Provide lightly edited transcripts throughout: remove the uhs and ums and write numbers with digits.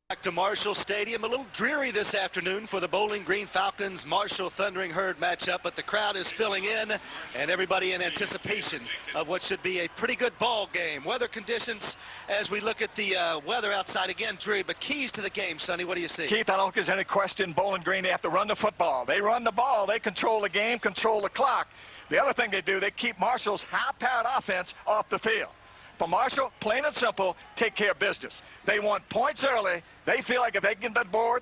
Back to Marshall Stadium. A little dreary this afternoon for the Bowling Green Falcons Marshall Thundering Herd matchup, but the crowd is filling in and everybody in anticipation of what should be a pretty good ball game. Weather conditions, as we look at the weather outside, again dreary, but keys to the game, Sonny, what do you see? Keith, I don't think there's any question Bowling Green, they have to run the football. They run the ball, they control the game, control the clock. The other thing they do, they keep Marshall's high-powered offense off the field. For Marshall, plain and simple, take care of business. They want points early. They feel like if they can get that board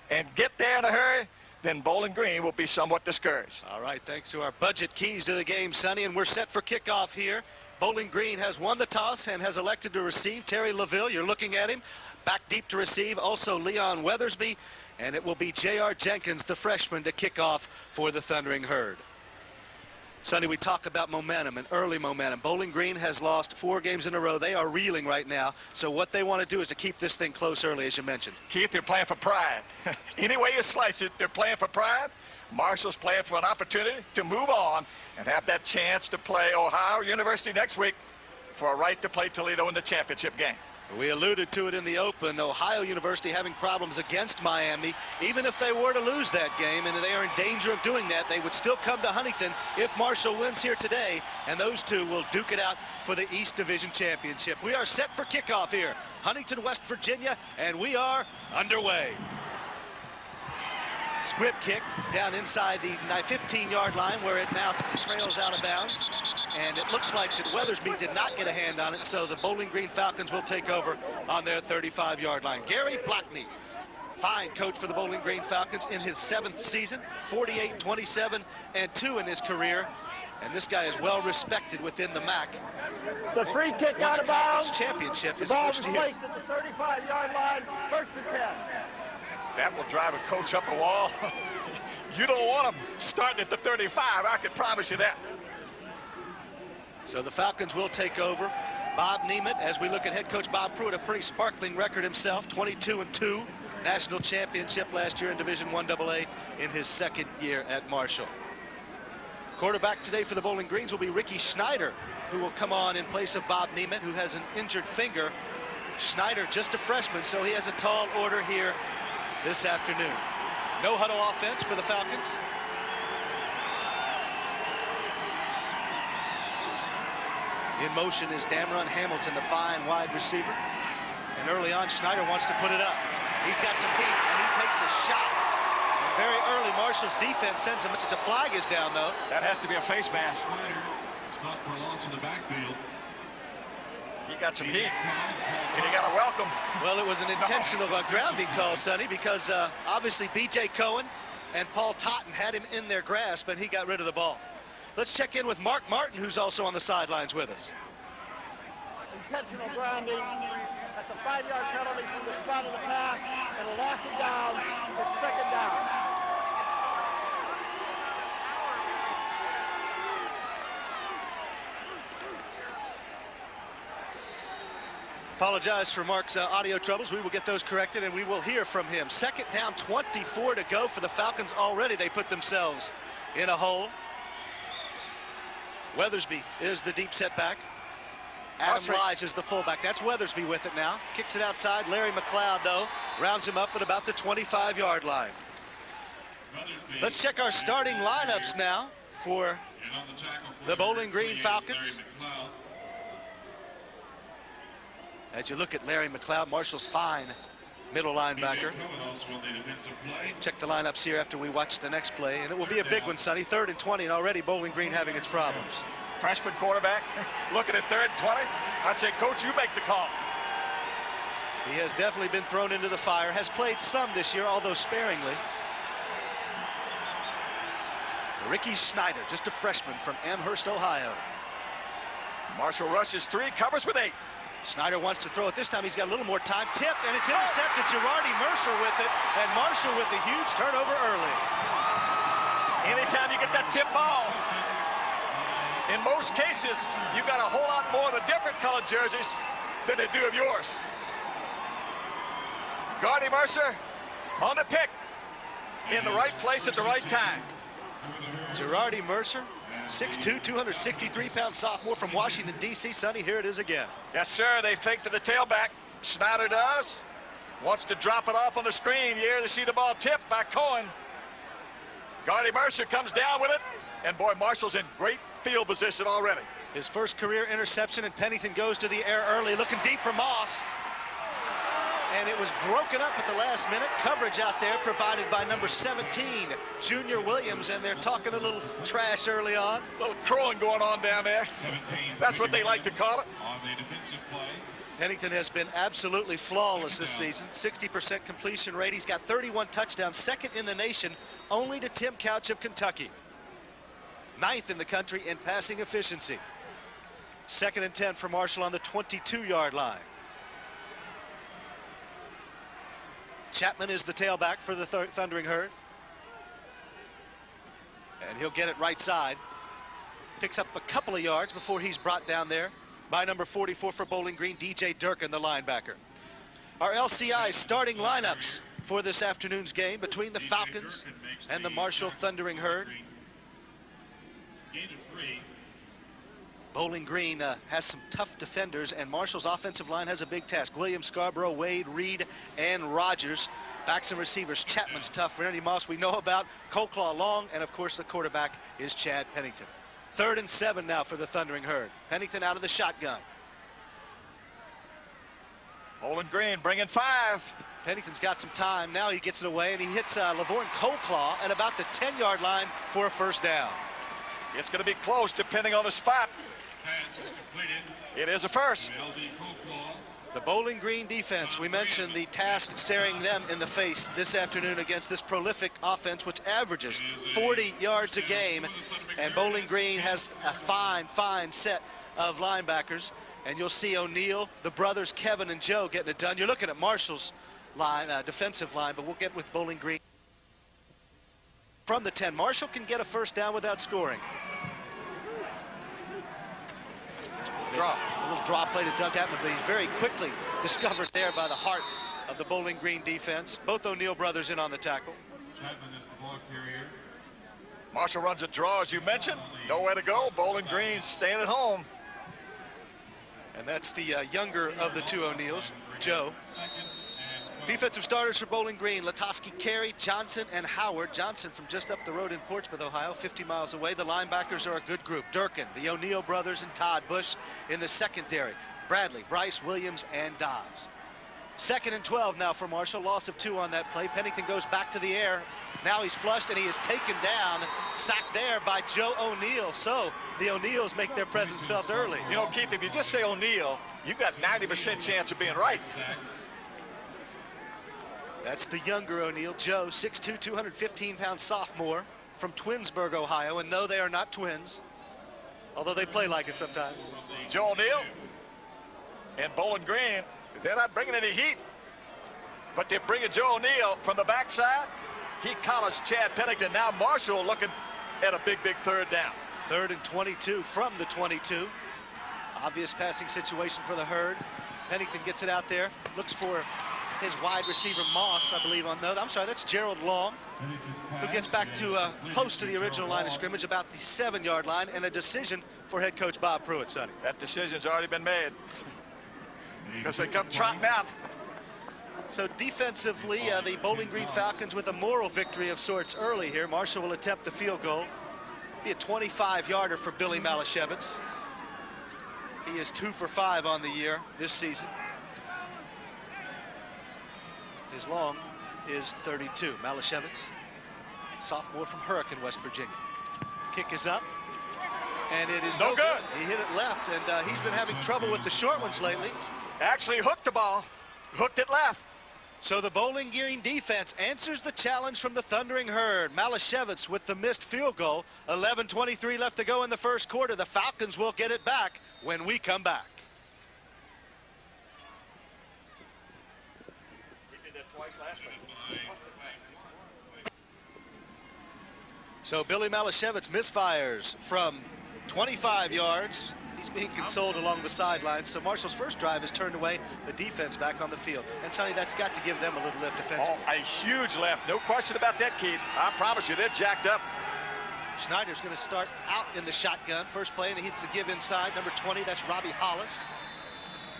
and get there in a hurry, then Bowling Green will be somewhat discouraged. All right, thanks to our budget keys to the game, Sonny, and we're set for kickoff here. Bowling Green has won the toss and has elected to receive. Terry LaVille, you're looking at him, back deep to receive. Also Leon Weathersby, and it will be J.R. Jenkins, the freshman, to kick off for the Thundering Herd. Sonny, we talk about momentum and early momentum. Bowling Green has lost 4 games in a row. They are reeling right now. So what they want to do is to keep this thing close early, as you mentioned. Keith, they're playing for pride. Any way you slice it, they're playing for pride. Marshall's playing for an opportunity to move on and have that chance to play Ohio University next week for a right to play Toledo in the championship game. We alluded to it in the open. Ohio University having problems against Miami. Even if they were to lose that game, and they are in danger of doing that, they would still come to Huntington if Marshall wins here today, and those two will duke it out for the East Division Championship. We are set for kickoff here. Huntington, West Virginia, and we are underway. Squib kick down inside the 15-yard line where it now trails out of bounds. And it looks like that Weathersby did not get a hand on it, so the Bowling Green Falcons will take over on their 35-yard line. Gary Blackney, fine coach for the Bowling Green Falcons in his 7th season, 48, 27, and 2 in his career. And this guy is well respected within the MAC. The free kick out of bounds. Championship the ball is placed at the 35-yard line, 1st and 10. That will drive a coach up a wall. You don't want him starting at the 35, I can promise you that. So the Falcons will take over. Bob Nemeth, as we look at head coach Bob Pruitt, a pretty sparkling record himself, 22-2, national championship last year in Division I AA in his 2nd year at Marshall. Quarterback today for the Bowling Greens will be Ricky Schneider, who will come on in place of Bob Nemeth, who has an injured finger. Schneider, just a freshman, so he has a tall order here this afternoon. No huddle offense for the Falcons. In motion is Damron Hamilton, the fine wide receiver. And early on, Schneider wants to put it up. He's got some heat, and he takes a shot. And very early, Marshall's defense sends a message. A flag is down, though. That has to be a face mask. Stop for loss in the backfield. He got some heat, and he got a welcome. Well, it was an intentional grounding call, Sonny, because obviously B.J. Cohen and Paul Totten had him in their grasp, and he got rid of the ball. Let's check in with Mark Martin, who's also on the sidelines with us. Intentional grounding. That's a 5-yard penalty from the spot of the pass, and a loss of down. It's 2nd down. Apologize for Mark's audio troubles. We will get those corrected, and we will hear from him. 2nd down, 24 to go for the Falcons. Already they put themselves in a hole. Weathersby is the deep setback. Adam Lige is the fullback. That's Weathersby with it now. Kicks it outside. Larry McLeod, though, rounds him up at about the 25-yard line. Let's check our starting lineups now for the Bowling Green Falcons. As you look at Larry McLeod, Marshall's fine middle linebacker. Check the lineups here after we watch the next play, and it will be a big one, Sonny. 3rd and 20, and already Bowling Green having its problems. Freshman quarterback looking at 3rd and 20. I'd say, Coach, you make the call. He has definitely been thrown into the fire, has played some this year, although sparingly. Ricky Schneider, just a freshman from Amherst, Ohio. Marshall rushes 3, covers with 8. Schneider wants to throw it. This time he's got a little more time. Tipped, and it's intercepted. Girardi Mercer with it, and Marshall with the huge turnover early. Anytime you get that tip ball, in most cases, you got a whole lot more of the different colored jerseys than they do of yours. Girardi Mercer on the pick, in the right place at the right time. Girardi Mercer, 6'2", 263-pound sophomore from Washington, D.C. Sonny, here it is again. Yes, sir. They fake to the tailback. Schneider does. Wants to drop it off on the screen. You hear the see the ball tipped by Cohen. Gardy Mercer comes down with it. And boy, Marshall's in great field position already. His first career interception, and Pennington goes to the air early, looking deep for Moss. And it was broken up at the last minute. Coverage out there provided by number 17, Junior Williams, and they're talking a little trash early on. A little crowing going on down there. That's what they like to call it. On the defensive play. Pennington has been absolutely flawless this season. 60% completion rate. He's got 31 touchdowns, second in the nation, only to Tim Couch of Kentucky. 9th in the country in passing efficiency. 2nd and 10 for Marshall on the 22-yard line. Chapman is the tailback for the Thundering Herd. And he'll get it right side. Picks up a couple of yards before he's brought down there by number 44 for Bowling Green, DJ Durkin, the linebacker. Our LCI starting lineups for this afternoon's game between the Falcons and the Marshall Thundering Herd. Bowling Green has some tough defenders, and Marshall's offensive line has a big task. Williams, Scarborough, Wade, Reed, and Rogers. Backs and receivers, Chapman's tough. Randy Moss we know about. Colclaw Long, and of course the quarterback is Chad Pennington. 3rd and 7 now for the Thundering Herd. Pennington out of the shotgun. Bowling Green bringing 5. Pennington's got some time. Now he gets it away, and he hits Lavorne Colclaw at about the 10-yard line for a first down. It's going to be close depending on the spot. Pass is completed. It is a first. The Bowling Green defense, we mentioned the task staring them in the face this afternoon against this prolific offense, which averages 40 yards a game. And Bowling Green has a fine set of linebackers. And you'll see O'Neal, the brothers Kevin and Joe getting it done. You're looking at Marshall's line, defensive line, but we'll get with Bowling Green. From the 10, Marshall can get a first down without scoring. A little draw play to Doug Atman, but he's very quickly discovered there by the heart of the Bowling Green defense. Both O'Neal brothers in on the tackle. Chapman is the ball carrier. Marshall runs a draw, as you mentioned. Nowhere to go. Bowling Green staying at home. And that's the younger of the two O'Neals, Joe. Defensive starters for Bowling Green: Latoski, Carey, Johnson, and Howard. Johnson from just up the road in Portsmouth, Ohio, 50 miles away. The linebackers are a good group: Durkin, the O'Neal brothers, and Todd Bush in the secondary. Bradley, Bryce, Williams, and Dobbs. 2nd and 12 now for Marshall. Loss of 2 on that play. Pennington goes back to the air. Now he's flushed, and he is taken down, sacked there by Joe O'Neal. So the O'Neals make their presence felt early. You know, Keith, if you just say O'Neal, you've got 90% chance of being right. That's the younger O'Neal, Joe, 6'2", 215-pound sophomore from Twinsburg, Ohio. And no, they are not twins, although they play like it sometimes. Joe O'Neal and Bowling Green, they're not bringing any heat, but they're bringing Joe O'Neal from the backside. He collars Chad Pennington. Now Marshall looking at a big 3rd down. 3rd and 22 from the 22. Obvious passing situation for the Herd. Pennington gets it out there, looks for his wide receiver Moss, I believe, on that. I'm sorry, that's Gerald Long, who gets back to close to the original line of scrimmage, about the 7-yard line, and a decision for head coach Bob Pruitt, Sonny. That decision's already been made because they come trotting out. So defensively, the Bowling Green Falcons with a moral victory of sorts early here. Marshall will attempt the field goal. Be a 25-yarder for Billy Malashevitz. He is 2 for 5 on the year this season. His long is 32. Malashevitz, sophomore from Hurricane, West Virginia. Kick is up, and it is no good. He hit it left, and he's been having trouble with the short ones lately. Actually hooked the ball, hooked it left. So the Bowling Green defense answers the challenge from the Thundering Herd. Malashevitz with the missed field goal. 11:23 left to go in the first quarter. The Falcons will get it back when we come back. So Billy Malashevitz misfires from 25 yards. He's being consoled along the sidelines. So Marshall's first drive has turned away the defense back on the field. And Sonny, that's got to give them a little lift defensively. Oh, a huge lift. No question about that, Keith. I promise you, they're jacked up. Schneider's going to start out in the shotgun. First play, and he hits a give inside. Number 20, that's Robbie Hollis.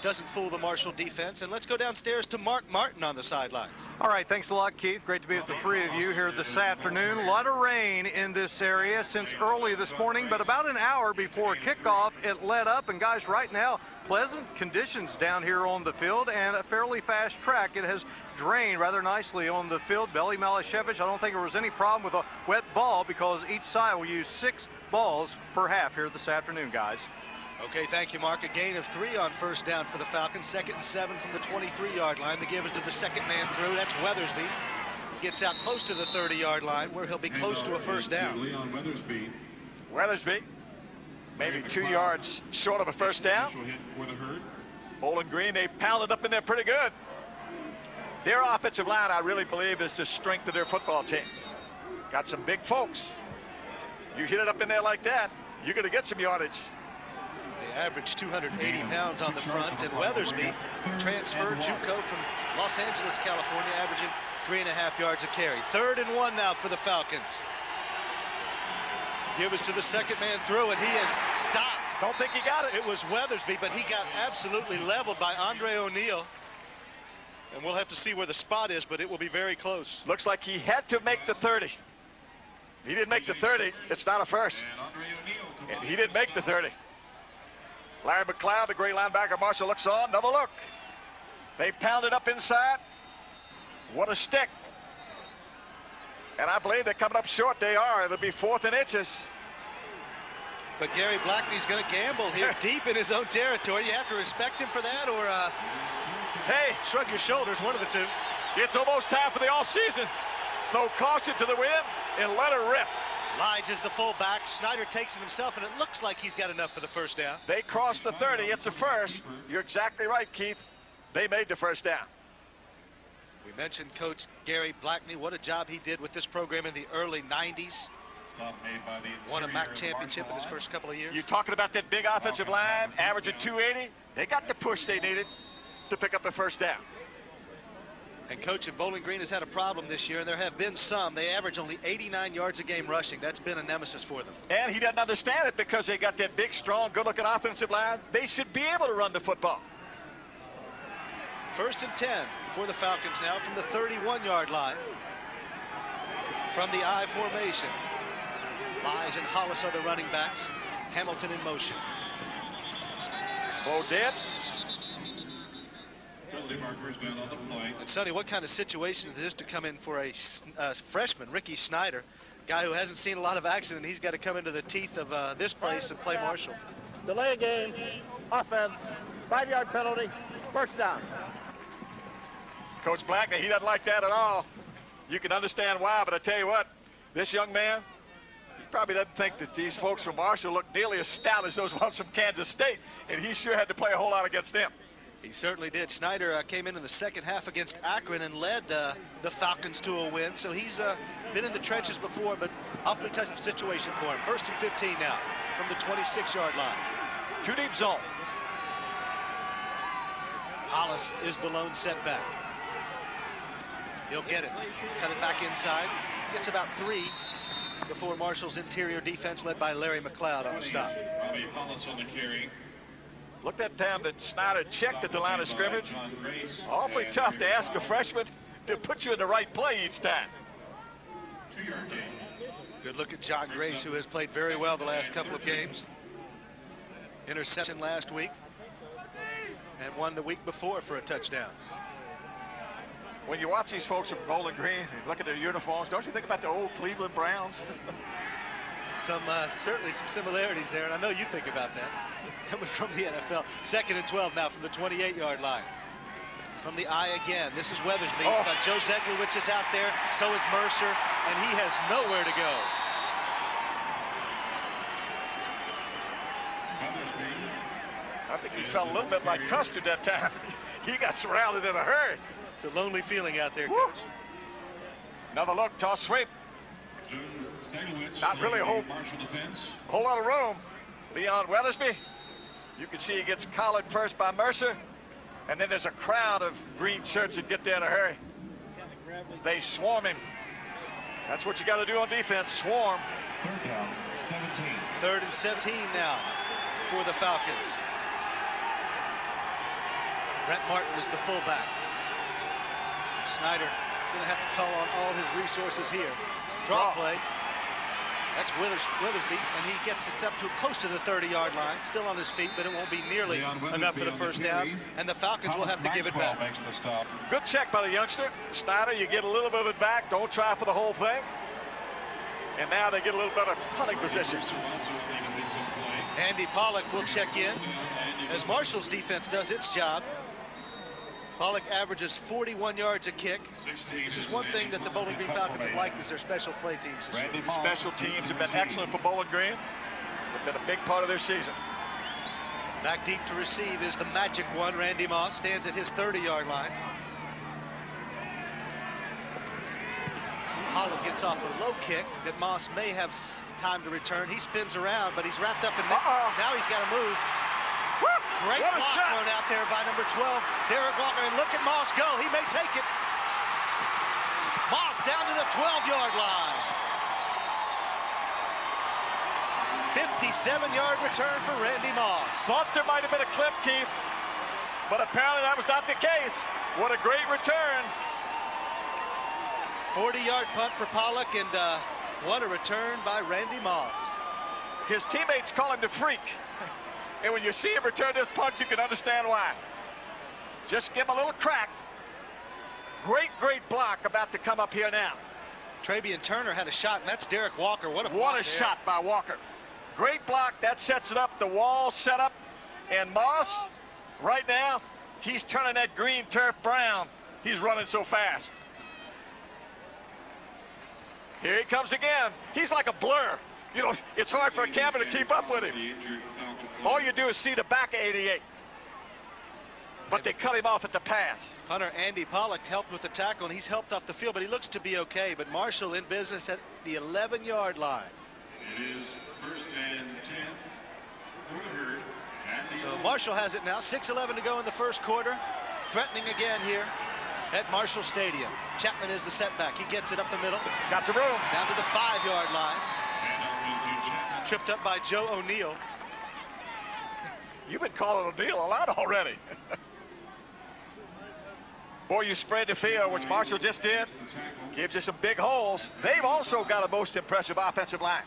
doesn't fool the Marshall defense. And let's go downstairs to Mark Martin on the sidelines. All right, thanks a lot, Keith. Great to be with the three of you here this afternoon. A lot of rain in this area since early this morning, but about an hour before kickoff, it let up. And guys, right now, pleasant conditions down here on the field and a fairly fast track. It has drained rather nicely on the field. Belly Malashevich, I don't think there was any problem with a wet ball because each side will use 6 balls per half here this afternoon, guys. Okay, thank you, Mark. A gain of 3 on first down for the Falcons. 2nd and 7 from the 23-yard line. The give is to the second man through. That's Weathersby. Gets out close to the 30-yard line where he'll be close to a first down. Weathersby, maybe 2 yards short of a first down. Bowling Green, they pounded up in there pretty good. Their offensive line, I really believe, is the strength of their football team. Got some big folks. You hit it up in there like that, you're going to get some yardage. They average 280 pounds on the front, and Weathersby, transferred JUCO from Los Angeles, California, averaging 3.5 yards a carry. 3rd and 1 now for the Falcons. Give us to the second man through, and he is stopped. Don't think he got it. It was Weathersby, but he got absolutely leveled by Andre O'Neal. And we'll have to see where the spot is, but it will be very close. Looks like he had to make the 30. He didn't make the 30. It's not a first. And he didn't make the 30. Larry McLeod, the great linebacker, Marshall looks on. Another look. They pounded up inside. What a stick. And I believe they're coming up short. They are. It'll be 4th and inches. But Gary Blackney's going to gamble here deep in his own territory. You have to respect him for that, or hey, shrug your shoulders, one of the two. It's almost time for the offseason. Throw caution to the wind and let her rip. Lige is the fullback. Snyder takes it himself, and it looks like he's got enough for the first down. They crossed the 30. It's a first. You're exactly right, Keith. They made the first down. We mentioned Coach Gary Blackney. What a job he did with this program in the early 90s. Won a MAC championship in his first couple of years. You're talking about that big offensive line, averaging 280. They got the push they needed to pick up the first down. And Coach at Bowling Green has had a problem this year, and there have been some. They average only 89 yards a game rushing. That's been a nemesis for them. And he doesn't understand it because they got that big, strong, good-looking offensive line. They should be able to run the football. 1st and 10 for the Falcons now from the 31-yard line. From the I formation. Lige and Hollis are the running backs. Hamilton in motion. Bodette. And Sonny, what kind of situation is this to come in for a freshman, Ricky Snyder, guy who hasn't seen a lot of action, and he's got to come into the teeth of this place and play Marshall. Delay a game, offense, 5-yard penalty, first down. Coach Blackney, he doesn't like that at all. You can understand why, but I tell you what, this young man, he probably doesn't think that these folks from Marshall look nearly as stout as those ones from Kansas State, and he sure had to play a whole lot against them. He certainly did. Snyder came in the second half against Akron and led the Falcons to a win. So he's been in the trenches before, but awfully tough situation for him. 1st and 15 now from the 26-yard line. 2 deep zone. Hollis is the lone setback. He'll get it. Cut it back inside. Gets about 3 before Marshall's interior defense led by Larry McLeod on the stop. Hollis on the carry. Look that time that Snyder checked at the line of scrimmage. Awfully tough to ask a freshman to put you in the right play each time. 2-yard gain. Good look at John Grace, who has played very well the last couple of games. Interception last week and one the week before for a touchdown. When you watch these folks from Bowling Green and look at their uniforms, don't you think about the old Cleveland Browns? Certainly some similarities there, and I know you think about that. Coming from the NFL. 2nd and 12 now from the 28-yard line. From the I again. This is Weathersby. Joe Zeglowicz is out there. So is Mercer, and he has nowhere to go. I think he felt a little bit like Custard that time. He got surrounded in a hurry. It's a lonely feeling out there, Coach. Another look, toss sweep. Not really a whole lot of room. Leon Weathersby. You can see he gets collared first by Mercer. And then there's a crowd of green shirts that get there in a hurry. They swarm him. That's what you got to do on defense, swarm. 3rd down, 17. 3rd and 17 now for the Falcons. Brent Martin is the fullback. Snyder going to have to call on all his resources here. Draw play. That's Withersby, and he gets it up to close to the 30-yard line. Still on his feet, but it won't be nearly enough for the first down. And the Falcons will have to give it back. Good check by the youngster. Snyder, you get a little bit of it back. Don't try for the whole thing. And now they get a little better punting position. Andy Pollock will check in as Marshall's defense does its job. Pollock averages 41 yards a kick. This is one thing that the Bowling Green Falcons have liked is their special play teams this year. Special teams have been excellent for Bowling Green. They've been a big part of their season. Back deep to receive is the magic one. Randy Moss stands at his 30-yard line. Pollock gets off a low kick that Moss may have time to return. He spins around, but he's wrapped up in now he's got to move. Great block thrown out there by number 12, Derek Walker. And look at Moss go. He may take it. Moss down to the 12-yard line. 57-yard return for Randy Moss. Thought there might have been a clip, Keith, but apparently that was not the case. What a great return. 40-yard punt for Pollock, and what a return by Randy Moss. His teammates call him the freak. And when you see him return this punt, you can understand why. Just give him a little crack. Great block about to come up here now. Travian Turner had a shot, and that's Derek Walker. What a shot by Walker. Great block. That sets it up. The wall set up. And Moss, right now, he's turning that green turf brown. He's running so fast. Here he comes again. He's like a blur. You know, it's hard for a camera to keep up with him. All you do is see the back of 88. But they cut him off at the pass. Hunter Andy Pollock helped with the tackle, and he's helped off the field, but he looks to be okay. But Marshall in business at the 11-yard line. It is first and 10 for the herd. So Marshall has it now. 6:11 to go in the first quarter. Threatening again here at Marshall Stadium. Chapman is the setback. He gets it up the middle. Got some room. Down to the 5-yard line. Tripped up by Joe O'Neill. You've been calling O'Neill a lot already. Boy, you spread the field, which Marshall just did. Gives you some big holes. They've also got a most impressive offensive line.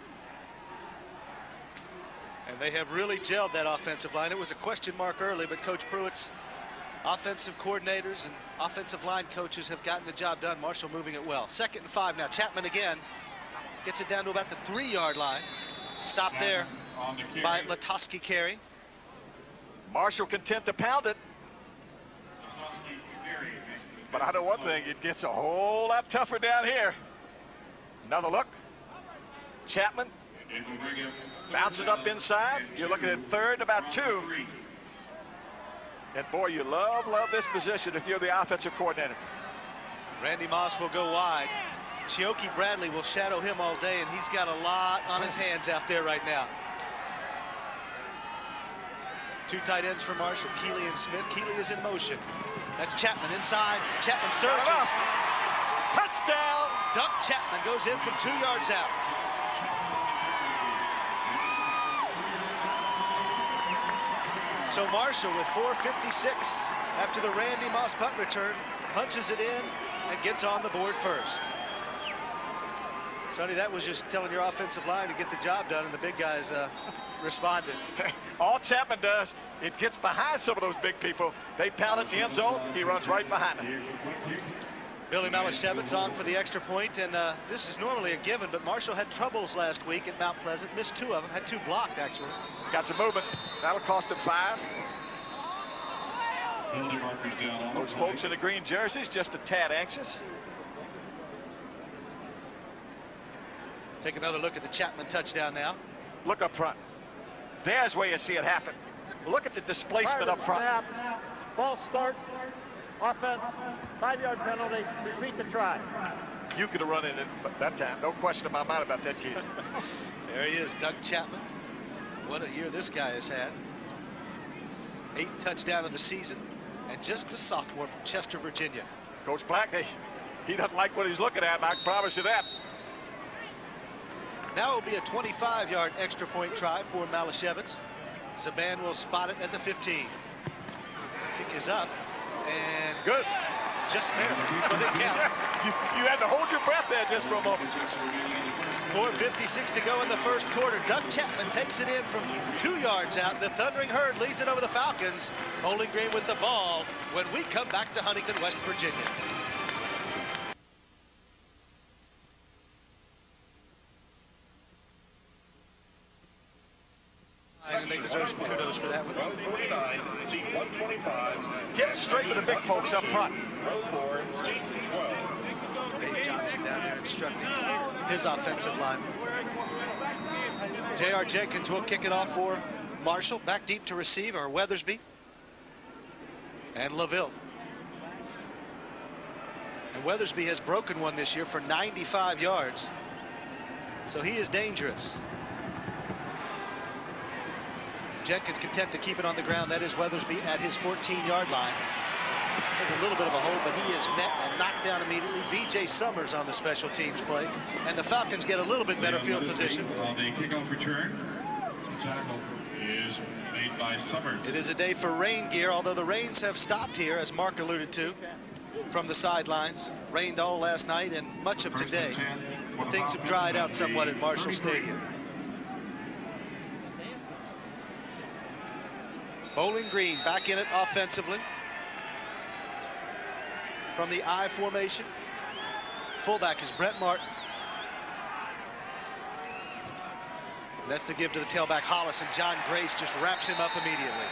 And they have really gelled that offensive line. It was a question mark early, but Coach Pruitt's offensive coordinators and offensive line coaches have gotten the job done. Marshall moving it well. 2nd and 5 now. Chapman again gets it down to about the 3-yard line. Stop there by Latoski Carey. Marshall content to pound it. But I know one thing, it gets a whole lot tougher down here. Another look. Chapman bounce it up inside. You're looking at 3rd and about 2. And boy, you love this position if you're the offensive coordinator. Randy Moss will go wide. Chioke Bradley will shadow him all day, and he's got a lot on his hands out there right now. 2 tight ends for Marshall, Keeley and Smith. Keeley is in motion. That's Chapman inside. Chapman surges. Touchdown! Doug Chapman goes in from 2 yards out. So Marshall with 4:56 after the Randy Moss punt return, punches it in and gets on the board first. Sonny, that was just telling your offensive line to get the job done, and the big guys responded. All Chapman does, it gets behind some of those big people. They pound at the end zone. He runs right behind them. Billy Malashevitz on for the extra point, and this is normally a given, but Marshall had troubles last week at Mount Pleasant. Missed 2 of them. Had 2 blocked, actually. Got some movement. That'll cost him 5. Those folks in the green jerseys just a tad anxious. Take another look at the Chapman touchdown now. Look up front. There's where you see it happen. Look at the displacement up front. Snap, ball start, offense, 5-yard penalty, repeat the try. You could have run in it that time. No question in my mind about that kid. There he is, Doug Chapman. What a year this guy has had. 8th touchdown of the season, and just a sophomore from Chester, Virginia. Coach Black, he doesn't like what he's looking at, I can promise you that. Now it will be a 25-yard extra point try for Malashevitz. Zaban will spot it at the 15. Kick is up. And Good. just there, but it counts. You had to hold your breath there just for a moment. 4:56 to go in the first quarter. Doug Chapman takes it in from 2 yards out. The Thundering Herd leads it over the Falcons. Bowling Green with the ball when we come back to Huntington, West Virginia. And they deserve some kudos for that one. Get it straight with the big folks up front. Dave Johnson down there instructing his offensive line. J.R. Jenkins will kick it off for Marshall. Back deep to receive are Weathersby and LaVille. And Weathersby has broken one this year for 95 yards. So he is dangerous. Jenkins content to keep it on the ground. That is Weathersby at his 14-yard line. There's a little bit of a hold, but he is met and knocked down immediately. B.J. Summers on the special teams play. And the Falcons get a little bit better field position. On the kickoff return, the tackle is made by Summers. It is a day for rain gear, although the rains have stopped here, as Mark alluded to, from the sidelines. Rained all last night and much of today. Things have dried out somewhat at Marshall Stadium. Bowling Green back in it offensively. From the I formation. Fullback is Brett Martin. That's the give to the tailback Hollis, and John Grace just wraps him up immediately.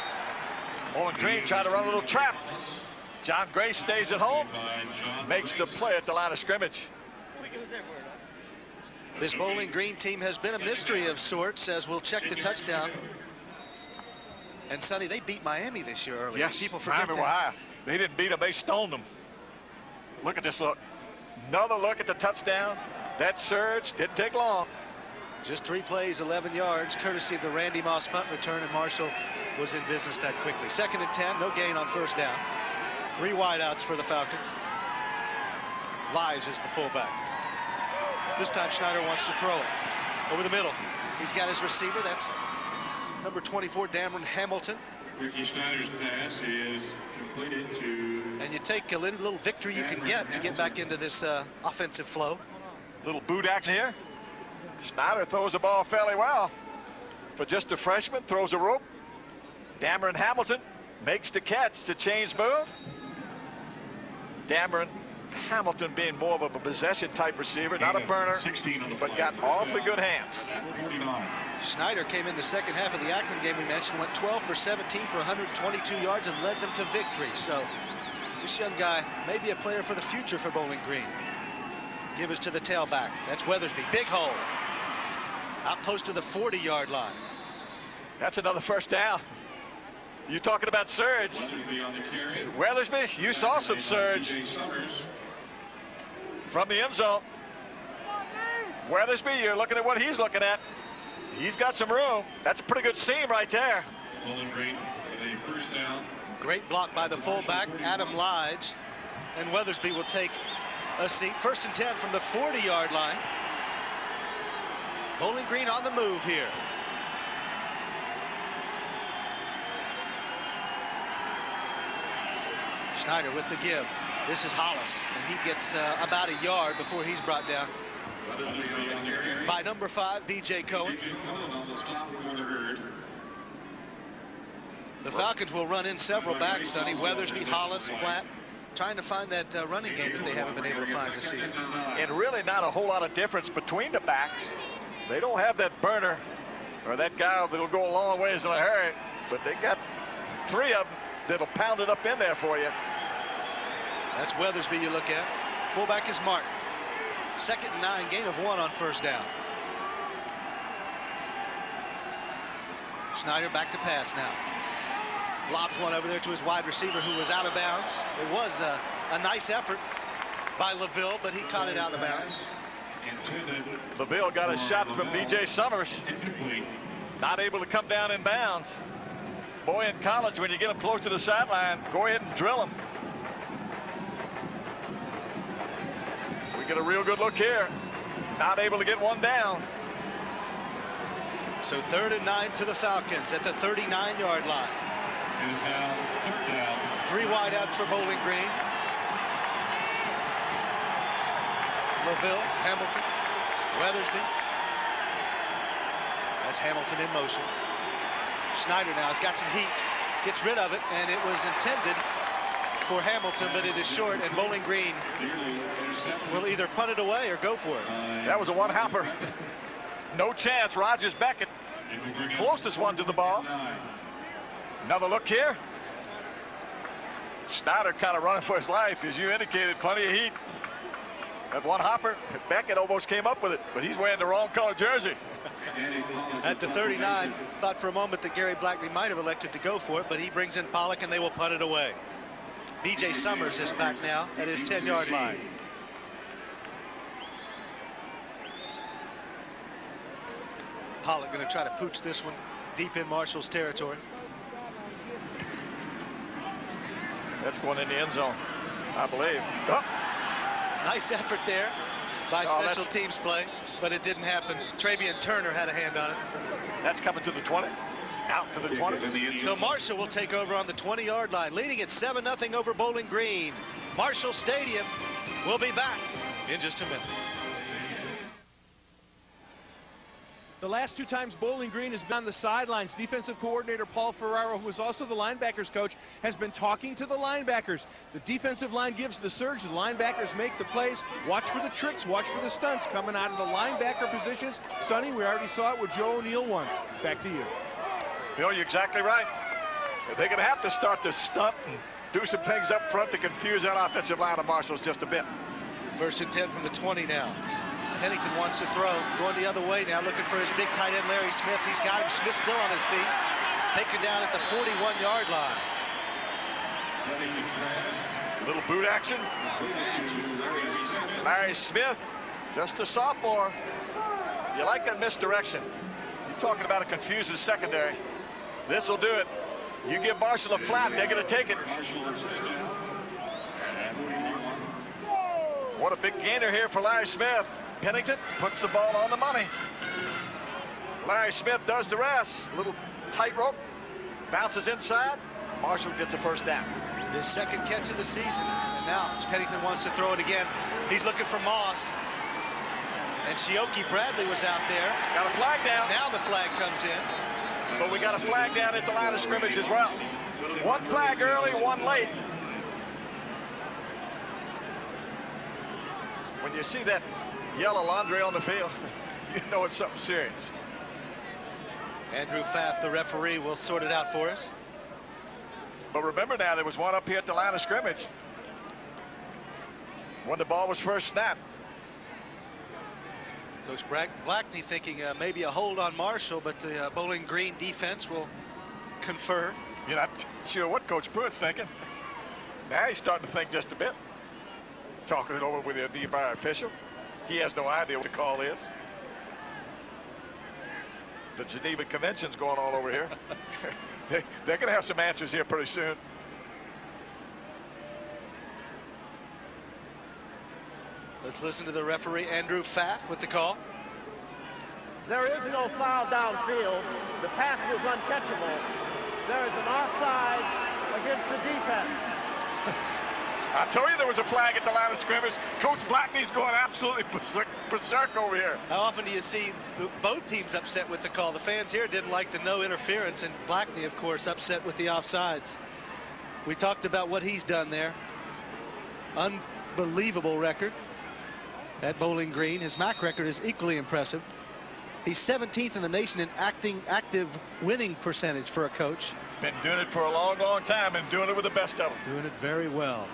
Bowling Green tried to run a little trap. John Grace stays at home, makes the play at the line of scrimmage. This Bowling Green team has been a mystery of sorts, as we'll check the touchdown. And Sonny, they beat Miami this year early. Yes, people forget Miami, that. they didn't beat them, they stoned them. Look at this look. Another look at the touchdown. That surge didn't take long. Just 3 plays, 11 yards, courtesy of the Randy Moss punt return, and Marshall was in business that quickly. 2nd and 10, no gain on first down. 3 wideouts for the Falcons. Lives is the fullback. This time Schneider wants to throw it over the middle. He's got his receiver. That's number 24, Dameron Hamilton. Ricky Schneider's pass is completed to... And you take a little victory you can get to get back into this offensive flow. Little boot action here. Schneider throws the ball fairly well. For just a freshman, throws a rope. Dameron Hamilton makes the catch to change move. Dameron Hamilton being more of a possession type receiver, not a burner, but got awfully good hands. Schneider came in the second half of the Akron game we mentioned, went 12 for 17 for 122 yards and led them to victory. So this young guy may be a player for the future for Bowling Green. Give us to the tailback. That's Weathersby. Big hole. Out close to the 40-yard line. That's another first down. You talking about surge. Weathersby, you saw some surge from the end zone. Weathersby, you're looking at what he's looking at. He's got some room. That's a pretty good seam right there. Bowling Green with a first down. Great block by the fullback, Adam Lige. And Weathersby will take a seat. 1st and 10 from the 40-yard line. Bowling Green on the move here. Schneider with the give. This is Hollis, and he gets about a yard before he's brought down by number 5, B.J. Cohen. The Falcons will run in several backs, Sonny. Weathersby, Hollis, Platt, trying to find that running game that they haven't been able to find this season. And really not a whole lot of difference between the backs. They don't have that burner or that guy that'll go a long ways in a hurry, but they got 3 of them that'll pound it up in there for you. That's Weathersby you look at. Fullback is Martin. 2nd and 9, gain of 1 on first down. Schneider back to pass now. Lobs one over there to his wide receiver who was out of bounds. It was a nice effort by LaVille, but he caught it out of bounds. LaVille got a shot from B.J. Summers. Not able to come down in bounds. Boy, in college, when you get them close to the sideline, go ahead and drill them. We get a real good look here. Not able to get one down. So 3rd and 9 for the Falcons at the 39-yard line. It is now 3rd down. 3 wideouts for Bowling Green. LaVille, Hamilton, Weathersby. That's Hamilton in motion. Schneider now has got some heat, gets rid of it, and it was intended for Hamilton, but it is short, and Bowling Green will either punt it away or go for it. That was a one-hopper. No chance. Rogers Beckett, closest one to the ball. Another look here. Schneider kind of running for his life, as you indicated, plenty of heat. That one hopper, Beckett almost came up with it, but he's wearing the wrong color jersey. At the 39, thought for a moment that Gary Blackney might have elected to go for it, but he brings in Pollock and they will punt it away. B.J. Summers is back now at his 10-yard line. Pollock going to try to pooch this one deep in Marshall's territory. That's going in the end zone, I believe. Oh. Nice effort there by special teams play, but it didn't happen. Travian Turner had a hand on it. That's coming to the 20. Out to the 20. So Marshall will take over on the 20-yard line, leading at 7-0 over Bowling Green. Marshall Stadium will be back in just a minute. The last 2 times Bowling Green has been on the sidelines, defensive coordinator Paul Ferraro, who is also the linebackers coach, has been talking to the linebackers. The defensive line gives the surge. The linebackers make the plays. Watch for the tricks. Watch for the stunts coming out of the linebacker positions. Sonny, we already saw it with Joe O'Neill once. Back to you. Bill, you're exactly right. They're going to have to start to stunt and do some things up front to confuse that offensive line of Marshall's just a bit. 1st and 10 from the 20 now. Pennington wants to throw, going the other way now, looking for his big tight end Larry Smith. He's got him. Smith still on his feet, taken down at the 41-yard line. Little boot action. Larry Smith, just a sophomore. You like that misdirection. You're talking about a confusing secondary. This will do it. You give Marshall a flat, they're going to take it. What a big gainer here for Larry Smith. Pennington puts the ball on the money. Larry Smith does the rest. Little tightrope, bounces inside. Marshall gets a 1st down. His 2nd catch of the season. And now Pennington wants to throw it again. He's looking for Moss. And Shioki Bradley was out there. Got a flag down. Now the flag comes in. But we got a flag down at the line of scrimmage as well. 1 flag early, 1 late. When you see that yellow laundry on the field, you know it's something serious. Andrew Pfaff, the referee, will sort it out for us. But remember now, there was one up here at the line of scrimmage when the ball was first snapped. Coach Blackney thinking maybe a hold on Marshall, but the Bowling Green defense will confer. You're not sure what Coach Pruitt's thinking. Now he's starting to think just a bit. Talking it over with the nearby official. He has no idea what the call is. The Geneva Convention's going on over here. They're going to have some answers here pretty soon. Let's listen to the referee, Andrew Pfaff, with the call. There is no foul downfield. The pass was uncatchable. There is an offside against the defense. I told you there was a flag at the line of scrimmage. Coach Blackney's going absolutely berserk over here. How often do you see both teams upset with the call? The fans here didn't like the no interference, and Blackney, of course, upset with the offsides. We talked about what he's done there. Unbelievable record at Bowling Green. His MAC record is equally impressive. He's 17th in the nation in active winning percentage for a coach. Been doing it for a long, long time and doing it with the best of them. Doing it very well.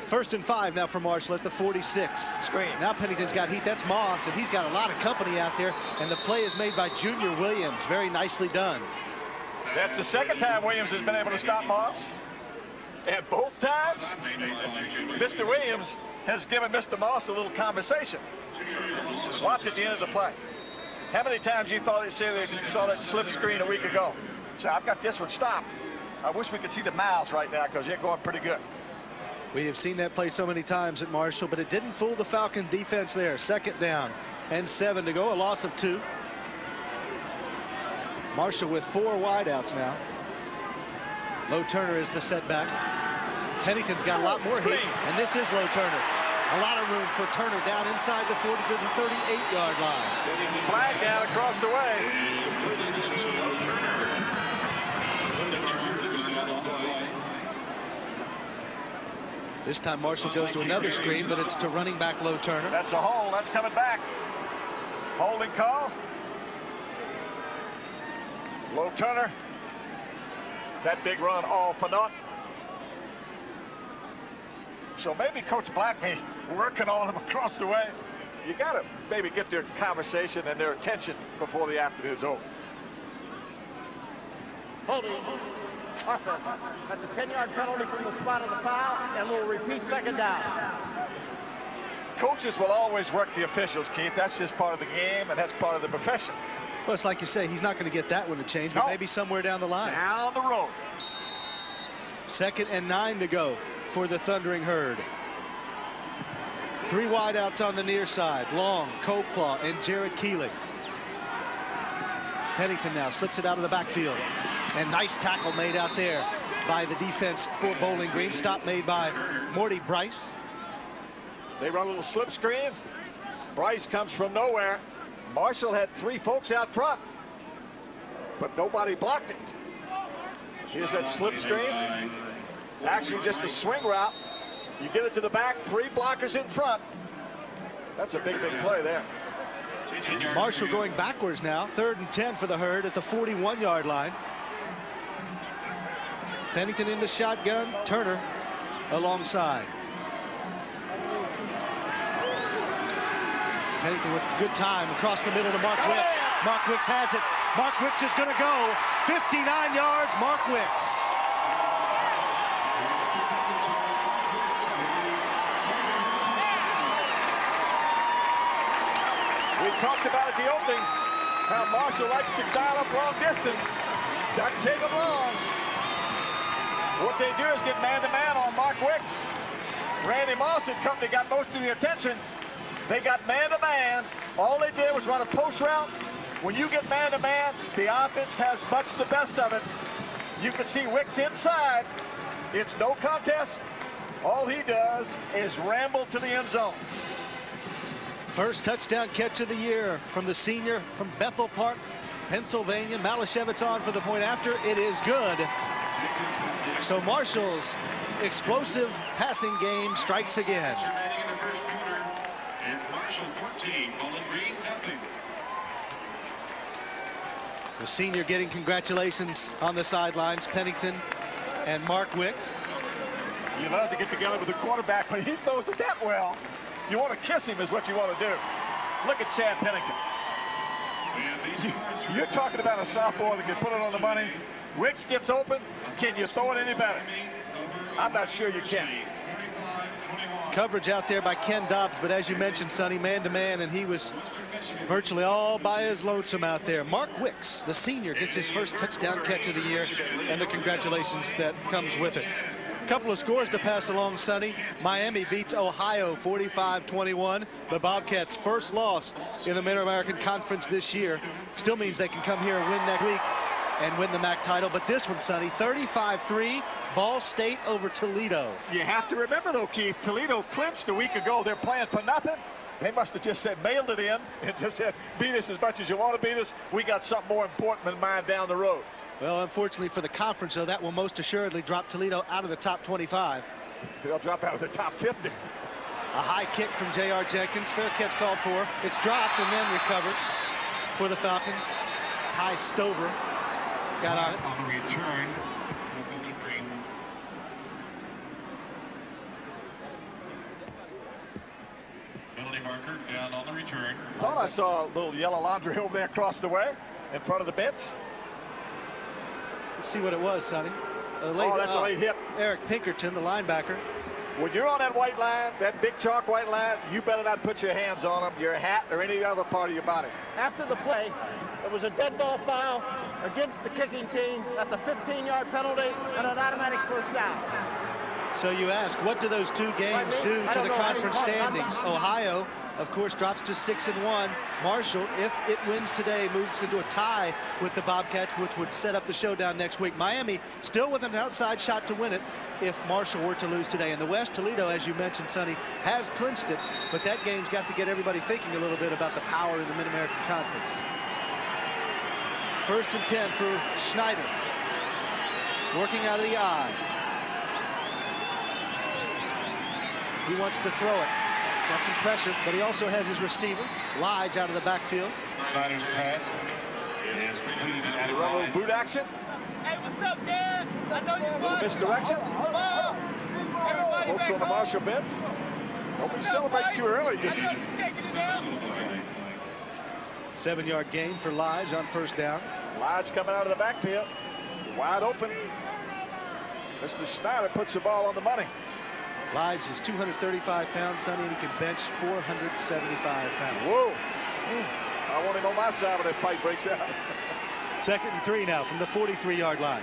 1st and 5 now for Marshall at the 46. Screen. Now Pennington's got heat. That's Moss, and he's got a lot of company out there. And the play is made by Junior Williams. Very nicely done. That's the 2nd time Williams has been able to stop Moss. And both times, Mr. Williams has given Mr. Moss a little conversation. Watch at the end of the play. How many times you thought they saw that slip screen a week ago? So I've got this one stopped. I wish we could see the mouths right now because they're going pretty good. We have seen that play so many times at Marshall, but it didn't fool the Falcon defense there. 2nd down and 7 to go, a loss of 2. Marshall with 4 wideouts now. Low Turner is the setback. Pennington's got a lot more heat, and this is Low Turner. A lot of room for Turner down inside the 40 to the 38-yard line. Flag down across the way. This time Marshall goes to another screen, but it's to running back Low Turner. That's a hold. That's coming back. Holding call. Low Turner. That big run all for naught. So maybe Coach Blackney working on him across the way. You got to maybe get their conversation and their attention before the afternoon's over. Holding. Arthur. That's a 10-yard penalty from the spot of the foul, and we'll repeat second down. Coaches will always work the officials, Keith. That's just part of the game, and that's part of the profession. Well, it's like you say, he's not going to get that one to change, but maybe somewhere down the line. Down the road. 2nd and 9 to go for the Thundering Herd. 3 wideouts on the near side. Long, Coldclaw, and Jared Keeling. Pennington now slips it out of the backfield. And nice tackle made out there by the defense for Bowling Green. Stop made by Morty Bryce. They run a little slip screen. Bryce comes from nowhere. Marshall had 3 folks out front, but nobody blocked it. Here's that slip screen. Actually just a swing route. You get it to the back, 3 blockers in front. That's a big, big play there. Marshall going backwards now. 3rd and 10 for the Herd at the 41-yard line. Pennington in the shotgun. Turner alongside. Pennington with good time across the middle to Mark Wicks. Mark Wicks has it. Mark Wicks is going to go 59 yards. Mark Wicks. We talked about at the opening how Marshall likes to dial up long distance. Doesn't take them long. What they do is get man-to-man on Mark Wicks. Randy Moss and company got most of the attention. They got man-to-man. All they did was run a post route. When you get man-to-man, the offense has much the best of it. You can see Wicks inside. It's no contest. All he does is ramble to the end zone. First touchdown catch of the year from the senior from Bethel Park, Pennsylvania. Malashevitz on for the point after. It is good. So Marshall's explosive passing game strikes again. The senior getting congratulations on the sidelines, Pennington and Mark Wicks. You love to get together with the quarterback, but he throws it that well. You want to kiss him is what you want to do. Look at Chad Pennington. You're talking about a sophomore that can put it on the money. Wicks gets open. Can you throw it any better? I'm not sure you can. Coverage out there by Ken Dobbs, but as you mentioned, Sonny, man-to-man, and he was virtually all by his lonesome out there. Mark Wicks, the senior, gets his first touchdown catch of the year, and the congratulations that comes with it. A couple of scores to pass along, Sonny. Miami beats Ohio 45-21. The Bobcats' first loss in the Mid-American Conference this year. Still means they can come here and win next week and win the MAC title. But this one, Sonny, 35-3, Ball State over Toledo. You have to remember, though, Keith, Toledo clinched a week ago. They're playing for nothing. They must have just said, mailed it in, and just said, beat us as much as you want to beat us. We got something more important in mind down the road. Well, unfortunately for the conference, though, that will most assuredly drop Toledo out of the top 25. They'll drop out of the top 50. A high kick from J.R. Jenkins. Fair catch called for. It's dropped and then recovered for the Falcons. Ty Stover got on it. On the return. Penalty marker down on the return. Thought I saw a little yellow laundry over there across the way in front of the bench. Let's see what it was, Sonny. That's a late hit. Eric Pinkerton, the linebacker. When you're on that white line, that big chalk white line, you better not put your hands on them, your hat, or any other part of your body. After the play, it was a dead ball foul against the kicking team. That's a 15-yard penalty and an automatic first down. So you ask, what do those two games do to the conference standings? Ohio, of course, drops to 6-1. Marshall, if it wins today, moves into a tie with the Bobcats, which would set up the showdown next week. Miami still with an outside shot to win it if Marshall were to lose today. In the West, Toledo, as you mentioned, Sonny, has clinched it, but that game's got to get everybody thinking a little bit about the power in the Mid-American Conference. 1st and 10 for Schneider. Working out of the eye. He wants to throw it. Got some pressure, but he also has his receiver, Lige, out of the backfield. Schneider's pass. It is completed at A little boot action. Hey, what's up, Dan? I know you Little misdirection. Everybody Folks on the Marshall bench. Don't be celebrating too early. I know you taking it out. 7-yard gain for Lige on 1st down. Lige coming out of the backfield. Wide open. Mr. Schneider puts the ball on the money. Lige is 235 pounds, Sonny, and he can bench 475 pounds. Whoa. I want him on my side when that fight breaks out. 2nd and 3 now from the 43-yard line.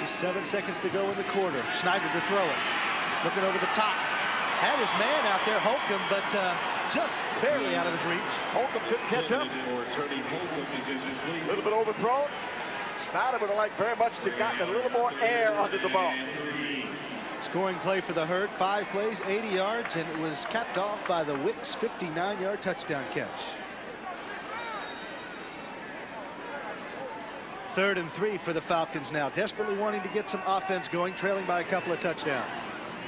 Just 7 seconds to go in the quarter. Schneider to throw it. Looking over the top. Had his man out there, Holcomb, but just barely out of his reach. Holcomb couldn't catch up. A little bit overthrown. Schneider would have liked very much to gotten a little more air under the ball. Scoring play for the Herd. 5 plays, 80 yards, and it was capped off by the Wicks 59-yard touchdown catch. 3rd and 3 for the Falcons now, desperately wanting to get some offense going, trailing by a couple of touchdowns.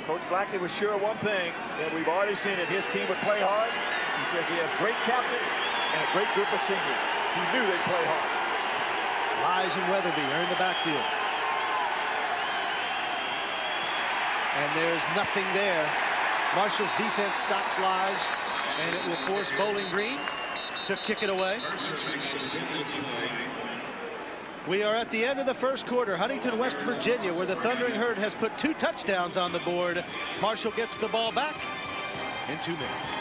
Coach Blackley was sure of one thing, that we've already seen it. His team would play hard. He says he has great captains and a great group of seniors. He knew they'd play hard. Lige and Weatherby are in the backfield. And there's nothing there. Marshall's defense stops Lige, and it will force Bowling Green to kick it away. We are at the end of the 1st quarter. Huntington, West Virginia, where the Thundering Herd has put 2 touchdowns on the board. Marshall gets the ball back in 2 minutes.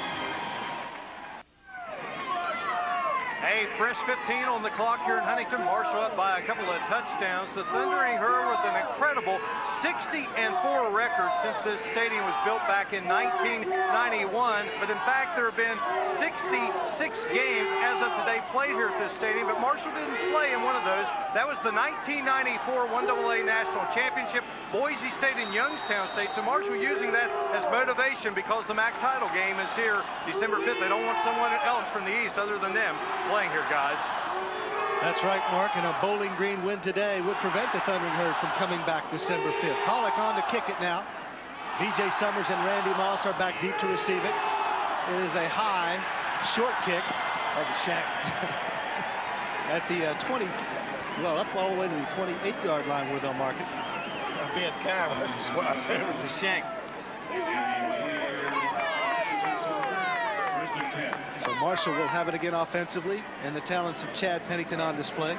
Hey, fresh 15 on the clock here in Huntington. Marshall up by a couple of touchdowns. The Thundering Herd with an incredible 60-4 record since this stadium was built back in 1991. But in fact, there have been 66 games as of today played here at this stadium, but Marshall didn't play in one of those. That was the 1994 1AA National Championship. Boise State and Youngstown State. So Marshall using that as motivation because the MAC title game is here December 5th. They don't want someone else from the East other than them playing here, guys. That's right, Mark, and a Bowling Green win today would prevent the Thundering Herd from coming back December 5th. Pollock on to kick it now. B.J. Summers and Randy Moss are back deep to receive it. It is a high, short kick of the shank. At the 20, well, up all the way to the 28-yard line where they'll mark it. I'm being kind of what I said was a shank. So Marshall will have it again offensively, and the talents of Chad Pennington on display.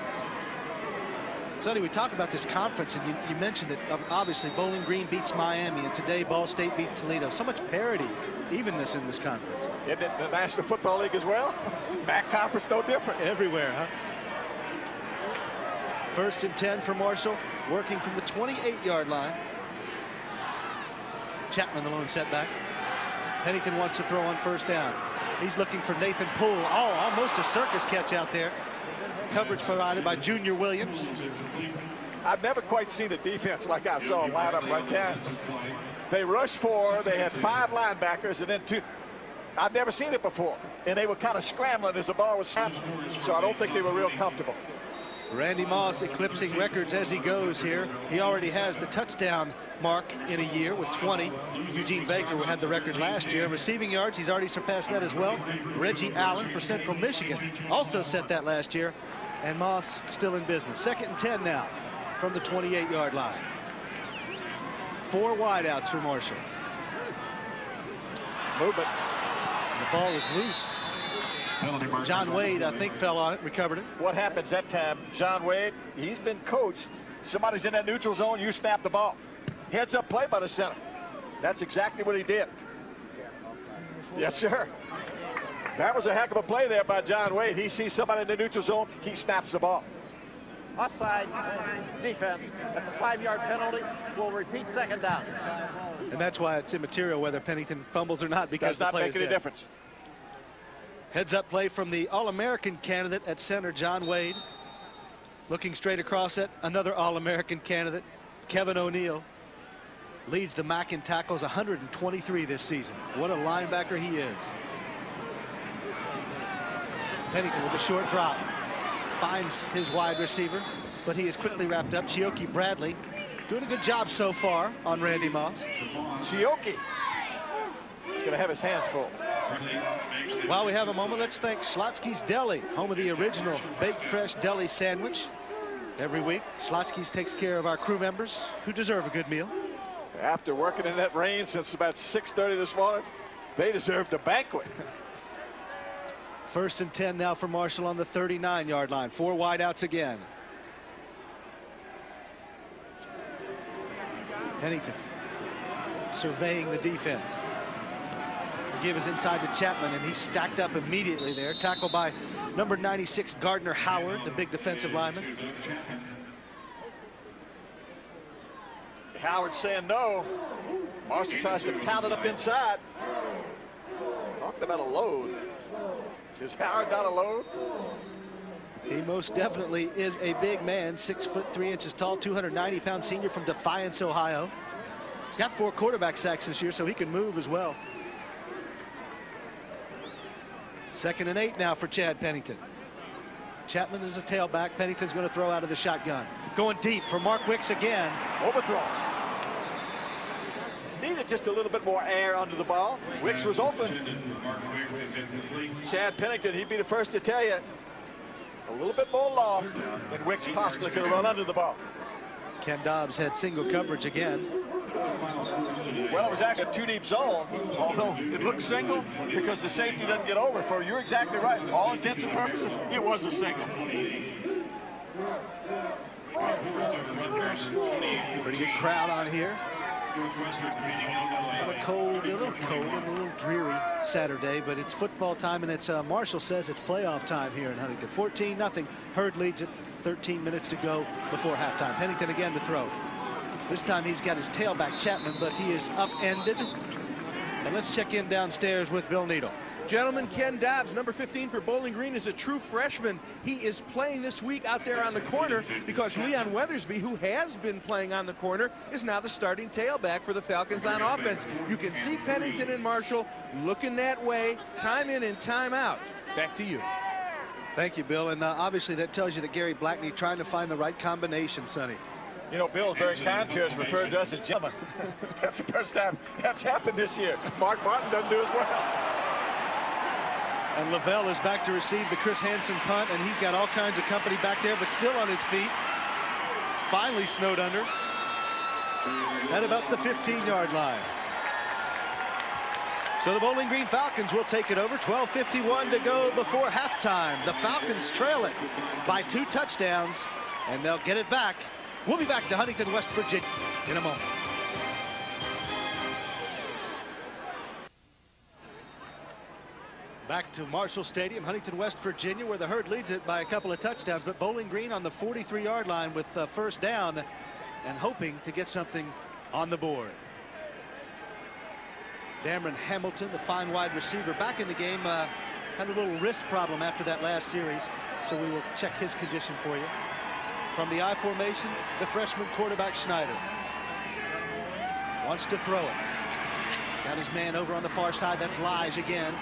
Sonny, we talk about this conference, and you mentioned that obviously Bowling Green beats Miami, and today Ball State beats Toledo. So much parity, evenness in this conference. Isn't it the National Football League as well? MAC conference no different. Everywhere, huh? 1st and 10 for Marshall, working from the 28-yard line. Chapman the lone setback. Pennington wants to throw on 1st down. He's looking for Nathan Poole. Oh, almost a circus catch out there. Coverage provided by Junior Williams. I've never quite seen a defense like I saw line up right there. They rushed 4, they had 5 linebackers and then 2. I've never seen it before. And they were kind of scrambling as the ball was snapped. So I don't think they were real comfortable. Randy Moss eclipsing records as he goes here. He already has the touchdown mark in a year with 20. Eugene Baker had the record last year. Receiving yards, he's already surpassed that as well. Reggie Allen for Central Michigan also set that last year. And Moss still in business. 2nd and 10 now from the 28-yard line. 4 wideouts for Marshall. Movement. The ball was loose. John Wade, I think, fell on it, recovered it. What happens that time? John Wade, he's been coached. Somebody's in that neutral zone, you snap the ball. Heads up play by the center. That's exactly what he did. Yes, sir. That was a heck of a play there by John Wade. He sees somebody in the neutral zone, he snaps the ball. Offside defense. That's a 5-yard penalty. We'll repeat second down. And that's why it's immaterial whether Pennington fumbles or not, because Does not the play make is any dead. difference. Heads up play from the All-American candidate at center, John Wade. Looking straight across at another All-American candidate, Kevin O'Neal. Leads the MAC in tackles, 123 this season. What a linebacker he is. Pennington with a short drop. Finds his wide receiver, but he is quickly wrapped up. Chioke Bradley doing a good job so far on Randy Moss. Chioke is going to have his hands full. While we have a moment, let's thank Schlotsky's Deli, home of the original baked fresh deli sandwich. Every week, Schlotsky's takes care of our crew members who deserve a good meal. After working in that rain since about 6:30 this morning, they deserved a banquet. First and 10 now for Marshall on the 39-yard line. 4 wideouts again. Pennington surveying the defense. The give is inside to Chapman, and he's stacked up immediately there. Tackled by number 96, Gardner Howard, the big defensive lineman. Howard saying no. Marshall tries to pound it up inside. Talked about a load. Is Howard not a load? He most definitely is a big man, 6 foot 3 inches tall, 290-pound senior from Defiance, Ohio. He's got 4 quarterback sacks this year, so he can move as well. 2nd and 8 now for Chad Pennington. Chapman is a tailback. Pennington's going to throw out of the shotgun. Going deep for Mark Wicks again. Overthrow. Needed just a little bit more air under the ball. Wicks was open. Chad Pennington, he'd be the first to tell you, a little bit more long than Wicks possibly could have run under the ball. Ken Dobbs had single coverage again. Well, it was actually a 2-deep zone, although it looked single because the safety doesn't get over. For you're exactly right. All intents and purposes, it was a single. Pretty good crowd on here. A little cold and a little dreary Saturday, but it's football time, and it's Marshall says it's playoff time here in Huntington. 14-0. Hurd leads it. 13 minutes to go before halftime. Pennington again to throw. This time he's got his tailback Chapman, but he is upended. And let's check in downstairs with Bill Needle. Gentlemen, Ken Dobbs, number 15 for Bowling Green, is a true freshman. He is playing this week out there on the corner because Leon Weathersby, who has been playing on the corner, is now the starting tailback for the Falcons on offense. You can see Pennington and Marshall looking that way, time in and time out. Back to you. Thank you, Bill. And obviously that tells you that Gary Blackney trying to find the right combination, Sonny. You know, Bill's very kind to us, referred to us as gentlemen. That's the first time that's happened this year. Mark Martin doesn't do as well. And Lavelle is back to receive the Chris Hansen punt, and he's got all kinds of company back there, but still on his feet. Finally snowed under at about the 15-yard line. So the Bowling Green Falcons will take it over. 12:51 to go before halftime. The Falcons trail it by 2 touchdowns, and they'll get it back. We'll be back to Huntington, West Virginia in a moment. Back to Marshall Stadium, Huntington, West Virginia, where the Herd leads it by a couple of touchdowns, but Bowling Green on the 43-yard line with first down and hoping to get something on the board. Dameron Hamilton, the fine wide receiver, back in the game, had a little wrist problem after that last series, so we will check his condition for you. From the I formation, the freshman quarterback Schneider wants to throw it. Got his man over on the far side. That's Lige again.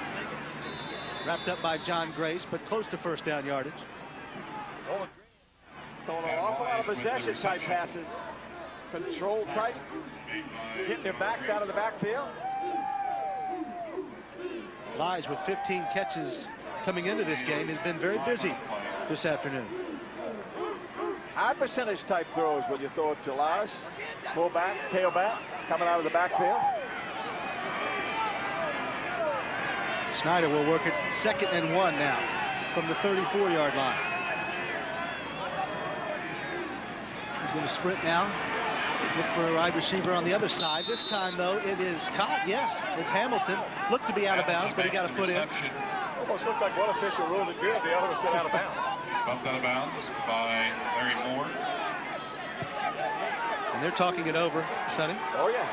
Wrapped up by John Grace, but close to first down yardage. Throwing an awful lot of possession type passes. Control type. Hitting their backs out of the backfield. Lige with 15 catches coming into this game has been very busy this afternoon. High percentage type throws when you throw it to Lige. Fullback, tailback, coming out of the backfield. Schneider will work it 2nd and 1 now from the 34-yard line. He's going to sprint now. Look for a wide receiver on the other side. This time, though, it is caught. Yes, it's Hamilton. Looked to be out of bounds, but he got a foot in. Almost looked like one official ruled it good. The other was set out of bounds. Bumped out of bounds by Larry Moore. And they're talking it over, Sonny. Oh, yes.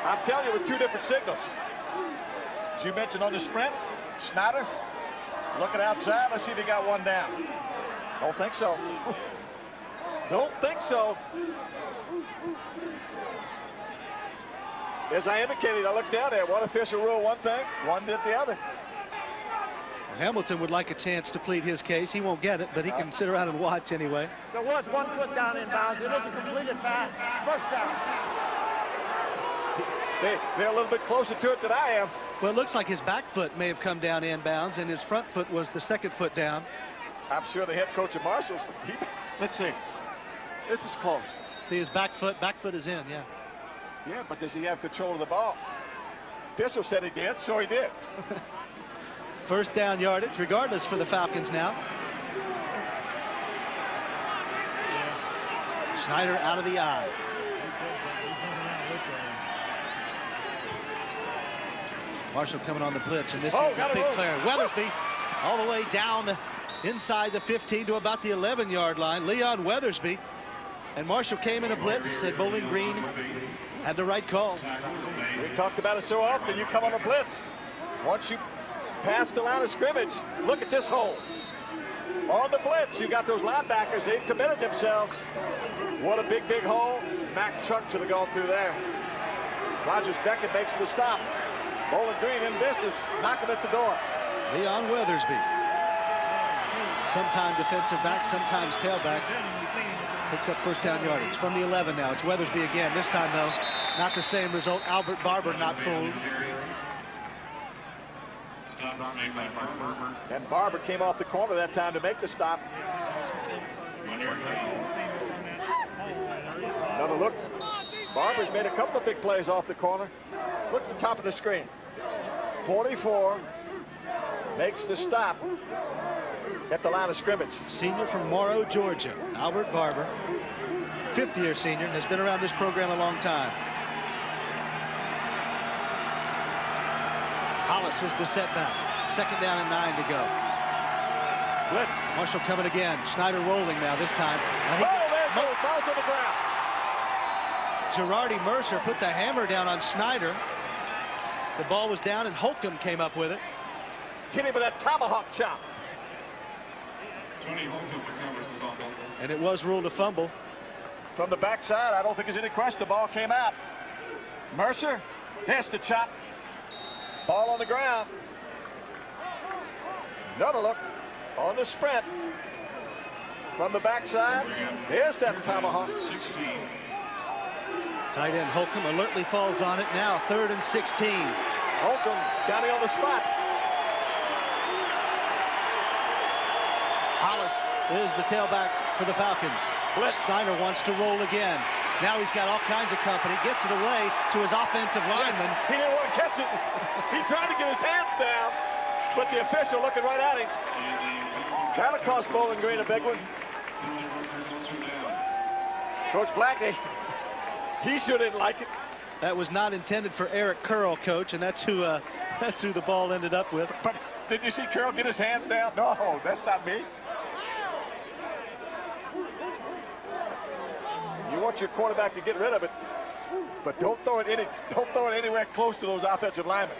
I'm telling you, with two different signals. As you mentioned on the sprint, Snyder looking outside. Let's see if he got one down. Don't think so. Don't think so. As I indicated, I looked down there. One official ruled one thing, one did the other. Hamilton would like a chance to plead his case. He won't get it, but he can sit around and watch anyway. There was 1 foot down in bounds. It is a completed pass. First down. They're a little bit closer to it than I am. Well, it looks like his back foot may have come down inbounds, and his front foot was the second foot down. I'm sure the head coach of Marshall's. Let's see. This is close. See his back foot is in, yeah. Yeah, but does he have control of the ball? Official said he did, so he did. First down yardage, regardless for the Falcons now. Snyder out of the eye. Marshall coming on the blitz, and this is a big clearance. Weathersby all the way down inside the 15 to about the 11-yard line. Leon Weathersby. And Marshall came in a blitz, and Bowling Green had the right call. We talked about it so often. You come on a blitz. Once you pass the line of scrimmage, look at this hole. On the blitz, you got those linebackers. They've committed themselves. What a big, big hole. Mack Chuck should have gone through there. Rogers Beckett makes the stop. Bowling Green in business, knocking at the door. Leon Weathersby. Sometimes defensive back, sometimes tailback. Picks up first down yardage from the 11 now. It's Weathersby again. This time, though, not the same result. Albert Barber not fooled. And Barber came off the corner that time to make the stop. Another look. Barber's made a couple of big plays off the corner. Look at the top of the screen. 44 makes the stop at the line of scrimmage. Senior from Morrow, Georgia, Albert Barber. Fifth-year senior, has been around this program a long time. Hollis is the setback. Second down and 9 to go. Blitz. Marshall coming again. Schneider rolling now this time. There goes. Ball's on the ground. Girardi Mercer put the hammer down on Schneider. The ball was down, and Holcomb came up with it. Hit him with that tomahawk chop. And it was ruled a fumble. From the backside, I don't think there's any question the ball came out. Mercer, there's the chop. Ball on the ground. Another look on the sprint. From the backside, there's that tomahawk. Tight end Holcomb alertly falls on it now. 3rd and 16. Holcomb, Johnny on the spot. Hollis is the tailback for the Falcons. Steiner wants to roll again. Now he's got all kinds of company. Gets it away to his offensive lineman. He didn't want to catch it. He tried to get his hands down, but the official looking right at him. That'll cost Bowling Green a big one. Coach Blackney, he sure didn't like it. That was not intended for Eric Curl, Coach, and that's who the ball ended up with. But did you see Curl get his hands down? No, that's not me. You want your quarterback to get rid of it, but don't throw it anywhere close to those offensive linemen.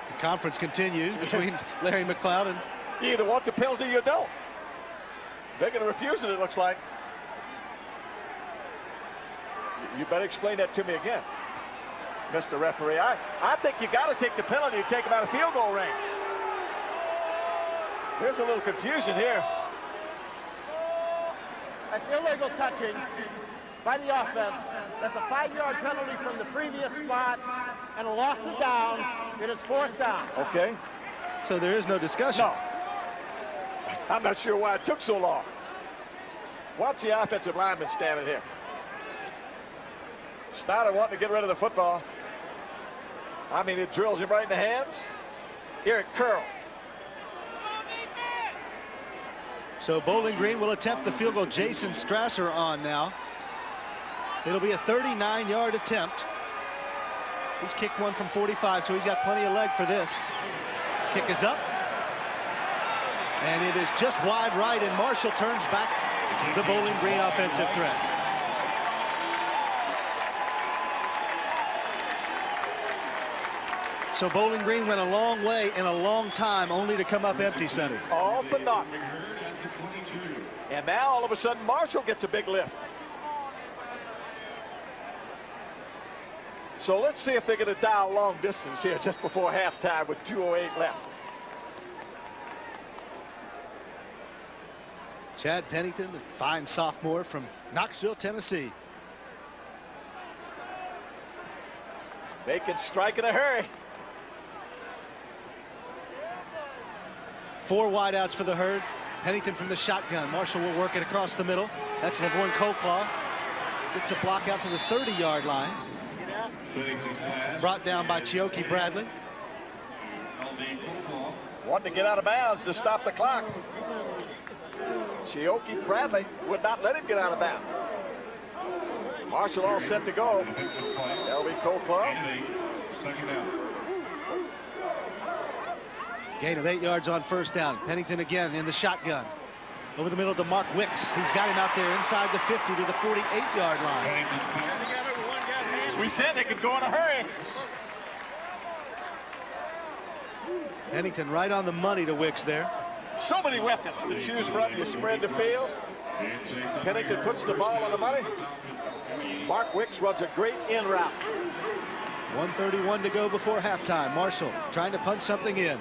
The conference continues between Larry McLeod and... You either want the penalty or you don't. They're going to refuse it, it looks like. You better explain that to me again, Mr. Referee. I think you got to take the penalty and take him out of field goal range. There's a little confusion here. That's illegal touching by the offense. That's a 5-yard penalty from the previous spot, and a loss of down. It is 4th down. Okay. So there is no discussion. No. I'm not sure why it took so long. Watch the offensive lineman standing here. Snyder wanting to get rid of the football. I mean, it drills him right in the hands. Eric Curl. So Bowling Green will attempt the field goal. Jason Strasser on now. It'll be a 39-yard attempt. He's kicked one from 45, so he's got plenty of leg for this. Kick is up. And it is just wide right, and Marshall turns back the Bowling Green offensive threat. So Bowling Green went a long way in a long time, only to come up empty, center. All for nothing. And now all of a sudden Marshall gets a big lift. So let's see if they're going to dial long distance here just before halftime with 2:08 left. Chad Pennington, a fine sophomore from Knoxville, Tennessee. They can strike in a hurry. 4 wideouts for the Herd. Pennington from the shotgun. Marshall will work it across the middle. That's Lavorne Colclaw. Gets a block out to the 30-yard line. Brought down by Chioke Bradley. Wanted to get out of bounds to stop the clock. Chioke Bradley would not let him get out of bounds. Marshall all set to go. That'll be Colclaw. Gain of 8 yards on first down. Pennington again in the shotgun. Over the middle to Mark Wicks. He's got him out there inside the 50 to the 48-yard line. We said they could go in a hurry. Pennington right on the money to Wicks there. So many weapons to choose from. You spread the field. Pennington puts the ball on the money. Mark Wicks runs a great in route. 1:31 to go before halftime. Marshall trying to punch something in.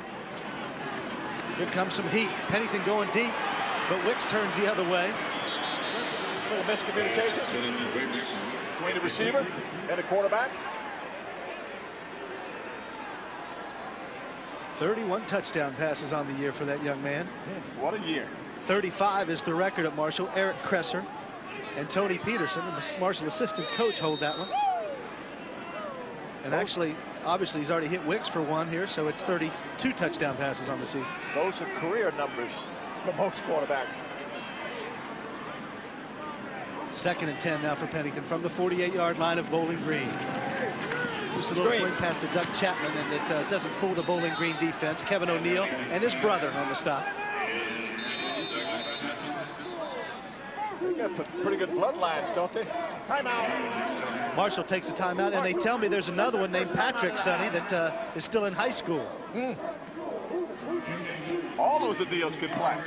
Here comes some heat. Pennington going deep, but Wicks turns the other way. A little miscommunication between the receiver and the quarterback. 31 touchdown passes on the year for that young man. What a year. 35 is the record at Marshall. Eric Kresser and Tony Peterson, the Marshall assistant coach, hold that one. And actually, obviously, he's already hit Wicks for one here, so it's 32 touchdown passes on the season. Those are career numbers for most quarterbacks. 2nd and 10 now for Pennington from the 48-yard line of Bowling Green. Just a little swing pass to Doug Chapman, and it doesn't fool the Bowling Green defense. Kevin O'Neill and his brother on the stop. They got pretty good bloodlines, don't they? Timeout. Marshall takes a timeout, and they tell me there's another one named Patrick, Sonny, that is still in high school. All those deals could play.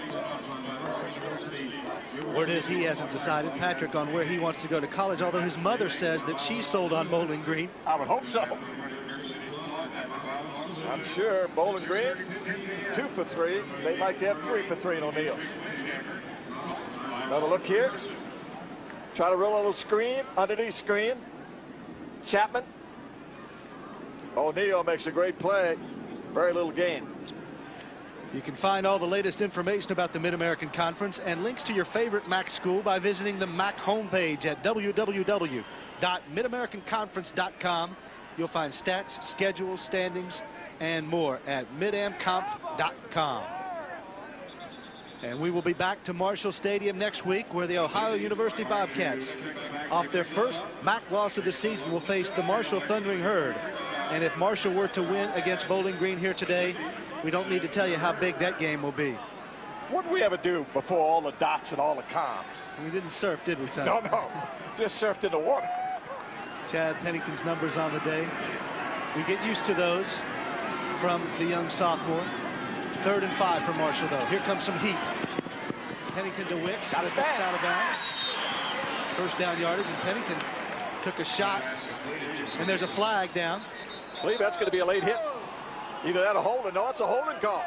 Word is he hasn't decided, Patrick, on where he wants to go to college, although his mother says that she's sold on Bowling Green. I would hope so. I'm sure Bowling Green, 2 for 3. They'd like to have 3 for 3 in O'Neill. Another look here. Try to roll a little screen, underneath screen. Chapman. O'Neill makes a great play. Very little gain. You can find all the latest information about the Mid-American Conference and links to your favorite MAC school by visiting the MAC homepage at www.midamericanconference.com. You'll find stats, schedules, standings, and more at midamconf.com. And we will be back to Marshall Stadium next week, where the Ohio University Bobcats, off their first MAC loss of the season, will face the Marshall Thundering Herd. And if Marshall were to win against Bowling Green here today, we don't need to tell you how big that game will be. What did we ever do before all the dots and all the comms? We didn't surf, did we, son? No. Just surfed in the water. Chad Pennington's numbers on the day. We get used to those from the young sophomore. 3rd and 5 for Marshall, though. Here comes some heat. Pennington to Wicks. Got his back. Out of bounds. First down yardage, and Pennington took a shot. And there's a flag down. I believe that's going to be a late hit. Either that or holding. No, it's a holding call.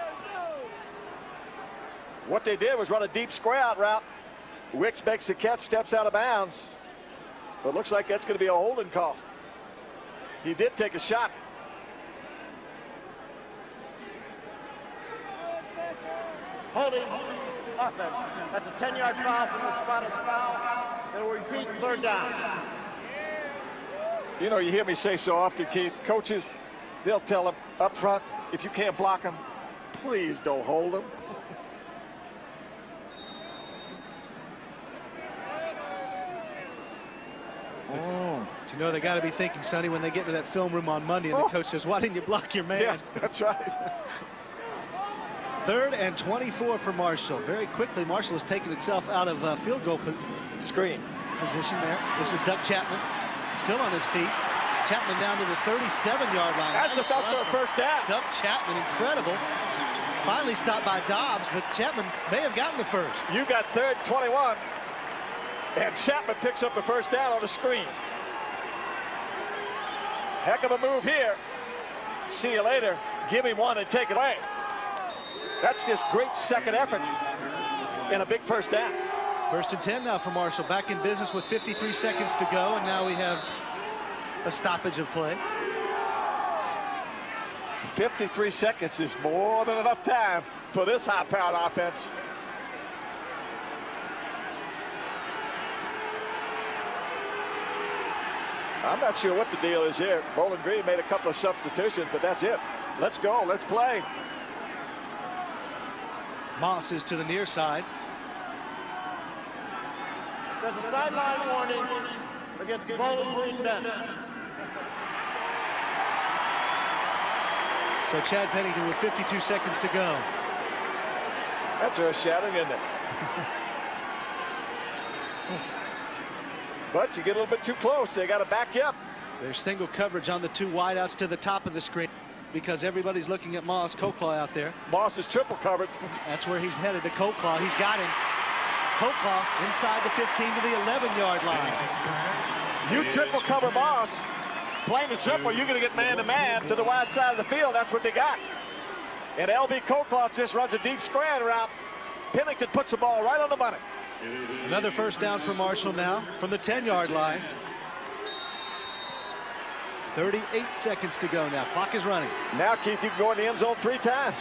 What they did was run a deep square out route. Wicks makes the catch, steps out of bounds. But it looks like that's going to be a holding call. He did take a shot. Holding offense. That's a 10-yard foul from the spot of the foul. They'll repeat 3rd down. You know, you hear me say so often, Keith, coaches, they'll tell them up front, if you can't block them, please don't hold them. But you know they got to be thinking, Sonny, when they get to that film room on Monday and the coach says, why didn't you block your man? Yeah, that's right. 3rd and 24 for Marshall. Very quickly, Marshall has taken itself out of field goal Screen position there. This is Doug Chapman, still on his feet. Chapman down to the 37-yard line. That's enough for a first down. Doug Chapman, incredible. Finally stopped by Dobbs, but Chapman may have gotten the first. You got 3rd and 21, and Chapman picks up the first down on the screen. Heck of a move here. See you later. Give him one and take it away. That's just great second effort and a big first down. 1st and 10 now for Marshall. Back in business with 53 seconds to go, and now we have a stoppage of play. 53 seconds is more than enough time for this high-powered offense. I'm not sure what the deal is here. Bowling Green made a couple of substitutions, but that's it. Let's go. Let's play. Moss is to the near side. There's a sideline warning against Bowling Green bench. So Chad Pennington with 52 seconds to go. That's earth-shattering, isn't it? But you get a little bit too close. They got to back you up. There's single coverage on the 2 wideouts to the top of the screen because everybody's looking at Moss. Coleclaw out there. Moss is triple covered. That's where he's headed, to Coleclaw. He's got him. Coleclaw inside the 15 to the 11-yard line. You triple cover Moss. Plain and simple, you're going to get man-to-man to the wide side of the field. That's what they got. And L.B. Coleclaw just runs a deep spread route. Pennington puts the ball right on the money. Another first down for Marshall now from the 10-yard line. 38 seconds to go now. Clock is running. Now, Keith, you can go in the end zone 3 times.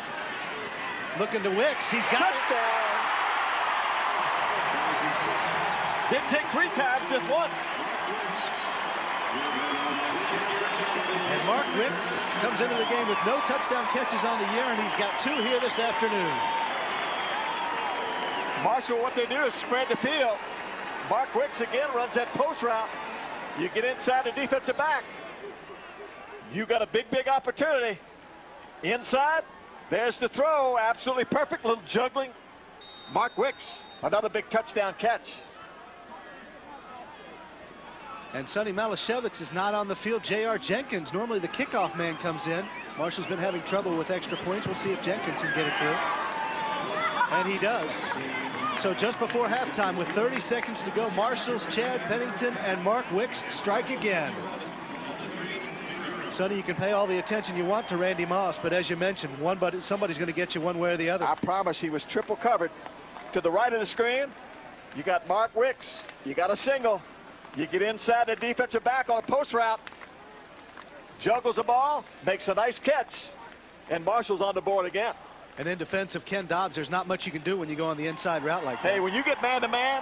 Looking to Wicks. He's got Touchdown. Didn't take 3 times, just once. And Mark Wicks comes into the game with no touchdown catches on the year, and he's got 2 here this afternoon. Marshall, what they do is spread the field. Mark Wicks again runs that post route. You get inside the defensive back. You got a big opportunity. Inside, there's the throw. Absolutely perfect little juggling. Mark Wicks, another big touchdown catch. And Sonny Malashevitz is not on the field. J.R. Jenkins, normally the kickoff man, comes in. Marshall's been having trouble with extra points. We'll see if Jenkins can get it through. And he does. So just before halftime, with 30 seconds to go, Marshall's Chad Pennington and Mark Wicks strike again. Sonny, you can pay all the attention you want to Randy Moss, but as you mentioned, somebody's going to get you one way or the other. I promise he was triple covered. To the right of the screen, you got Mark Wicks. You got a single. You get inside the defensive back on a post route. Juggles the ball, makes a nice catch, and Marshall's on the board again. And in defense of Ken Dobbs, there's not much you can do when you go on the inside route like that. Hey, when you get man-to-man,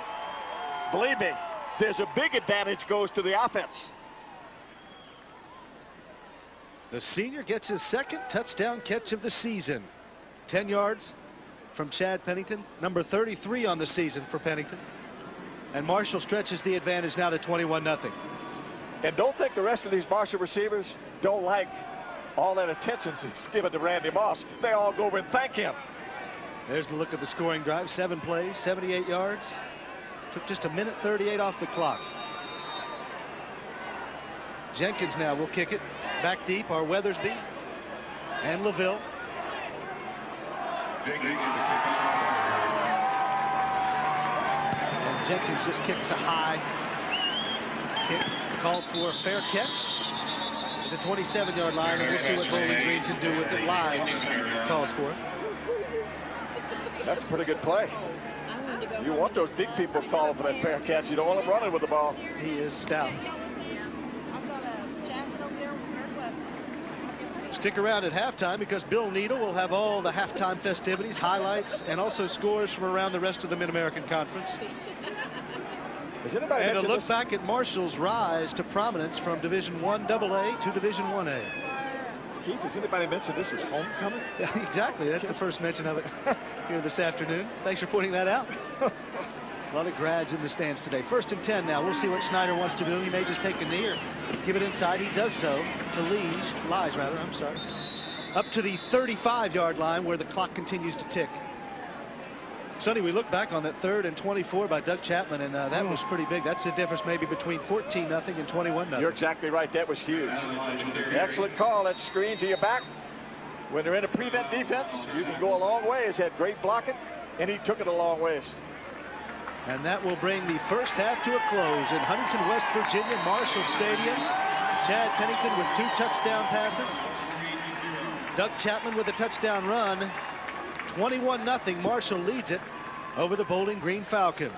believe me, there's a big advantage goes to the offense. The senior gets his 2nd touchdown catch of the season. 10 yards from Chad Pennington, number 33 on the season for Pennington. And Marshall stretches the advantage now to 21-0. And don't think the rest of these Marshall receivers don't like all that attention is given to Randy Moss. They all go over and thank him. There's the look of the scoring drive. 7 plays, 78 yards. Took just 1:38 off the clock. Jenkins now will kick it. Back deep are Weathersby and LaVille. And Jenkins just kicks a high kick. Called for a fair catch. The 27-yard line, and we'll see what Bowling Green can do with it. Live calls for it. That's a pretty good play. You want those big people calling for that fair catch. You don't want them running with the ball. He is stout. Stick around at halftime because Bill Needle will have all the halftime festivities, highlights, and also scores from around the rest of the Mid-American Conference. And a look back at Marshall's rise to prominence from Division I AA to Division 1A. Keith, has anybody mentioned this is homecoming? Yeah, exactly. That's the first mention of it here this afternoon. Thanks for pointing that out. A lot of grads in the stands today. 1st and 10 now. We'll see what Snyder wants to do. He may just take a knee or give it inside. He does so to Lies, I'm sorry. Up to the 35-yard line where the clock continues to tick. Sonny, we look back on that 3rd and 24 by Doug Chapman, and that was pretty big. That's the difference maybe between 14-0 and 21-0. You're exactly right. That was huge. Excellent call. That screen to your back. When they're in a prevent defense, you can go a long ways. Had great blocking, and he took it a long ways. And that will bring the first half to a close in Huntington, West Virginia, Marshall Stadium. Chad Pennington with 2 touchdown passes. Doug Chapman with a touchdown run. 21-0. Marshall leads it over the Bowling Green Falcons.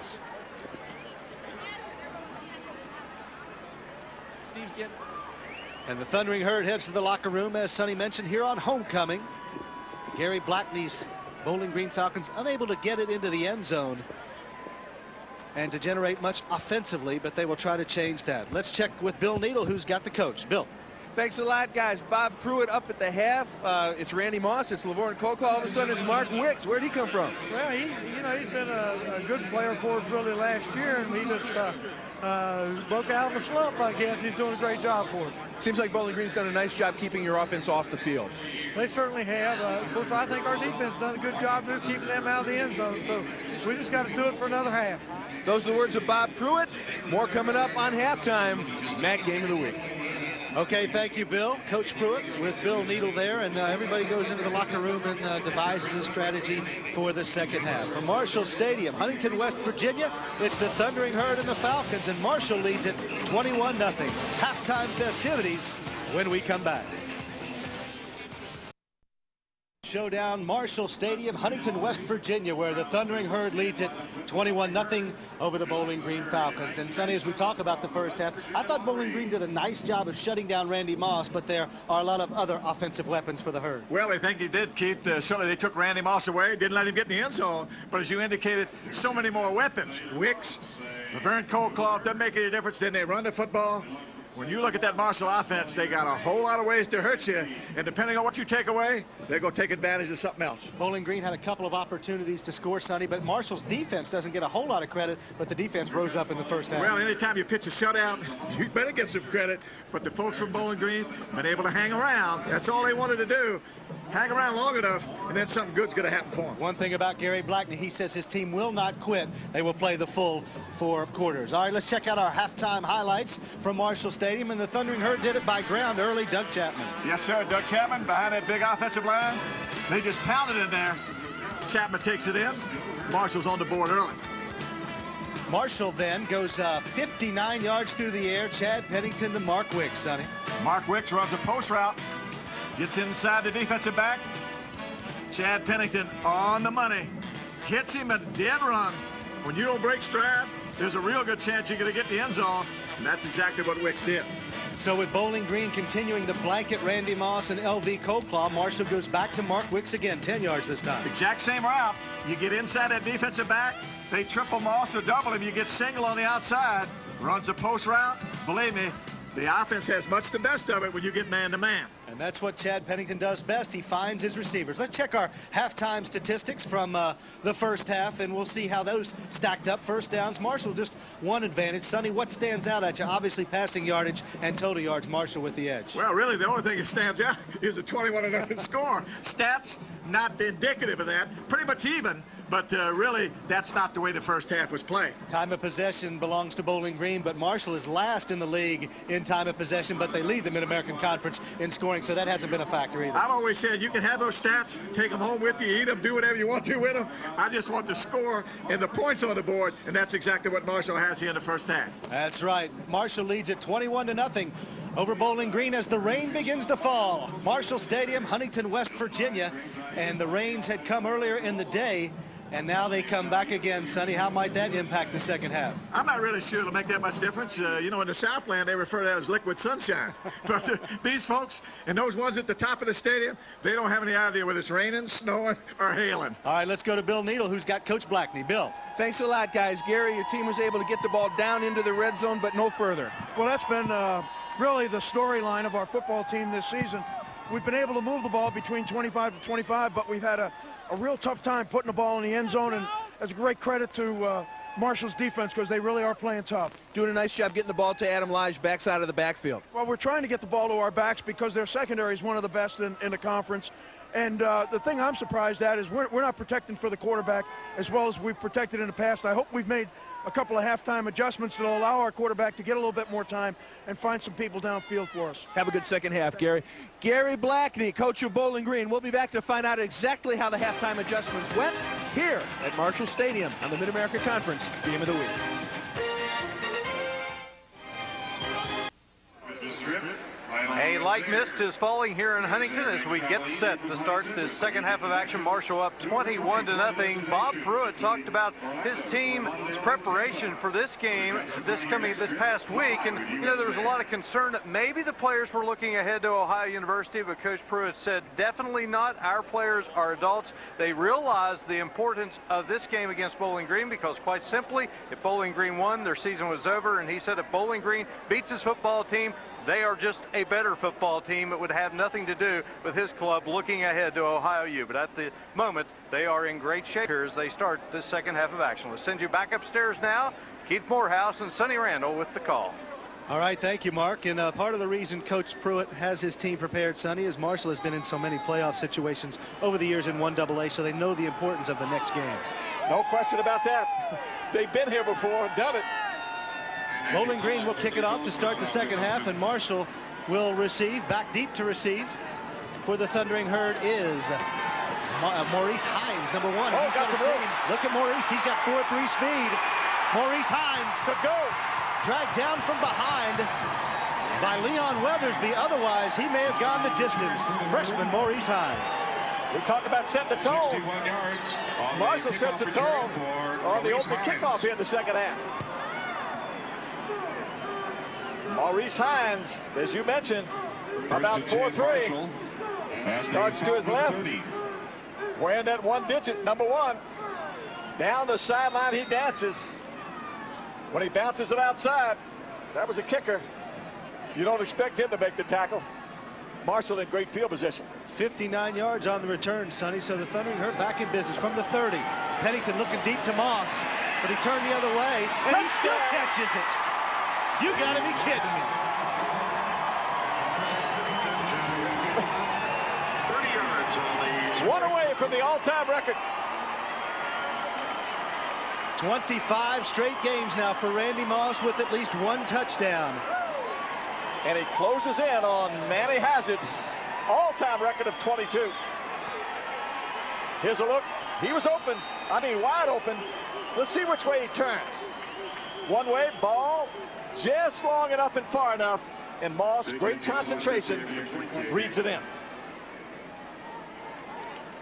Steve's getting. And the Thundering Herd heads to the locker room, as Sonny mentioned, here on homecoming. Gary Blackney's Bowling Green Falcons unable to get it into the end zone and to generate much offensively, but they will try to change that. Let's check with Bill Needle, who's got the coach. Bill. Thanks a lot, guys. Bob Pruitt up at the half. It's Randy Moss. It's Lavorne Colcall. All of a sudden, it's Mark Wicks. Where'd he come from? Well, he's been a good player for us really last year, and he just broke out of a slump, I guess. He's doing a great job for us. Seems like Bowling Green's done a nice job keeping your offense off the field. They certainly have. Of course, I think our defense has done a good job of keeping them out of the end zone, so we just got to do it for another half. Those are the words of Bob Pruitt. More coming up on halftime. Mac Game of the Week. Okay, thank you, Bill. Coach Pruitt with Bill Needle there, and everybody goes into the locker room and devises a strategy for the second half. From Marshall Stadium, Huntington, West Virginia, it's the Thundering Herd and the Falcons, and Marshall leads it 21-0. Halftime festivities when we come back. Showdown, Marshall Stadium, Huntington, West Virginia, where the Thundering Herd leads it 21-0 over the Bowling Green Falcons. And Sonny, as we talk about the first half, I thought Bowling Green did a nice job of shutting down Randy Moss, but there are a lot of other offensive weapons for the Herd. Well, I think he did, Keith. Certainly they took Randy Moss away, didn't let him get in the end zone, but as you indicated, so many more weapons. Wicks, Laverne Coldcloth, doesn't make any difference. Then they run the football. When you look at that Marshall offense, they got a whole lot of ways to hurt you, and depending on what you take away, they're going to take advantage of something else. Bowling Green had a couple of opportunities to score, Sonny, but Marshall's defense doesn't get a whole lot of credit, but the defense rose up in the first half. Well, anytime you pitch a shutout, you better get some credit, but the folks from Bowling Green been able to hang around. That's all they wanted to do. Hang around long enough, and then something good's going to happen for them. One thing about Gary Blackney, he says his team will not quit. They will play the full 4 quarters. All right, let's check out our halftime highlights from Marshall Stadium, and the Thundering Herd did it by ground early. Doug Chapman. Yes, sir. Doug Chapman behind that big offensive line. They just pounded in there. Chapman takes it in. Marshall's on the board early. Marshall then goes 59 yards through the air. Chad Pennington to Mark Wicks, Sonny. Mark Wicks runs a post route. Gets inside the defensive back. Chad Pennington on the money. Hits him a dead run. When you don't break stride, there's a real good chance you're going to get the end zone, and that's exactly what Wicks did. So with Bowling Green continuing to blanket Randy Moss and L.V. Coldclaw, Marshall goes back to Mark Wicks again, 10 yards this time. Exact same route. You get inside that defensive back, they triple Moss or double him, you get single on the outside, runs a post route. Believe me, the offense has much the best of it when you get man-to-man. And that's what Chad Pennington does best. He finds his receivers. Let's check our halftime statistics from the first half, and we'll see how those stacked up. First downs, Marshall just one advantage. Sonny, what stands out at you? Obviously passing yardage and total yards, Marshall with the edge. Well, really, the only thing that stands out is a 21-0 score. Stats not indicative of that. Pretty much even. But really, that's not the way the first half was played. Time of possession belongs to Bowling Green, but Marshall is last in the league in time of possession, but they lead the Mid-American Conference in scoring, so that hasn't been a factor either. I've always said you can have those stats, take them home with you, eat them, do whatever you want to with them. I just want the score and the points on the board, and that's exactly what Marshall has here in the first half. That's right. Marshall leads it 21-0 over Bowling Green as the rain begins to fall. Marshall Stadium, Huntington, West Virginia, and the rains had come earlier in the day, and now they come back again. Sonny, how might that impact the second half? I'm not really sure it'll make that much difference. You know, in the Southland, they refer to that as liquid sunshine. But these folks and those ones at the top of the stadium, they don't have any idea whether it's raining, snowing, or hailing. All right, let's go to Bill Needle, who's got Coach Blackney. Bill. Thanks a lot, guys. Gary, your team was able to get the ball down into the red zone, but no further. Well, that's been really the storyline of our football team this season. We've been able to move the ball between 25 to 25, but we've had a real tough time putting the ball in the end zone, and that's a great credit to Marshall's defense because they really are playing tough. Doing a nice job getting the ball to Adam Lige backside of the backfield. Well, we're trying to get the ball to our backs because their secondary is one of the best in the conference. And the thing I'm surprised at is we're not protecting for the quarterback as well as we've protected in the past. I hope we've made a couple of halftime adjustments that will allow our quarterback to get a little bit more time and find some people downfield for us. Have a good second half, Gary. Gary Blackney, coach of Bowling Green. We'll be back to find out exactly how the halftime adjustments went here at Marshall Stadium on the Mid-America Conference Team of the Week. A light mist is falling here in Huntington as we get set to start this second half of action. Marshall up 21-0. Bob Pruitt talked about his team's preparation for this game this past week, and there was a lot of concern that maybe the players were looking ahead to Ohio University, but Coach Pruitt said definitely not. Our players are adults. They realize the importance of this game against Bowling Green because, quite simply, if Bowling Green won, their season was over, and he said if Bowling Green beats his football team, they are just a better football team. It would have nothing to do with his club looking ahead to Ohio U. But at the moment, they are in great shape here as they start this second half of action. Let's send you back upstairs now. Keith Morehouse and Sonny Randall with the call. All right, thank you, Mark. And part of the reason Coach Pruitt has his team prepared, Sonny, is Marshall has been in so many playoff situations over the years in 1AA, so they know the importance of the next game. No question about that. They've been here before and done it. Bowling Green will kick it off to start the second half, and Marshall will receive. Back deep to receive for the Thundering Herd is Maurice Hines, number 1. Oh, got the room. Look at Maurice. He's got 4.3 speed. Maurice Hines to go. Dragged down from behind by Leon Weathersby. Otherwise, he may have gone the distance. Freshman Maurice Hines. We talk about setting the tone. Marshall sets the tone on the opening kickoff here in the second half. Maurice Hines, as you mentioned, about 4'3", starts to his left, wearing that 1 digit, number 1. Down the sideline he dances. When he bounces it outside, that was a kicker. You don't expect him to make the tackle. Marshall in great field position. 59 yards on the return, Sonny, so the Thundering Herd back in business from the 30. Pennington looking deep to Moss, but he turned the other way, and he still catches it. You gotta be kidding me. 30 yards on the... 1 away from the all-time record. 25 straight games now for Randy Moss with at least 1 touchdown. And he closes in on Manny Hazard's all-time record of 22. Here's a look. He was open. I mean, wide open. Let's see which way he turns. One way, ball. Just long enough and far enough, and Moss, great concentration, reads it in.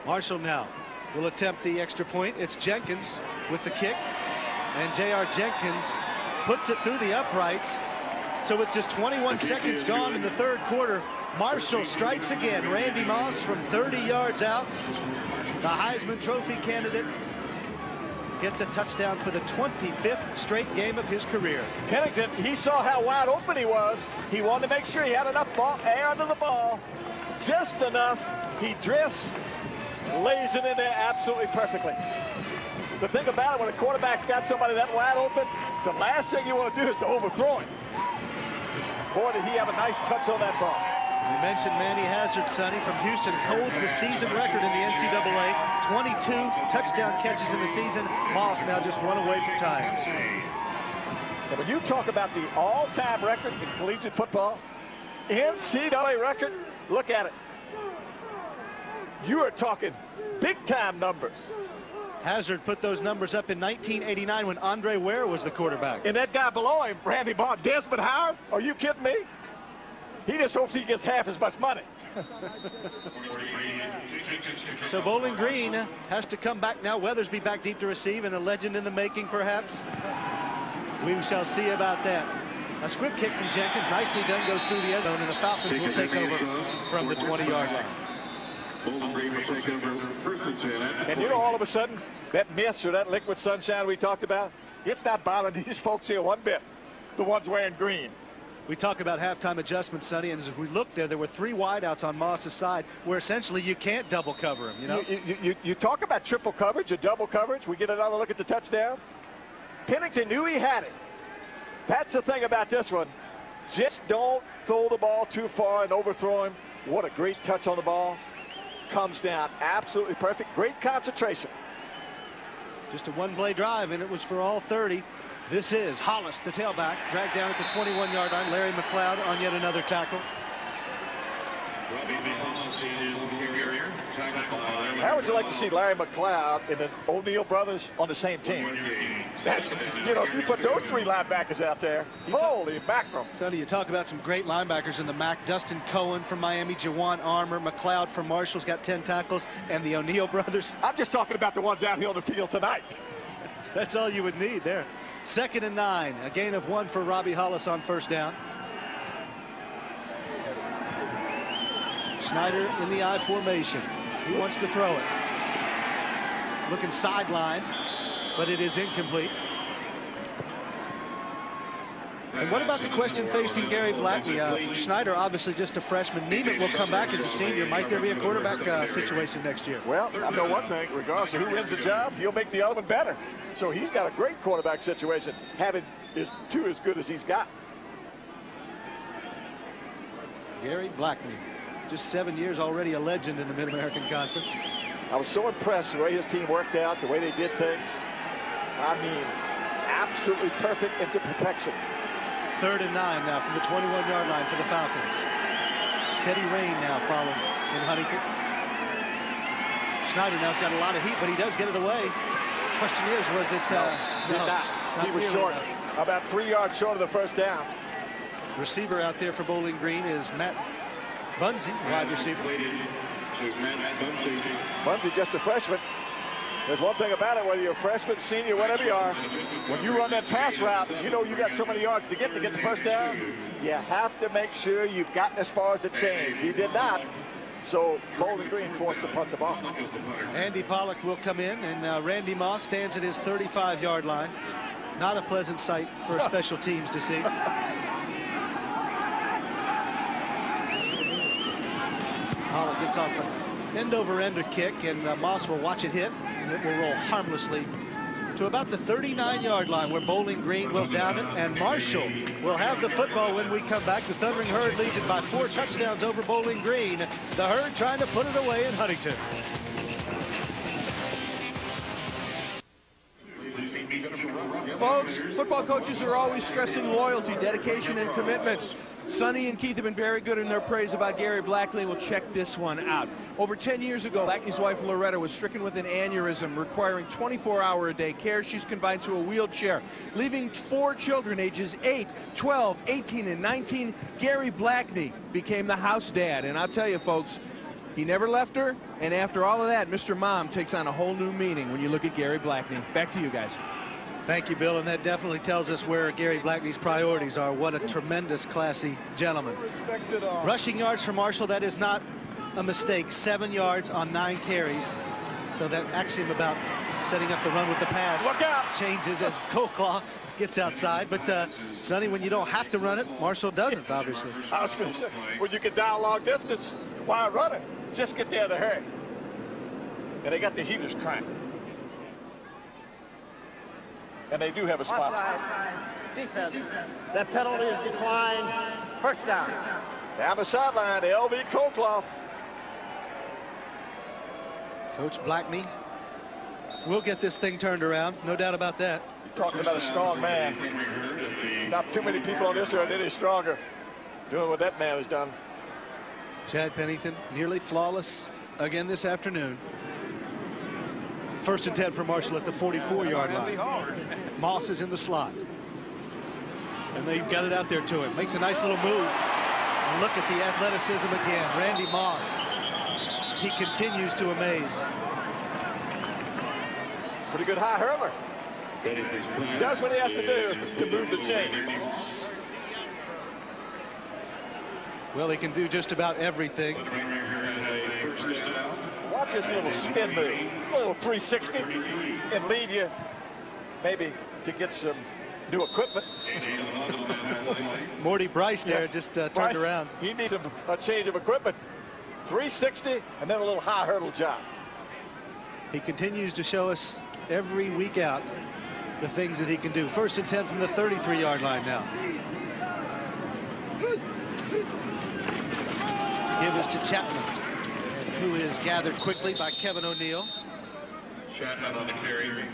Marshall now will attempt the extra point. It's Jenkins with the kick, and J.R. Jenkins puts it through the uprights. So with just 21 seconds gone in the third quarter, Marshall strikes again. Randy Moss from 30 yards out, the Heisman Trophy candidate, gets a touchdown for the 25th straight game of his career. Pennington, he saw how wide open he was. He wanted to make sure he had enough air under the ball. Just enough. He drifts, lays it in there absolutely perfectly. The thing about it, when a quarterback's got somebody that wide open, the last thing you want to do is to overthrow him. Boy, did he have a nice touch on that ball. We mentioned Manny Hazard, Sonny, from Houston, holds the season record in the NCAA. 22 touchdown catches in the season. Moss now just 1 away from time. And when you talk about the all-time record in collegiate football, NCAA record, look at it. You are talking big-time numbers. Hazard put those numbers up in 1989 when Andre Ware was the quarterback. And that guy below him, Randy Moss, Desmond Howard, are you kidding me? He just hopes he gets half as much money. So Bowling Green has to come back now. Weathersby back deep to receive, and a legend in the making, perhaps. We shall see about that. A squib kick from Jenkins, nicely done, goes through the end zone, and the Falcons will take over from the 20-yard line. Bowling Green will take over first and 10. And you know, all of a sudden, that mist or that liquid sunshine we talked about, it's not bothering these folks here one bit, the ones wearing green. We talk about halftime adjustments, Sonny, and as we looked there were 3 wideouts on Moss's side where essentially you can't double cover him, you know? You talk about triple coverage or double coverage. We get another look at the touchdown. Pennington knew he had it. That's the thing about this one. Just don't throw the ball too far and overthrow him. What a great touch on the ball. Comes down absolutely perfect. Great concentration. Just a one-play drive, and it was for all 30. This is Hollis, the tailback, dragged down at the 21-yard line. Larry McLeod on yet another tackle. How would you like to see Larry McLeod and the O'Neal brothers on the same team? That's, you know, if you put those three linebackers out there, holy mackerel. Sonny, you talk about some great linebackers in the MAC. Dustin Cohen from Miami, Jawan Armour, McLeod from Marshall's got 10 tackles, and the O'Neal brothers. I'm just talking about the ones out here on the field tonight. That's all you would need there. 2nd and 9, a gain of 1 for Robbie Hollis on first down. Schneider in the I formation. He wants to throw it. Looking sideline, but it is incomplete. And what about the question facing Gary Blackney? Schneider, obviously just a freshman. Neiman will come back as a senior. Might there be a quarterback situation next year? Well, I know one thing. Regardless of who wins the job, he'll make the other one better. So he's got a great quarterback situation, having his two as good as he's got. Gary Blackney, just 7 years, already a legend in the Mid-American Conference. I was so impressed the way his team worked out, the way they did things. I mean, absolutely perfect into perfection. 3rd and 9 now from the 21-yard line for the Falcons. Steady rain now following in Huntington. Schneider now's got a lot of heat, but he does get it away. Question is, was it... He was short, about 3 yards short of the first down. Receiver out there for Bowling Green is Matt Bunzy, wide receiver. Bunzy, just a freshman. There's one thing about it, whether you're a freshman, senior, whatever you are, when you run that pass route, you know you got so many yards to get the first down. You have to make sure you've gotten as far as the chains. He did not. So Bowling Green forced to punt the ball. Andy Pollock will come in, and Randy Moss stands at his 35-yard line. Not a pleasant sight for special teams to see. Pollock gets off an end-over-ender kick, and Moss will watch it hit, and it will roll harmlessly to about the 39-yard line, where Bowling Green will down it, and Marshall will have the football when we come back. The Thundering Herd leads it by 4 touchdowns over Bowling Green. The Herd trying to put it away in Huntington. Folks, football coaches are always stressing loyalty, dedication, and commitment. Sonny and Keith have been very good in their praise about Gary Blackney. We'll check this one out. Over 10 years ago, Blackney's wife Loretta was stricken with an aneurysm requiring 24-hour-a-day care. She's confined to a wheelchair, leaving 4 children ages 8, 12, 18, and 19. Gary Blackney became the house dad, and I'll tell you, folks, he never left her, and after all of that, Mr. Mom takes on a whole new meaning when you look at Gary Blackney. Back to you guys. Thank you, Bill, and that definitely tells us where Gary Blackney's priorities are. What a tremendous, classy gentleman. Rushing yards for Marshall, that is not a mistake. 7 yards on 9 carries. So that axiom about setting up the run with the pass changes as Colclaw gets outside. But, Sonny, when you don't have to run it, Marshall doesn't, obviously. I was going to say, when you get down long distance, why run it? Just get there in a hurry. And they got the heaters cranked. And they do have a spot. Defense. That penalty is declined. First down. Down the sideline, the LV Colclaw. Coach Blackney will get this thing turned around. No doubt about that. You're talking about a strong man. Not too many people on this earth any stronger doing what that man has done. Chad Pennington, nearly flawless again this afternoon. 1st and 10 for Marshall at the 44-yard line. Moss is in the slot. And they've got it out there to him. Makes a nice little move. And look at the athleticism again. Randy Moss. He continues to amaze. Pretty good high hurler. He does what he has to do to move the chain. Well, he can do just about everything. Watch this little spin move, a little 360, and lead you maybe to get some new equipment. Morty Bryce there just turned around. He needs a change of equipment. 360 and then a little high hurdle job. He continues to show us every week out the things that he can do. 1st and 10 from the 33-yard line now. Give us to Chapman, who is gathered quickly by Kevin O'Neill. Chapman on the carry.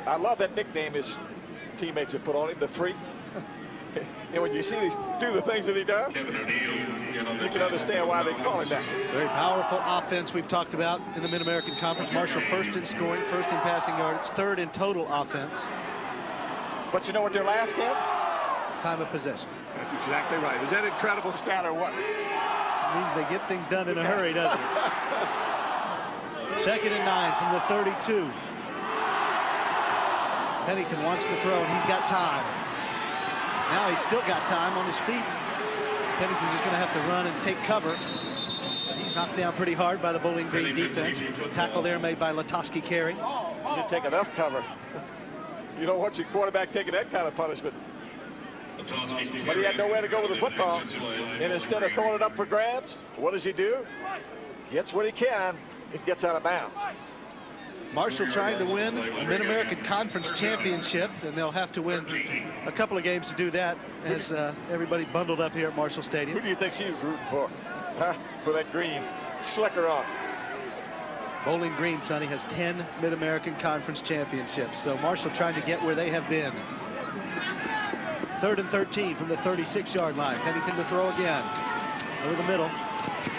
I love that nickname his teammates have put on him, the Freak. And when you see him do the things that he does, Kevin O'Neill. you can understand why they call him that. Very powerful offense we've talked about in the Mid-American Conference. Marshall 1st in scoring, 1st in passing yards, 3rd in total offense. But you know what their last game? Time of possession. That's exactly right. Is that incredible stat or what? It means they get things done in a hurry, doesn't it? 2nd and 9 from the 32. Pennington wants to throw, and he's got time. Now he's still got time on his feet. Pennington's just going to have to run and take cover. He's knocked down pretty hard by the Bowling Green defense. Tackle there made by Latowski Carey. You didn't take enough cover. You don't want your quarterback taking that kind of punishment. But he had nowhere to go with the football. And instead of throwing it up for grabs, what does he do? Gets what he can. It gets out of bounds. Marshall trying to win the Mid-American Conference Championship, and they'll have to win a couple of games to do that as everybody bundled up here at Marshall Stadium. Who do you think she was rooting for? Huh? For that green slicker on. Bowling Green, Sonny, has 10 Mid-American Conference Championships, so Marshall trying to get where they have been. 3rd and 13 from the 36-yard line. Pennington to throw again. Over the middle.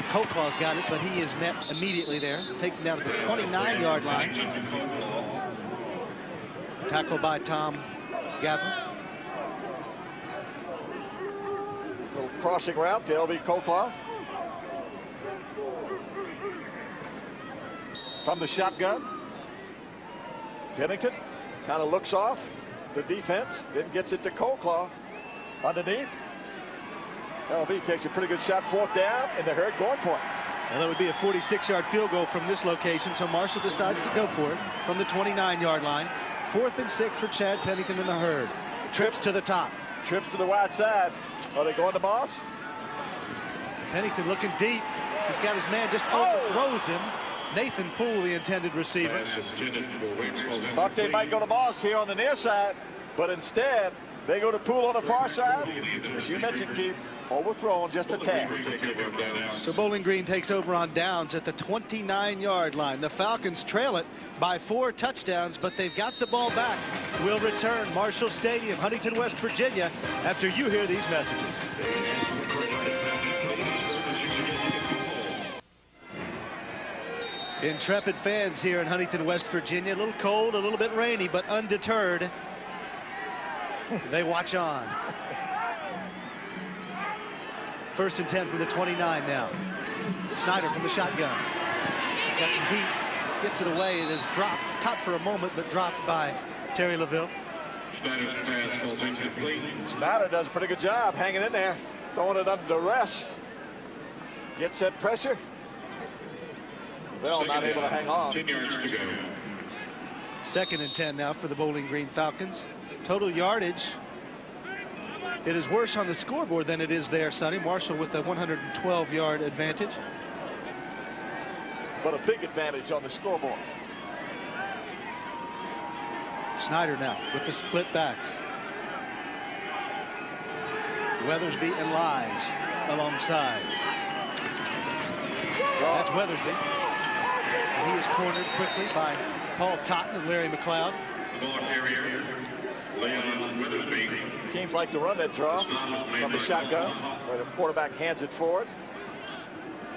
Colclaw's got it, but he is met immediately there. Taken down to the 29-yard line. Tackled by Tom Gavin. Little crossing route to L.B. Colclaw. From the shotgun. Pennington kind of looks off the defense, then gets it to Colclaw underneath. L.B. takes a pretty good shot, 4th down, and the herd going for it. Well, that would be a 46-yard field goal from this location, so Marshall decides to go for it from the 29-yard line. 4th and 6 for Chad Pennington in the herd. Trips to the top. Trips to the wide side. Are they going to Moss? Pennington looking deep. He's got his man just overthrows him. Nathan Poole, the intended receiver. Thought they might go to Moss here on the near side, but instead they go to Poole on the far side. As you mentioned, Keith, overthrown just a tad. So Bowling Green takes over on downs at the 29-yard line. The Falcons trail it by 4 touchdowns, but they've got the ball back. We'll return Marshall Stadium, Huntington, West Virginia, after you hear these messages. Intrepid fans here in Huntington, West Virginia. A little cold, a little bit rainy, but undeterred. They watch on. 1st and 10 from the 29 now. Snyder from the shotgun. Got some heat. Gets it away. It is dropped. Caught for a moment, but dropped by Terry LaVille. Snyder does a pretty good job hanging in there, throwing it under duress. Gets that pressure. LaVille not able to hang on. 10 yards to go. 2nd and 10 now for the Bowling Green Falcons. Total yardage. It is worse on the scoreboard than it is there, Sonny. Marshall with the 112-yard advantage. But a big advantage on the scoreboard. Snyder now with the split backs. Weathersby and Lige alongside. That's Weathersby. And he is cornered quickly by Paul Totten and Larry McLeod. The ball carrier, Leon Weathersby. Teams like to run that draw from the shotgun, where the quarterback hands it forward.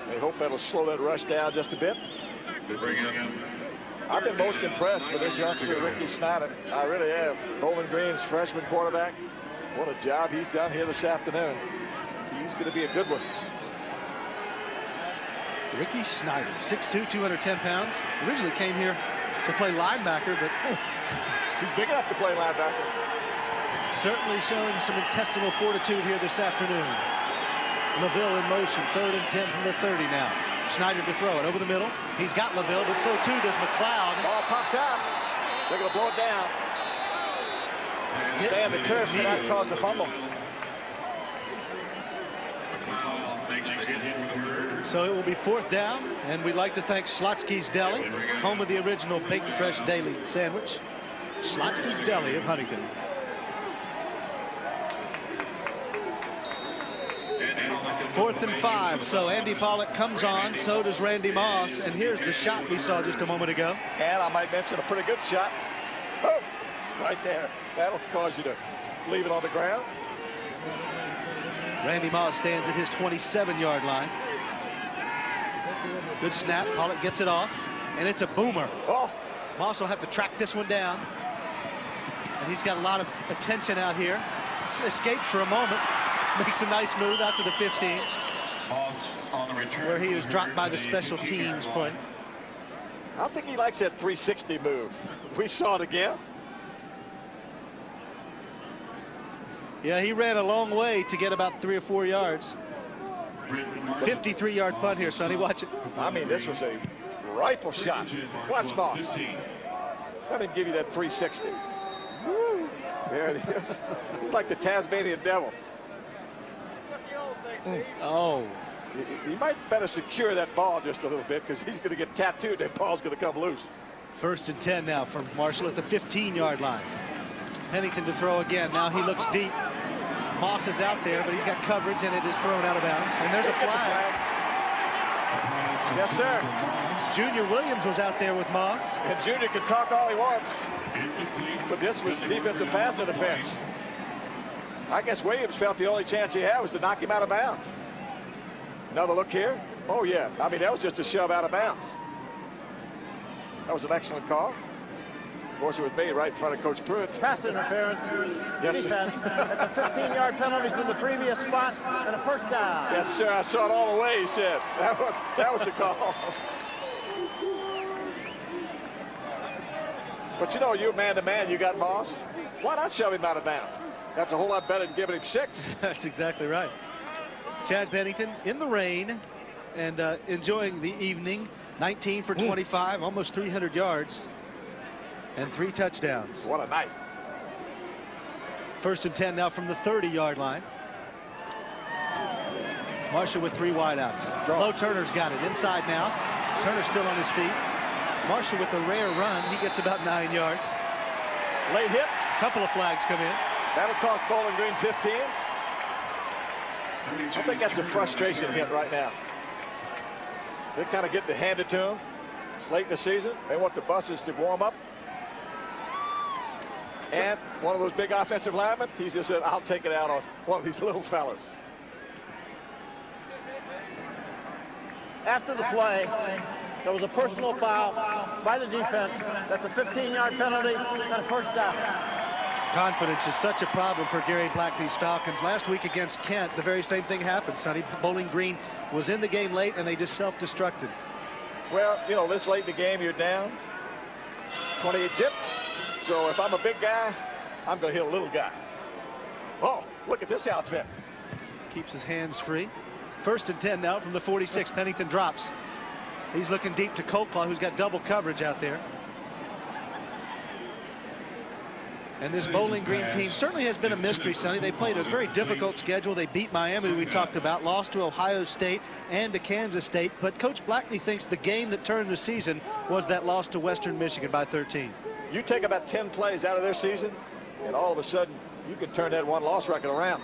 They hope that'll slow that rush down just a bit. I've been most impressed with this youngster, Ricky Snyder. I really have. Bowling Green's freshman quarterback. What a job he's done here this afternoon. He's going to be a good one. Ricky Snyder, 6'2", 210 pounds. Originally came here to play linebacker, but he's big enough to play linebacker. Certainly showing some intestinal fortitude here this afternoon. LaVille in motion, 3rd and 10 from the 30 now. Snyder to throw it over the middle. He's got LaVille, but so too does McLeod. Ball pops out. They're going to blow it down. Stay on the turf, cannot cause a fumble. So it will be 4th down, and we'd like to thank Schlotsky's Deli, home of the original Baked Fresh Daily Sandwich. Schlotsky's Deli of Huntington. Fourth and 5, so Andy Pollock comes on, so does Randy Moss, and here's the shot we saw just a moment ago. And I might mention a pretty good shot. Oh, right there. That'll cause you to leave it on the ground. Randy Moss stands at his 27-yard line. Good snap. Pollock gets it off, and it's a boomer. Oh. Moss will have to track this one down. And he's got a lot of attention out here. Escapes for a moment. Makes a nice move out to the 15. Moss on the return. Where he was dropped by the special teams play. I think he likes that 360 move. We saw it again. Yeah, he ran a long way to get about 3 or 4 yards. 53-yard punt here, Sonny. Watch it. I mean, this was a rifle shot. Watch Moss. Let him give you that 360. Woo. There it is. He's like the Tasmanian devil. Oh. He might better secure that ball just a little bit, because he's going to get tattooed. That ball's going to come loose. 1st and 10 now from Marshall at the 15-yard line. Pennington to throw again. Now he looks deep. Moss is out there, but he's got coverage, and it is thrown out of bounds. And there's a flag. Yes, sir. Junior Williams was out there with Moss. And Junior can talk all he wants. But this was defensive pass interference. I guess Williams felt the only chance he had was to knock him out of bounds. Another look here. Oh, yeah. I mean, that was just a shove out of bounds. That was an excellent call. Of course, it was made right in front of Coach Pruitt. Pass interference. Yes, Defense. That's a 15-yard penalty from the previous spot and a 1st down. Yes, sir. I saw it all the way, he said. That was the call. But, you know, you man-to-man, you got Moss. Why not shove him out of bounds? That's a whole lot better than giving him 6. That's exactly right. Chad Pennington in the rain and enjoying the evening. 19 for 25, almost 300 yards and 3 touchdowns. What a night. 1st and 10 now from the 30-yard line. Marshall with 3 wideouts. Flo Turner's got it inside now. Turner still on his feet. Marshall with a rare run. He gets about 9 yards. Late hit. Couple of flags come in. That'll cost Bowling Green 15. I think that's a frustration hit right now. They're kind of getting it handed to them. It's late in the season. They want the buses to warm up. And one of those big offensive linemen, he just said, I'll take it out on one of these little fellas. After the play, there was a personal foul by the defense. That's a 15-yard penalty and a 1st down. Confidence is such a problem for Gary Blackney's Falcons. Last week against Kent, the very same thing happened, Sonny. Bowling Green was in the game late, and they just self-destructed. Well, you know, this late in the game, you're down 28 zip. So if I'm a big guy, I'm going to hit a little guy. Oh, look at this outfit. Keeps his hands free. 1st and 10 now from the 46. Pennington drops. He's looking deep to Colclaw, who's got double coverage out there. And this Bowling Green team certainly has been a mystery, Sonny. They played a very difficult schedule. They beat Miami, we talked about, lost to Ohio State and to Kansas State. But Coach Blackney thinks the game that turned the season was that loss to Western Michigan by 13. You take about 10 plays out of their season, and all of a sudden, you can turn that one-loss record around.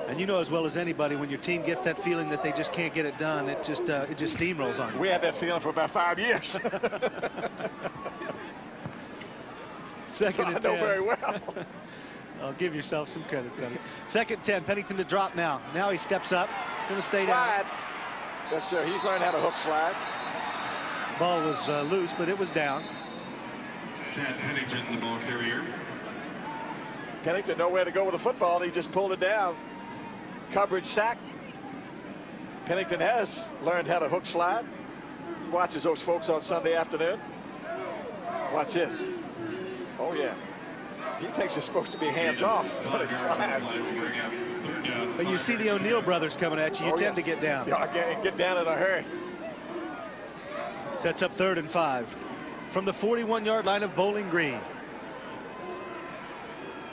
And you know as well as anybody, when your team gets that feeling that they just can't get it done, it just steamrolls on you. We had that feeling for about 5 years. 2nd and 10. I know very well. I'll give yourself some credit, Sonny. 2nd and 10. Pennington to drop now. Now he steps up. Going to stay slide. down. Yes, sir. He's learned how to hook slide. Ball was loose, but it was down. Chad Pennington, the ball carrier. Pennington nowhere to go with the football. He just pulled it down. Coverage sack. Pennington has learned how to hook slide. He watches those folks on Sunday afternoon. Watch this. Oh, yeah. He thinks it's supposed to be hands off, but it slides. But you see the O'Neill brothers coming at you. You tend to get down. Yeah, get down in a hurry. Sets up 3rd and 5 from the 41-yard line of Bowling Green.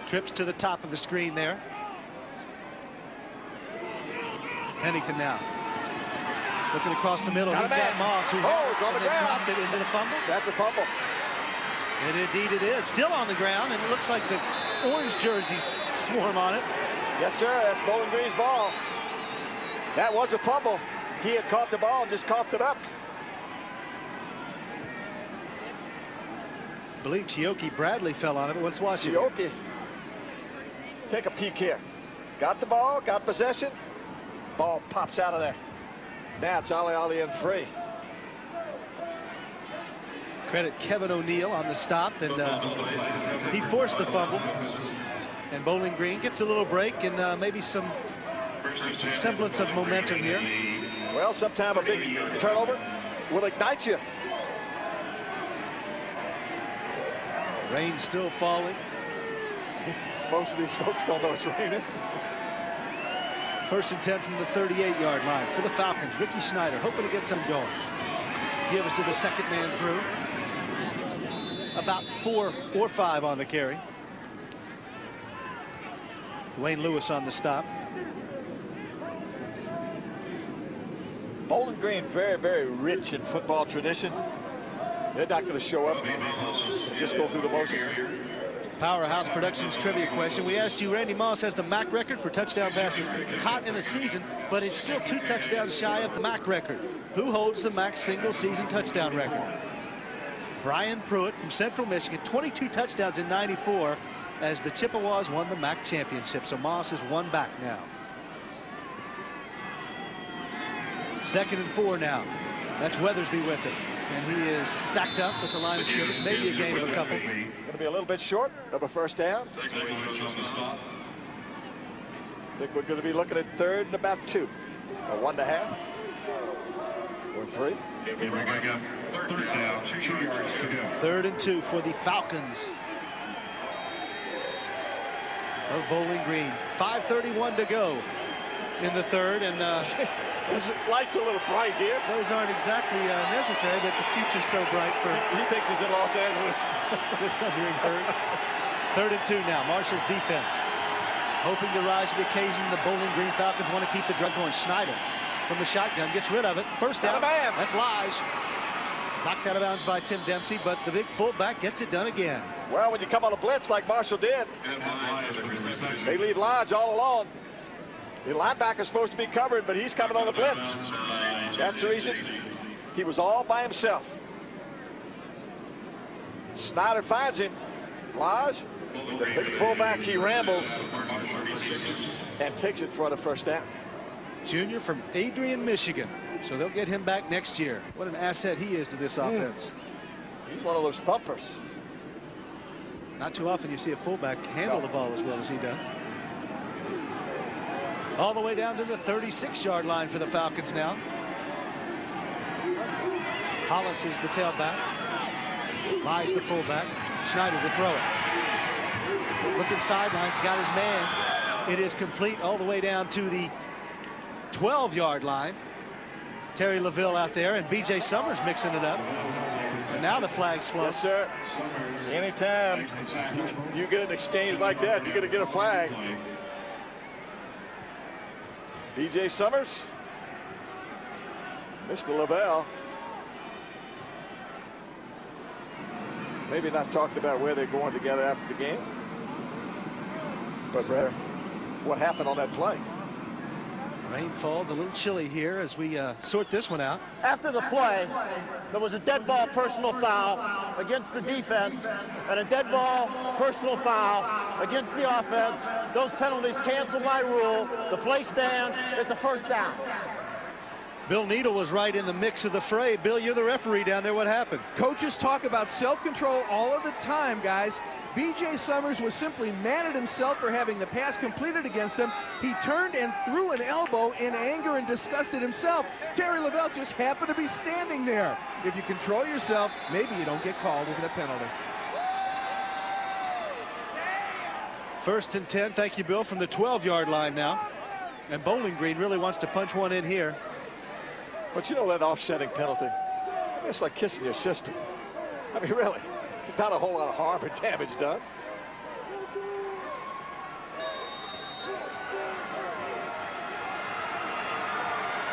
Trips to the top of the screen there. Pennington now. Looking across the middle, Got he's a man. got Moss. Who It's on the ground. dropped it. Is it a fumble? That's a fumble. And indeed it is. Still on the ground, and it looks like the orange jerseys swarm on it. Yes, sir. That's Bowling Green's ball. That was a fumble. He had caught the ball and just coughed it up. I believe Chioke Bradley fell on it, but let's watch it. Chioke. Take a peek here. Got the ball, got possession. Ball pops out of there. Now it's Ollie in free. Credit Kevin O'Neill on the stop, and he forced the fumble. And Bowling Green gets a little break and maybe some semblance of momentum here. Well, sometime a big turnover will ignite you. Rain still falling. Most of these folks don't know it's raining. 1st and 10 from the 38-yard line for the Falcons. Ricky Schneider hoping to get some going. Gives to the second man through. About 4 or 5 on the carry. Dwayne Lewis on the stop. Bowling Green, very, very rich in football tradition. They're not going to show up and just go through the motion. Powerhouse Productions trivia question. We asked you, Randy Moss has the MAC record for touchdown passes caught in a season, but it's still 2 touchdowns shy of the MAC record. Who holds the MAC single-season touchdown record? Brian Pruitt from Central Michigan, 22 touchdowns in '94 as the Chippewas won the MAC championship. So Moss is 1 back now. 2nd and 4 now. That's Weathersby with it. And he is stacked up with the line of scrimmage. Maybe a gain of a couple. Going to be a little bit short of a first down. I think we're going to be looking at 3rd and about 2. Or 1.5. Or 3. 3rd down, 2 yards to go. 3rd and 2 for the Falcons of Bowling Green. 5:31 to go in the 3rd, and Light's a little bright here. those aren't exactly necessary, but the future's so bright for He thinks he's in Los Angeles. during 3rd. 3rd and 2 now. Marshall's defense hoping to rise to the occasion. The Bowling Green Falcons want to keep the drug going. Schneider from the shotgun gets rid of it. First down. That's Lige. Knocked out of bounds by Tim Dempsey, but the big fullback gets it done again. Well, when you come on a blitz like Marshall did, they leave Lodge all alone. The linebacker's supposed to be covered, but he's coming on the blitz. That's the reason he was all by himself. Snyder finds him. Lodge, the big fullback, he rambles and takes it for the first down. Junior from Adrian, Michigan. So they'll get him back next year. What an asset he is to this offense. He's one of those thumpers. Not too often you see a fullback handle the ball as well as he does. All the way down to the 36-yard line for the Falcons now. Hollis is the tailback. Lies the fullback. Schneider to throw it. Looking sidelines, got his man. It is complete all the way down to the 12-yard line. Terry LaVille out there, and B.J. Summers mixing it up. And now the flag's flown. Yes, sir. Anytime you get an exchange like that, you're going to get a flag. B.J. Summers, Mr. LaVelle. Maybe not talked about where they're going together after the game, but rather what happened on that play. Rain falls, a little chilly here as we sort this one out. After the play, there was a dead ball personal foul against the defense and a dead ball personal foul against the offense. Those penalties cancel my rule. The play stands. It's a first down. Bill Needle was right in the mix of the fray. Bill, you're the referee down there. What happened? Coaches talk about self-control all of the time, guys. B.J. Summers was simply mad at himself for having the pass completed against him. He turned and threw an elbow in anger and disgusted himself. Terry LaVelle just happened to be standing there. If you control yourself, maybe you don't get called with a penalty. 1st and 10. Thank you, Bill, from the 12-yard line now. And Bowling Green really wants to punch one in here. But you know that offsetting penalty, it's like kissing your sister. I mean, really, not a whole lot of harm or damage done.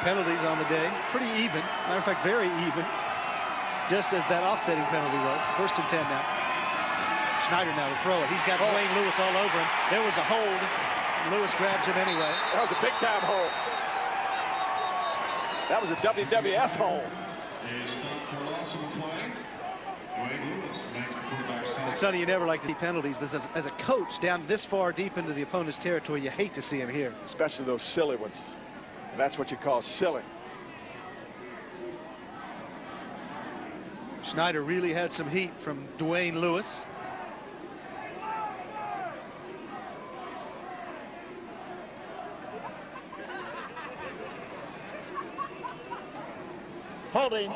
Penalties on the day, pretty even. Matter of fact, very even. Just as that offsetting penalty was. 1st and 10 now. Schneider now to throw it. He's got Wayne Lewis all over him. There was a hold. Lewis grabs him anyway. That was a big-time hold. That was a WWF hold. And Sonny, you never like to see penalties, but as a coach down this far deep into the opponent's territory, you hate to see him here. Especially those silly ones. And that's what you call silly. Schneider really had some heat from Dwayne Lewis. Holding,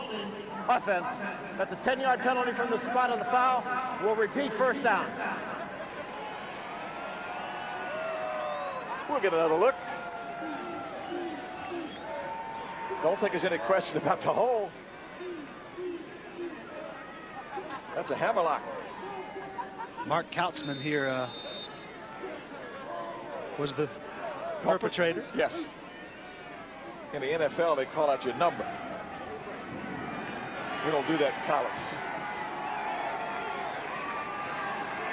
offense. That's a 10-yard penalty from the spot of the foul. We'll repeat 1st down. We'll get another look. Don't think there's any question about the hole. That's a hammerlock. Mark Kautzman here was the perpetrator. Yes. In the NFL, they call out your number. We don't do that in college.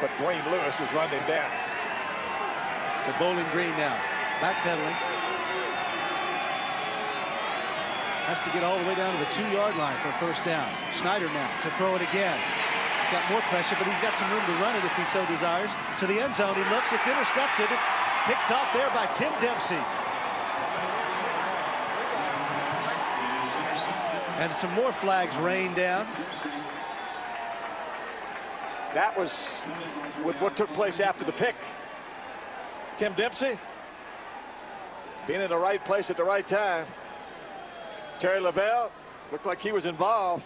But Dwayne Lewis was running down. So Bowling Green now, backpedaling. Has to get all the way down to the 2-yard line for a 1st down. Schneider now to throw it again. He's got more pressure, but he's got some room to run it if he so desires. To the end zone, he looks, it's intercepted. Picked off there by Tim Dempsey. And some more flags rained down. That was with what took place after the pick. Tim Dempsey being in the right place at the right time. Terry Lavelle looked like he was involved.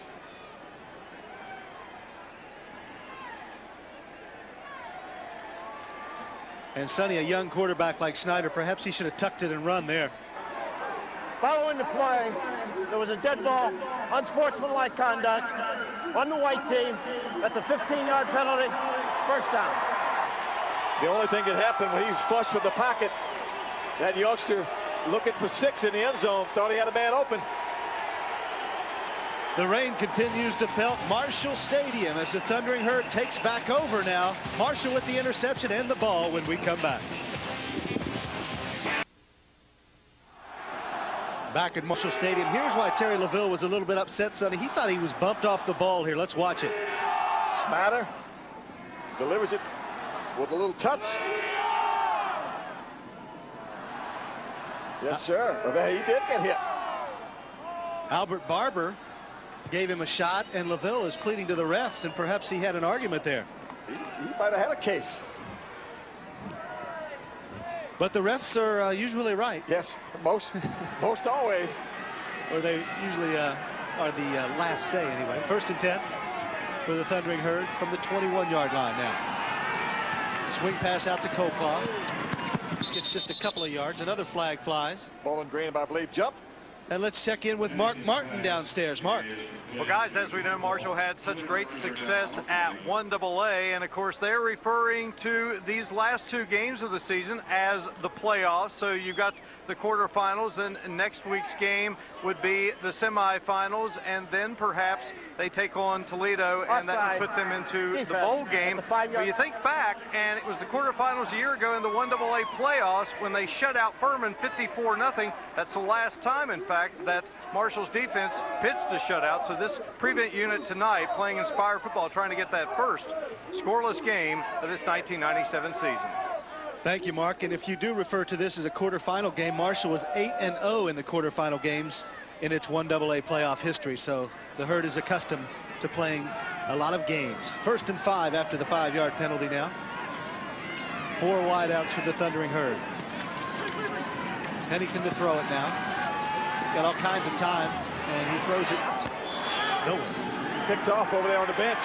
And Sonny, a young quarterback like Schneider, perhaps he should have tucked it and run there. Following the play, there was a dead ball, unsportsmanlike conduct on the white team. That's a 15-yard penalty, 1st down. The only thing that happened when he was flush with the pocket, that youngster looking for 6 in the end zone thought he had a man open. The rain continues to pelt Marshall Stadium as the Thundering Herd takes back over now. Marshall with the interception and the ball when we come back. Back at Marshall Stadium. Here's why Terry Lavelle was a little bit upset, Sonny. He thought he was bumped off the ball here. Let's watch it. Schneider delivers it with a little touch. Yes, sir. Well, he did get hit. Albert Barber gave him a shot, and Lavelle is pleading to the refs, and perhaps he had an argument there. He might have had a case. But the refs are usually right. Yes, most always. Or they usually are the last say anyway. 1st and 10 for the Thundering Herd from the 21-yard line now. Swing pass out to Copaw. Gets just a couple of yards. Another flag flies. Bowling Green, I believe, jumped. And let's check in with Mark Martin downstairs. Mark. Well, guys, as we know, Marshall had such great success at 1AA, and of course they're referring to these last 2 games of the season as the playoffs. So you've got the quarterfinals, and next week's game would be the semifinals, and then perhaps they take on Toledo, and that would put them into the bowl game. But you think back, and it was the quarterfinals a year ago in the 1AA playoffs when they shut out Furman 54-0. That's the last time, in fact, that Marshall's defense pitched a shutout. So this prevent unit tonight playing Inspire football, trying to get that first scoreless game of this 1997 season. Thank you, Mark. And if you do refer to this as a quarterfinal game, Marshall was 8-0 in the quarterfinal games in its 1AA playoff history. So the Herd is accustomed to playing a lot of games. 1st and 5 after the 5-yard penalty now. 4 wideouts for the Thundering Herd. Pennington to throw it now. Got all kinds of time, and he throws it nowhere. Picked off over there on the bench.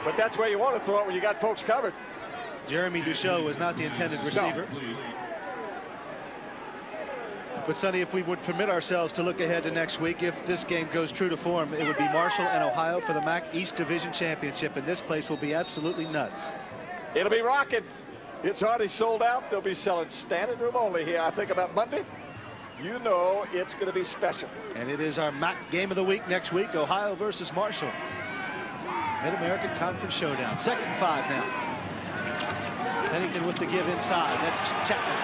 But that's where you want to throw it when you got folks covered. Jeremy Duchot was not the intended receiver. No. But, Sonny, if we would permit ourselves to look ahead to next week, if this game goes true to form, it would be Marshall and Ohio for the MAC East Division Championship, and this place will be absolutely nuts. It'll be rocking. It's already sold out. They'll be selling standing room only here, I think, about Monday. you know it's going to be special. And it is our MAC game of the week next week, Ohio versus Marshall. Mid-American Conference Showdown. 2nd and 5 now. Pennington with the give inside. That's Chapman.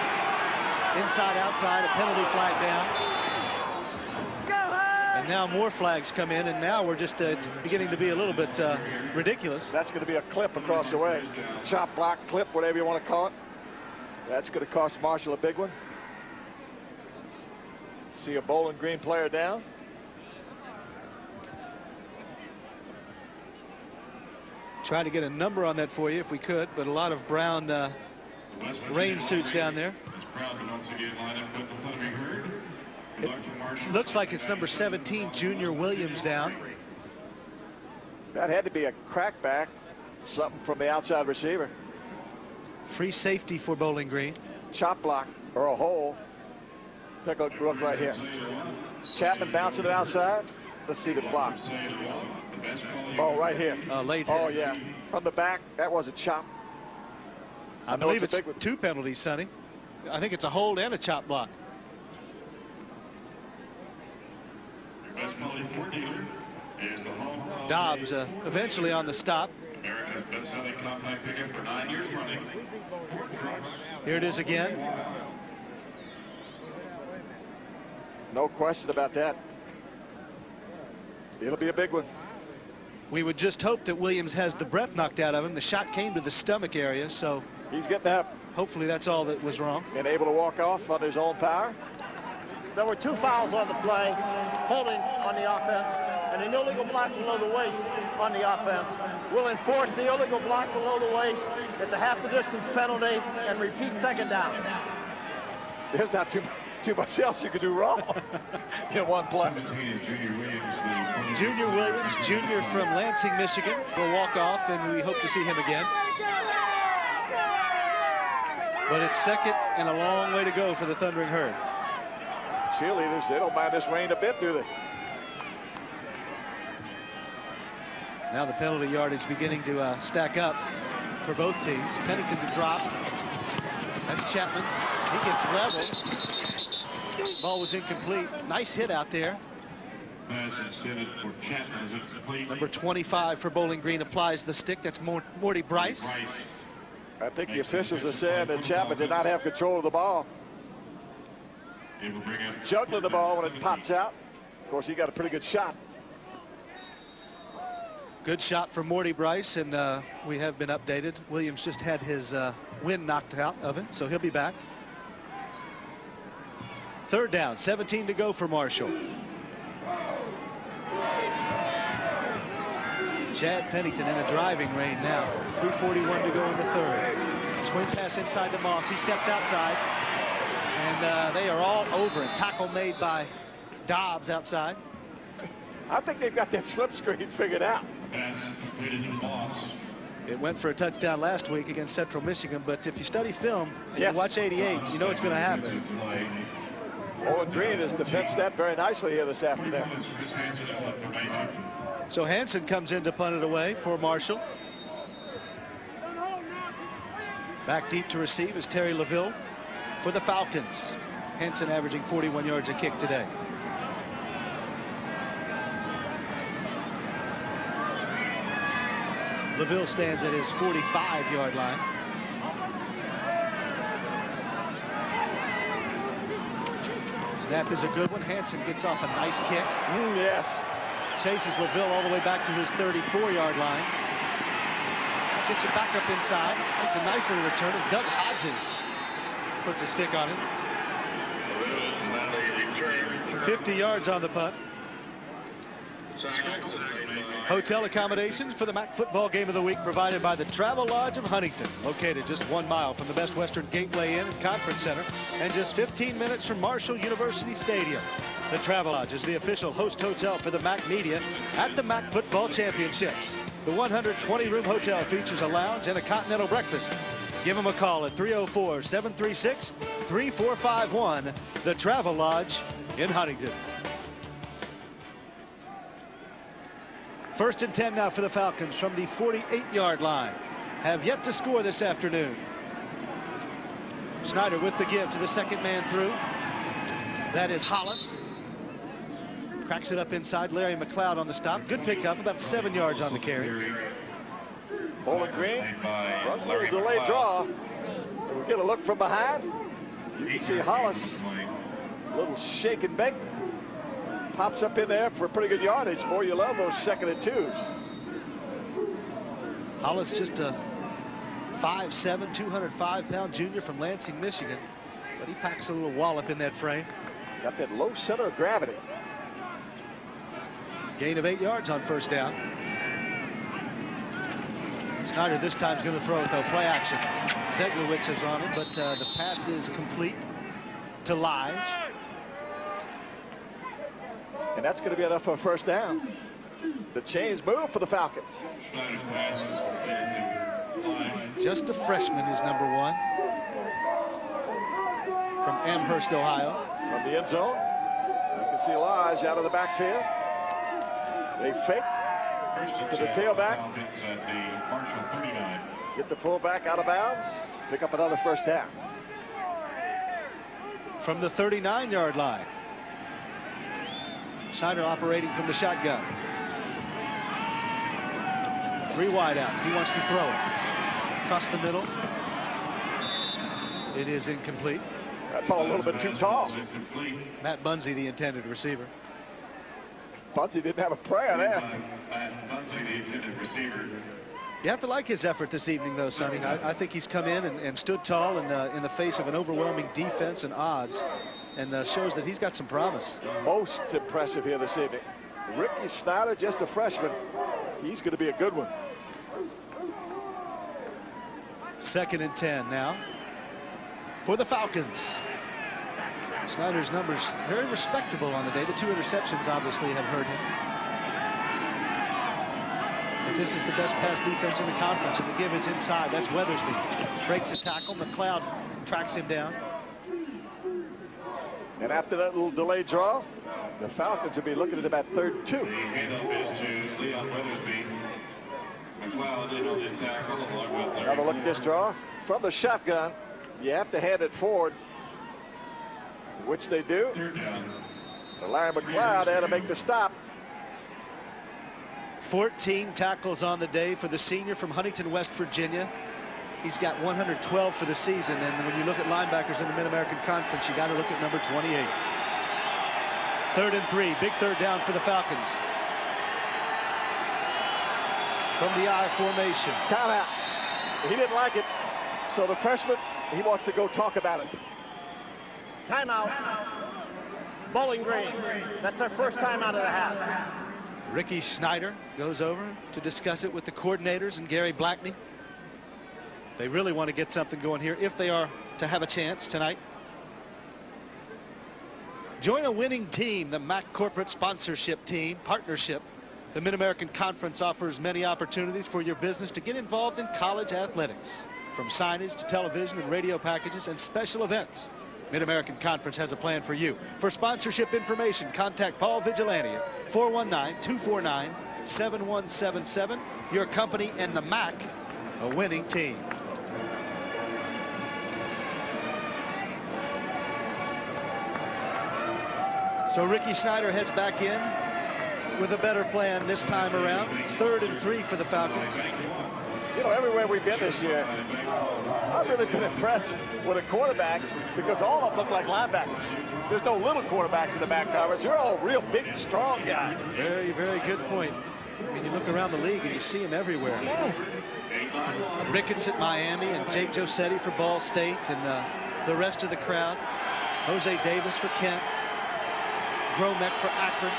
Inside, outside, a penalty flag down. And now more flags come in, and now we're just, it's beginning to be a little bit ridiculous. That's going to be a clip across the way. Chop block, clip, whatever you want to call it. That's going to cost Marshall a big one. See a Bowling Green player down. Try to get a number on that for you if we could, but a lot of brown rain suits down there. It looks like it's number 17, Junior Williams, down. That had to be a crackback, something from the outside receiver. Free safety for Bowling Green. Chop block or a hole. Take a look right here. Chapman bouncing it outside. Let's see the block. Oh, right here. Late Oh, hit. yeah. From the back, that was a chop. I believe it's 2 penalties, Sonny. I think it's a hold and a chop block. Dobbs eventually on the stop. Here it is again. No question about that. It'll be a big one. We would just hope that Williams has the breath knocked out of him. The shot came to the stomach area, so he's getting up. Hopefully that's all that was wrong. And able to walk off on his own power. There were 2 fouls on the play, holding on the offense, and an illegal block below the waist on the offense. We'll enforce the illegal block below the waist. It's a half the distance penalty, and repeat 2nd down. There's not too much else you could do wrong in one play. Junior Williams, junior from Lansing, Michigan, will walk off, and we hope to see him again. But it's 2nd and a long way to go for the Thundering Herd. Cheerleaders, they don't mind this rain a bit, do they? Now the penalty yardage beginning to stack up for both teams. Pennington to drop. That's Chapman. He gets level. Ball was incomplete. Nice hit out there. Number 25 for Bowling Green applies the stick. That's Morty Bryce. I think the officials are saying that Chapman did not have control of the ball. Juggling the ball when it pops out. Of course, he got a pretty good shot. Good shot from Morty Bryce, and we have been updated. Williams just had his wind knocked out of him, so he'll be back. 3rd down, 17 to go for Marshall. Chad Pennington in a driving rain now. 3:41 to go in the 3rd. Swing pass inside to Moss. He steps outside. And they are all over it. Tackle made by Dobbs outside. I think they've got that slip screen figured out. It went for a touchdown last week against Central Michigan, but if you study film and you watch 88, you know it's going to happen. Bowling Green has defended that very nicely here this afternoon. So Hansen comes in to punt it away for Marshall. Back deep to receive is Terry LaVille for the Falcons. Hansen averaging 41 yards a kick today. LaVille stands at his 45-yard line. Snap is a good one. Hansen gets off a nice kick. Yes. Chases LaVille all the way back to his 34-yard line. Gets it back up inside. Makes a nice little return. And Doug Hodges puts a stick on it. 50 yards on the punt. Hotel accommodations for the MAC football game of the week provided by the Travel Lodge of Huntington, located just 1 mile from the Best Western Gateway Inn and Conference Center and just 15 minutes from Marshall University Stadium. The Travel Lodge is the official host hotel for the MAC media at the MAC Football Championships. The 120-room hotel features a lounge and a continental breakfast. Give them a call at 304-736-3451, the Travel Lodge in Huntington. 1st and 10 now for the Falcons from the 48-yard line. Have yet to score this afternoon. Snyder with the give to the second man through. That is Hollis. Cracks it up inside. Larry McLeod on the stop. Good pickup, about 7 yards on the carry. Bowling Green runs a little delayed draw. We'll get a look from behind. You can see Hollis, a little shake and bake. Pops up in there for a pretty good yardage. More you love those 2nd and 2s. Hollis, just a 5'7", 205-pound junior from Lansing, Michigan. But he packs a little wallop in that frame. Got that low center of gravity. Gain of 8 yards on first down. Snyder this time is going to throw it, though. Play action. Zeglowicz is on it, but the pass is complete to Lige. And that's going to be enough for a first down. The chains move for the Falcons. Just a freshman is number 1 from Amherst, Ohio. From the end zone, you can see Lige out of the backfield. They fake to the tailback. Get the fullback out of bounds. Pick up another first down. From the 39-yard line. Snyder operating from the shotgun. 3 wide out. He wants to throw it. Across the middle. It is incomplete. That ball a little bit too tall. Matt Bunzy, the intended receiver. Bunzy didn't have a prayer there. You have to like his effort this evening, though, Sonny. I think he's come in and stood tall in the face of an overwhelming defense and odds, and shows that he's got some promise. Most impressive here this evening. Ricky Snyder, just a freshman. He's going to be a good one. 2nd and 10 now for the Falcons. Snyder's numbers very respectable on the day. The 2 interceptions obviously have hurt him. But this is the best pass defense in the conference, and the give is inside. That's Weathersby. Breaks a tackle. McLeod tracks him down. And after that little delayed draw, the Falcons will be looking at about 3rd and 2. Another look at this draw. From the shotgun, you have to hand it forward, which they do. Larry McLeod had to make the stop. 14 tackles on the day for the senior from Huntington, West Virginia. He's got 112 for the season, and when you look at linebackers in the Mid-American Conference, you got to look at number 28. 3rd and 3, big 3rd down for the Falcons. From the I formation. Timeout. He didn't like it, so the freshman, he wants to go talk about it. Timeout. Bowling Green. That's our first timeout of the half. Ricky Snyder goes over to discuss it with the coordinators and Gary Blackney. They really want to get something going here if they are to have a chance tonight. Join a winning team, the MAC Corporate Sponsorship Team Partnership. The Mid-American Conference offers many opportunities for your business to get involved in college athletics, from signage to television and radio packages and special events. Mid-American Conference has a plan for you. For sponsorship information, contact Paul Vigilante at 419-249-7177. Your company and the MAC, a winning team. So Ricky Snyder heads back in with a better plan this time around. 3rd and 3 for the Falcons. You know, everywhere we've been this year, I've really been impressed with the quarterbacks because all of them look like linebackers. There's no little quarterbacks in the MAC conference. They're all real big, strong guys. Very, very good point. I mean, you look around the league and you see them everywhere. Ricketts at Miami and Jake Josetti for Ball State, and the rest of the crowd. Jose Davis for Kent. Gromek for Akron.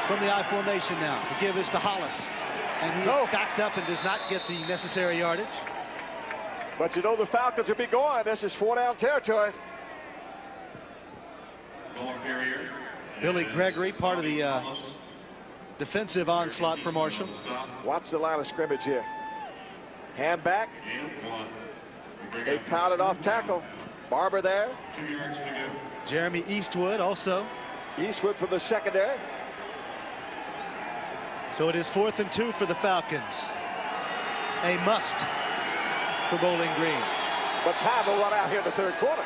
From the I formation now. The give is to Hollis. And he is stacked up and does not get the necessary yardage. But you know the Falcons will be going. This is 4-down territory. Billy Gregory, part of the defensive onslaught for Marshall. Watch the line of scrimmage here. Hand back. They pounded off tackle. Barber there. Jeremy Eastwood also. Eastwood from the secondary. So it is 4th and 2 for the Falcons. A must for Bowling Green. But time will run out here in the 3rd quarter.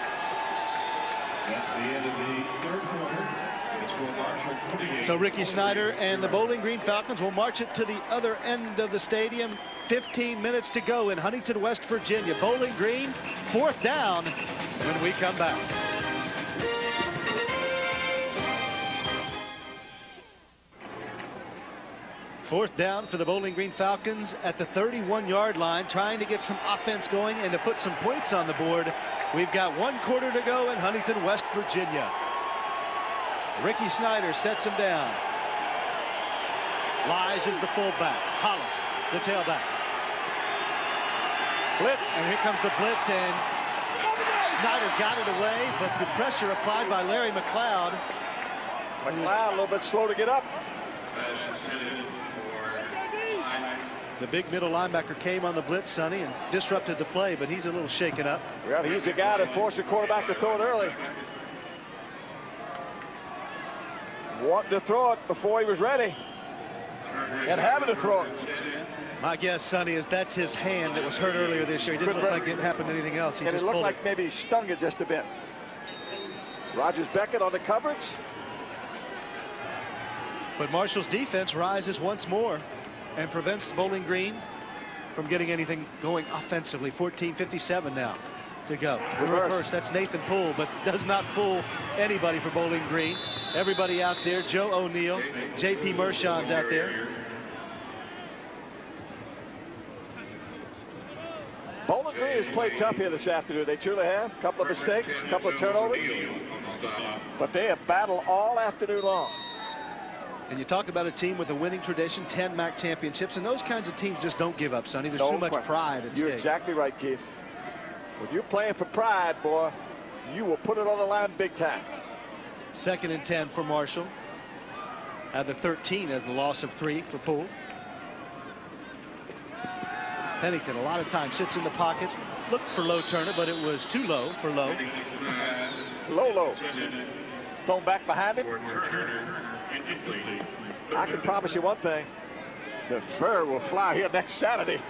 That's the end of the third quarter. The score Marshall 28. So Ricky Snyder and the Bowling Green Falcons will march it to the other end of the stadium. 15 minutes to go in Huntington, West Virginia. Bowling Green, 4th down when we come back. Fourth down for the Bowling Green Falcons at the 31-yard line, trying to get some offense going and to put some points on the board. We've got 1 quarter to go in Huntington, West Virginia. Ricky Snyder sets him down. Lies is the fullback. Hollis, the tailback. Blitz, and here comes the blitz, and Snyder got it away, but the pressure applied by Larry McLeod. McLeod a little bit slow to get up. The big middle linebacker came on the blitz, Sonny, and disrupted the play, but he's a little shaken up. Well, he's the guy that forced the quarterback to throw it early. Wanting to throw it before he was ready. And having to throw it. My guess, Sonny, is that's his hand that was hurt earlier this year. He didn't look like it happened to anything else. He and just it looked pulled like maybe he stung it just a bit. Rogers Beckett on the coverage. But Marshall's defense rises once more and prevents Bowling Green from getting anything going offensively. 14:57 now to go. Reverse. That's Nathan Poole, but does not fool anybody for Bowling Green. Everybody out there. Joe O'Neill, J.P. Mershon's out there. Bowling Green has played tough here this afternoon. They truly have. A couple of mistakes, a couple of turnovers. But they have battled all afternoon long. And you talk about a team with a winning tradition, 10 MAC championships, and those kinds of teams just don't give up, Sonny. There's too much pride at stake. You're exactly right, Keith. When you're playing for pride, boy, you will put it on the line big time. 2nd and 10 for Marshall. At the 13 as the loss of 3 for Poole. Pennington a lot of times sits in the pocket, looked for Low Turner, but it was too low for Low. Low. Thrown back behind him. I can promise you one thing. The fur will fly here next Saturday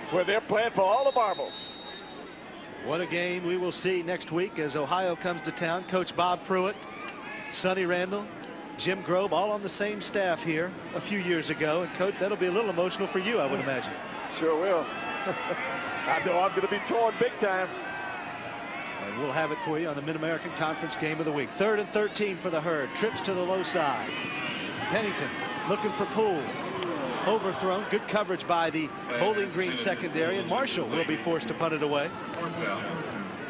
where they're playing for all the marbles. What a game we will see next week as Ohio comes to town. Coach Bob Pruitt, Sonny Randall, Jim Grobe, all on the same staff here a few years ago. And Coach, that'll be a little emotional for you, I would imagine. Sure will. I know I'm going to be torn big time. And we'll have it for you on the Mid-American Conference Game of the Week. 3rd and 13 for the Herd. Trips to the low side. Pennington looking for Poole. Overthrown. Good coverage by the Bowling Green secondary. And Marshall will be forced to punt it away.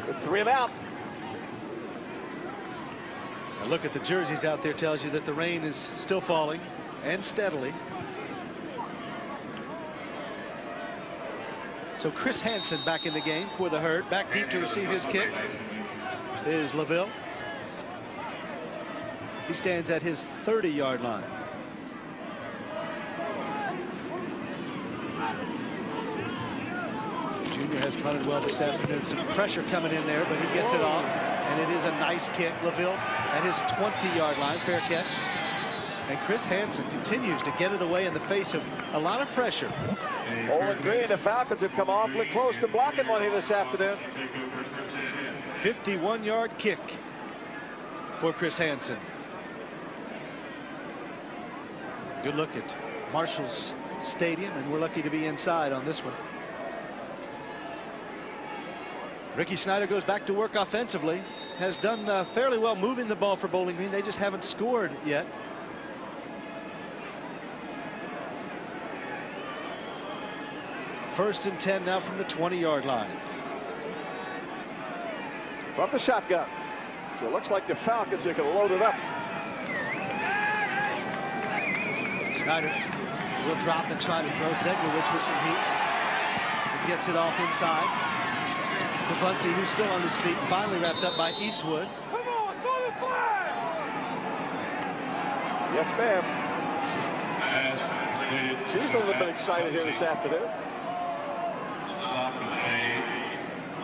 With 3 and out. A look at the jerseys out there tells you that the rain is still falling, and steadily. So Chris Hansen back in the game for the Herd. Back deep to receive his kick is LaVille. He stands at his 30-yard line. Junior has punted well this afternoon. Some pressure coming in there, but he gets it off. And it is a nice kick. LaVille at his 20-yard line. Fair catch. And Chris Hansen continues to get it away in the face of a lot of pressure. Bowling Green, the Falcons have come awfully close to blocking one here this afternoon. 51-yard kick for Chris Hansen. Good look at Marshall's Stadium, and we're lucky to be inside on this one. Ricky Snyder goes back to work offensively. Has done fairly well moving the ball for Bowling Green. They just haven't scored yet. First and 10 now from the 20-yard line. From the shotgun. So it looks like the Falcons are going to load it up. Snyder will drop and try to throw. Zeglowicz with some heat. He gets it off inside. To Bunsey, who's still on his feet, finally wrapped up by Eastwood. Come on, throw the flag! Yes, ma'am. She's a little bit excited here this afternoon.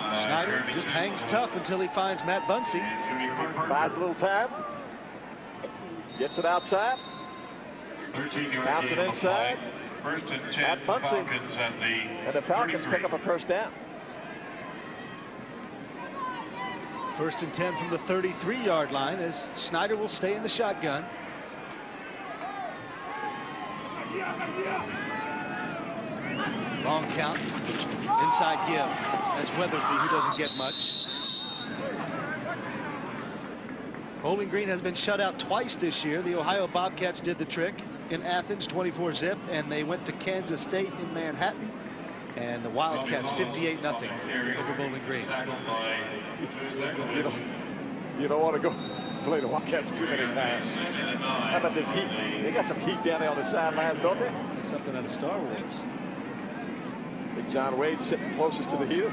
Snyder just hangs tough until he finds Matt Bunsey. Buys a little time. Gets it outside. Bounce it inside. Matt Bunsey. And the Falcons pick up a first down. First and 10 from the 33-yard line as Snyder will stay in the shotgun. Long count, inside give. That's Weathersby, who doesn't get much. Bowling Green has been shut out twice this year. The Ohio Bobcats did the trick in Athens, 24-zip, and they went to Kansas State in Manhattan. And the Wildcats 58-0 over Bowling Green. You don't want to go play the Wildcats too many times. How about this heat? They got some heat down there on the sidelines, don't they? Something out of Star Wars. Big John Wade sitting closest to the heater.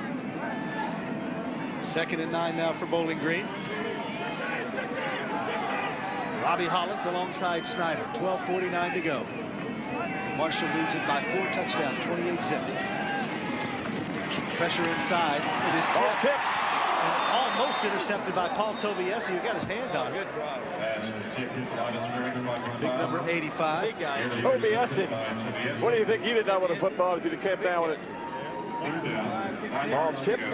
2nd and 9 now for Bowling Green. Robbie Hollis alongside Snyder. 12:49 to go. Marshall leads it by 4 touchdowns, 28-zip. Pressure inside. It is tipped. And almost intercepted by Paul Tobiesi, who got his hand on it. Big number 85. Big guy. Tobiesi. What do you think he did down with the football if he'd have came down with it? Ball tipped.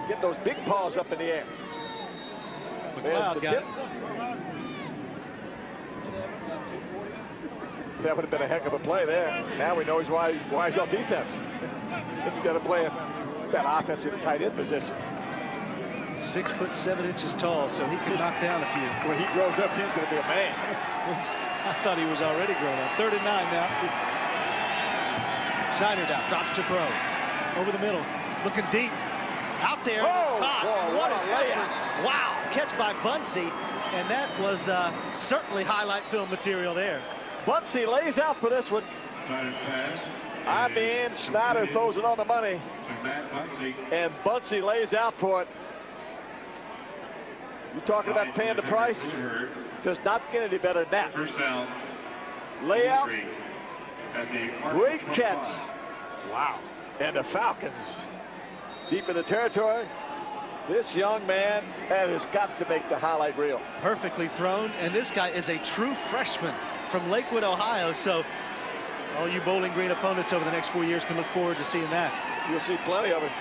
Get those big paws up in the air. McLeod got it. That would have been a heck of a play there. Now we know why he's on defense. Instead of playing that offensive tight end position. 6'7" tall, so he could knock down a few. When he grows up, he's going to be a man. I thought he was already grown up. 3rd and 9 now. Snyder down, drops to throw. Over the middle, looking deep. Out there, what a layup. Wow, catch by Bunsey, and that was certainly highlight film material there. Bunsey lays out for this one. I mean, Snyder throws it on the money, and Bunsey lays out for it. You talking about paying the price? Does not get any better than that. Layout, great catch. Wow. And the Falcons, deep in the territory. This young man has got to make the highlight reel. Perfectly thrown, and this guy is a true freshman from Lakewood, Ohio, so all you Bowling Green opponents over the next 4 years can look forward to seeing that. You'll see plenty of it.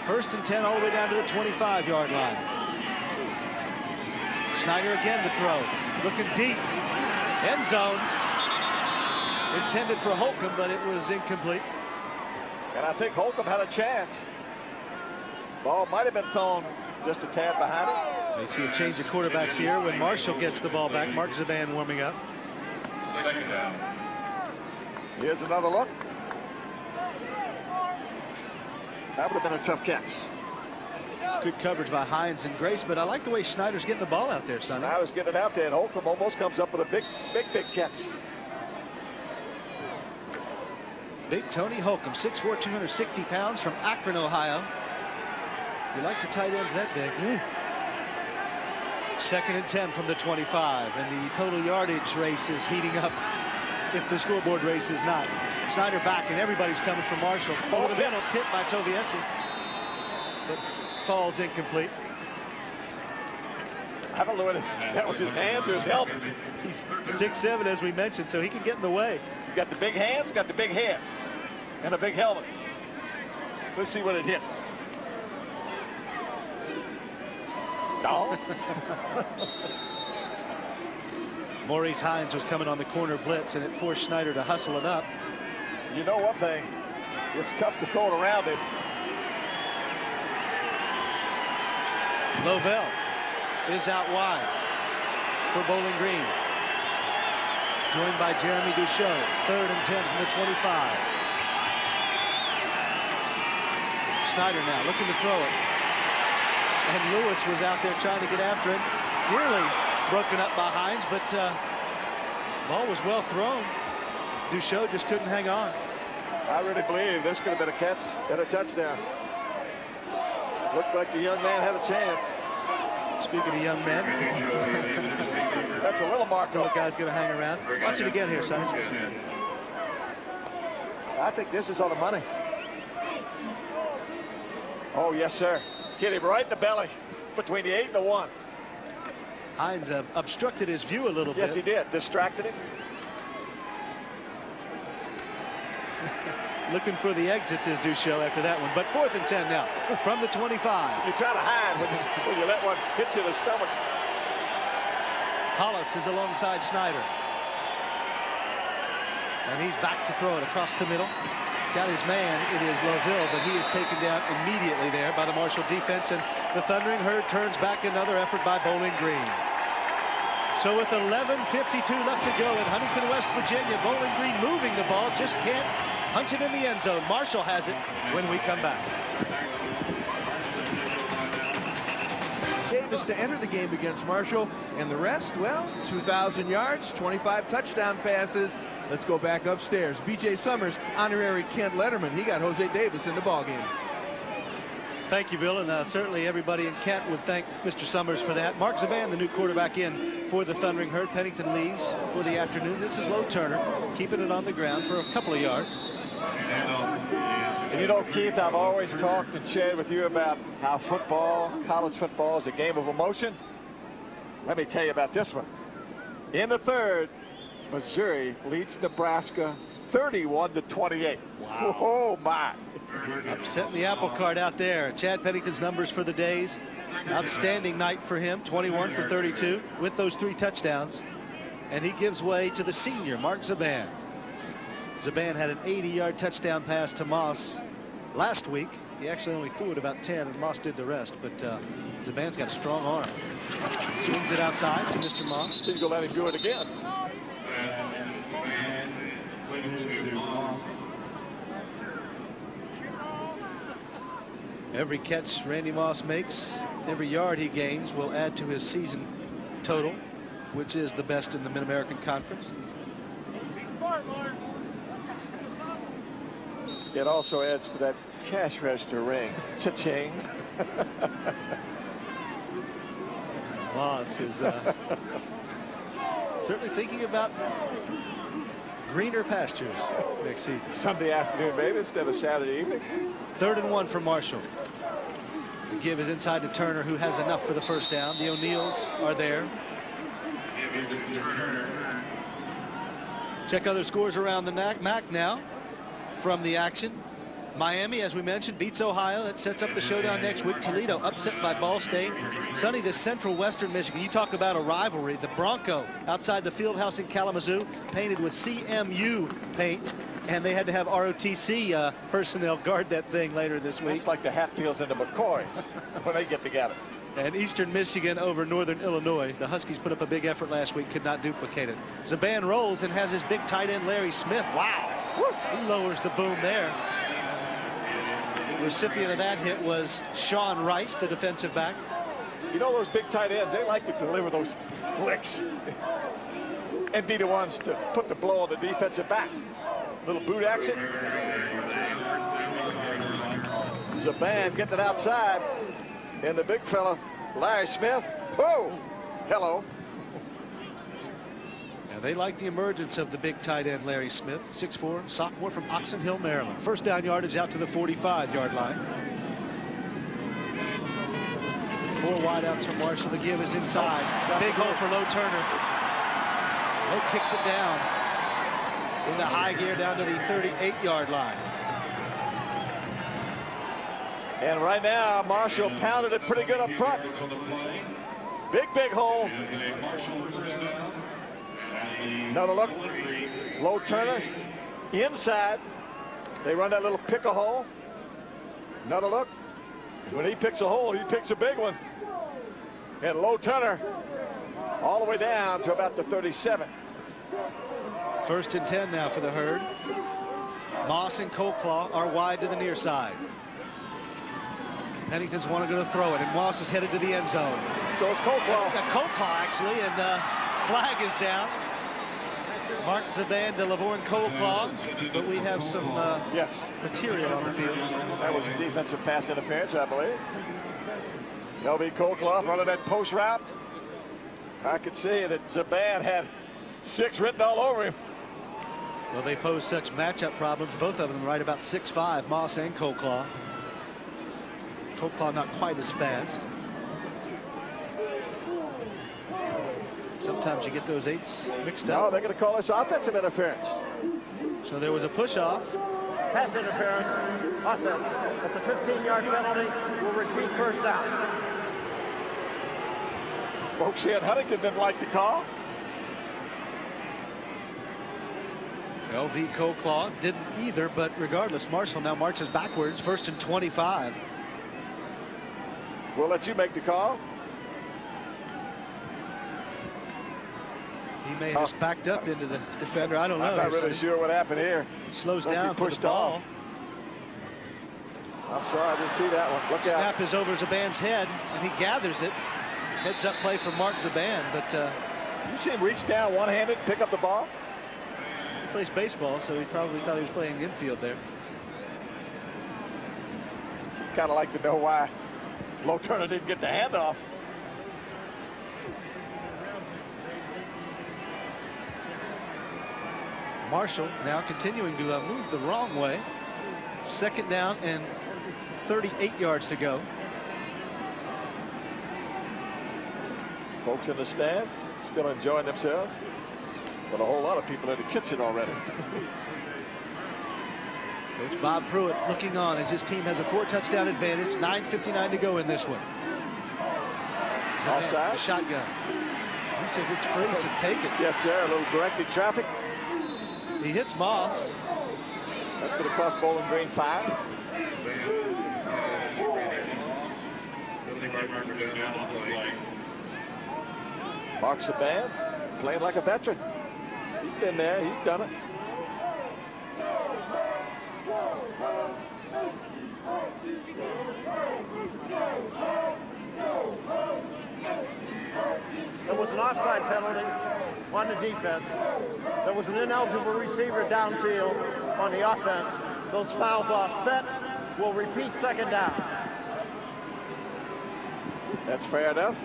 1st and 10 all the way down to the 25-yard line. Snyder again to throw. Looking deep. End zone. Intended for Holcomb, but it was incomplete. And I think Holcomb had a chance. Ball might have been thrown just a tad behind it. They see a change of quarterbacks here when Marshall gets the ball back. Mark Zaban warming up. Here's another look. That would have been a tough catch. Good coverage by Hines and Grace, but I like the way Snyder's getting the ball out there, Sonny. Snyder's getting it out there, and Holcomb almost comes up with a big catch. Big Tony Holcomb, 6'4", 260 pounds from Akron, Ohio. You like your tight ends that big? 2nd and 10 from the 25, and the total yardage race is heating up if the scoreboard race is not. Snyder back, and everybody's coming from Marshall. Over the middle, tipped by Tobiesi. But falls incomplete. I don't know whether that was his hands or his helmet. He's 6'7", as we mentioned, so he can get in the way. You got the big hands, got the big head, and a big helmet. Let's see what it hits. No. Maurice Hines was coming on the corner blitz, and it forced Snyder to hustle it up. You know one thing, it's tough to throw it around him. Lovell is out wide for Bowling Green. Joined by Jeremy Duchot. 3rd and 10 from the 25. Snyder now looking to throw it. And Lewis was out there trying to get after it. Nearly broken up by Hines, but ball was well thrown. Duchot just couldn't hang on. I really believe this could have been a catch and a touchdown. Looked like the young man had a chance. Speaking of young men, that's a little mark. the guy's going to hang around. Watch it again here, Sonny. I think this is on the money. Oh, yes, sir. Hit him right in the belly between the 8 and the 1. Hines obstructed his view a little bit. Yes, he did. Distracted him. Looking for the exits is Duchel after that one. But 4th and 10 now from the 25. You try to hide when you let one hit you in the stomach. Hollis is alongside Snyder. And he's back to throw it across the middle. Got his man, it is Loville, but he is taken down immediately there by the Marshall defense, and the Thundering Herd turns back. Another effort by Bowling Green. So with 11:52 left to go in Huntington, West Virginia, Bowling Green moving the ball, just can't punch it in the end zone. Marshall has it when we come back. Davis to enter the game against Marshall, and the rest, well, 2,000 yards, 25 touchdown passes. Let's go back upstairs. B.J. Summers, honorary Kent Letterman. He got Jose Davis in the ballgame. Thank you, Bill, and certainly everybody in Kent would thank Mr. Summers for that. Mark Zaban, the new quarterback in for the Thundering Herd. Pennington leaves for the afternoon. This is Low Turner, keeping it on the ground for a couple of yards. And you know, Keith, I've always talked and shared with you about how football, college football, is a game of emotion. Let me tell you about this one. In the third, Missouri leads Nebraska 31-28. Wow. Oh, my. Upsetting the apple cart out there. Chad Pennington's numbers for the days. Outstanding night for him, 21 for 32 with those 3 touchdowns. And he gives way to the senior, Mark Zaban. Zaban had an 80-yard touchdown pass to Moss last week. He actually only threw it about 10, and Moss did the rest. But Zaban's got a strong arm. Swings it outside to Mr. Moss. He's going to let him do it again. Every catch Randy Moss makes, every yard he gains will add to his season total, which is the best in the Mid-American Conference. It also adds to that cash register ring. Cha-ching. Moss is certainly thinking about greener pastures next season. Sunday afternoon, maybe, instead of Saturday evening. 3rd and 1 for Marshall. The give is inside to Turner, who has enough for the first down. The O'Neills are there. Check other scores around the MAC now from the action. Miami, as we mentioned, beats Ohio. That sets up the showdown next week. Toledo upset by Ball State. Sunday, the Central Western Michigan. You talk about a rivalry. The Bronco outside the field house in Kalamazoo, painted with CMU paint, and they had to have ROTC personnel guard that thing later this week. It's like the Hatfields and the McCoys when they get together. And Eastern Michigan over Northern Illinois. The Huskies put up a big effort last week, could not duplicate it. Zaban rolls and has his big tight end Larry Smith. Wow. He lowers the boom there. The recipient of that hit was Sean Rice, the defensive back. You know, those big tight ends, they like to deliver those flicks and be the ones to put the blow on the defensive back. Little boot action. Zaban getting it outside. And the big fella, Larry Smith. Oh, hello. Now they like the emergence of the big tight end Larry Smith, 6'4", sophomore from Oxon Hill, Maryland. First down yardage out to the 45-yard line. 4 wideouts from Marshall. The give is inside. Big hole for Low Turner. Low kicks it down into high gear down to the 38-yard line. And right now, Marshall pounded it pretty good up front. Big hole. Another look. Low Turner inside. They run that little pick a hole. Another look. When he picks a hole, he picks a big one. And Low Turner all the way down to about the 37. 1st and 10 now for the Herd. Moss and Coleclaw are wide to the near side. Pennington's going to throw it, and Moss is headed to the end zone. So it's Coleclaw. Coleclaw, actually, and flag is down. Mark Zaban to Lavorne Coleclaw, but we have some material on the field. That was a defensive pass interference, I believe. LB Coleclaw running that post route. I could see that Zaban had 6 written all over him. Well, they pose such matchup problems, both of them right about 6'5", Moss and Coleclaw. Coleclaw not quite as fast. Sometimes you get those 8s mixed up. No, they're going to call this offensive interference. So there was a push off. pass interference, offense. That's a 15-yard penalty. We'll repeat first down. Folks said Huntington didn't like the call. LV Coleclaw didn't either, but regardless, Marshall now marches backwards, 1st and 25. We'll let you make the call. He may have just backed up into the defender. I don't know. I'm not really sure what happened here. Slows down for the ball. I'm sorry, I didn't see that one. Look out. Snap is over Zaban's head, and he gathers it. Heads up play for Mark Zaban, but you see him reach down one-handed, pick up the ball? He plays baseball, so he probably thought he was playing infield there. Kind of like to know why Low Turner didn't get the handoff. Marshall now continuing to move the wrong way. 2nd down and 38 yards to go. Folks in the stands still enjoying themselves, but a whole lot of people in the kitchen already. Coach Bob Pruitt looking on as his team has a 4-touchdown advantage. 9:59 to go in this one. Offside. The shotgun. He says it's free, so take it. Yes, sir. A little directed traffic. He hits Moss. That's going to cost Bowling Green 5. Mark Saban playing like a veteran. He's been there. He's done it. There was an offside penalty on the defense. There was an ineligible receiver downfield on the offense. Those fouls offset. We'll repeat 2nd down. That's fair enough.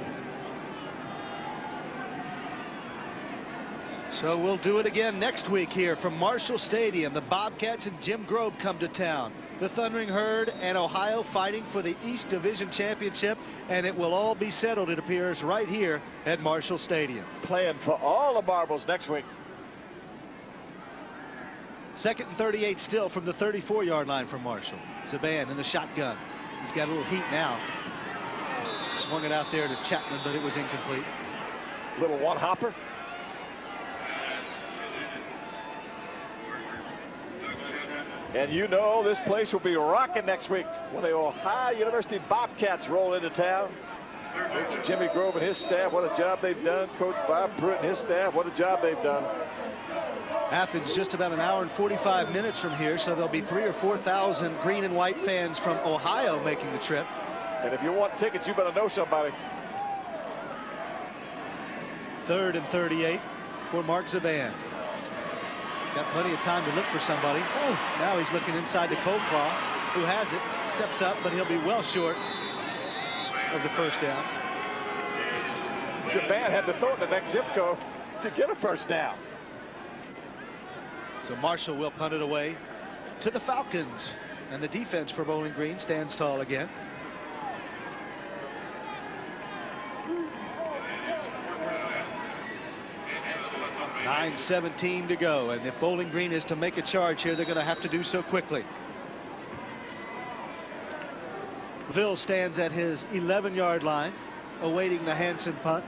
So we'll do it again next week here from Marshall Stadium. The Bobcats and Jim Grobe come to town. The Thundering Herd and Ohio fighting for the East Division Championship, and it will all be settled, it appears, right here at Marshall Stadium. Playing for all the marbles next week. 2nd and 38 still from the 34-yard line for Marshall. Zaban in the shotgun. He's got a little heat now. Swung it out there to Chapman, but it was incomplete. Little one-hopper. And you know this place will be rocking next week when the Ohio University Bobcats roll into town. Coach Jimmy Grove and his staff, what a job they've done. Coach Bob Pruitt and his staff, what a job they've done. Athens just about an hour and 45 minutes from here, so there'll be 3,000 or 4,000 green and white fans from Ohio making the trip. And if you want tickets, you better know somebody. 3rd and 38 for Mark Zaban. Got plenty of time to look for somebody. Oh, now he's looking inside to Coleclaw, who has it, steps up, but he'll be well short of the 1st down. Zaban had to throw it the next zip code to get a 1st down. So Marshall will punt it away to the Falcons, and the defense for Bowling Green stands tall again. .9:17 to go, and if Bowling Green is to make a charge here, they're going to have to do so quickly. Ville stands at his 11-yard line, awaiting the Hansen punt.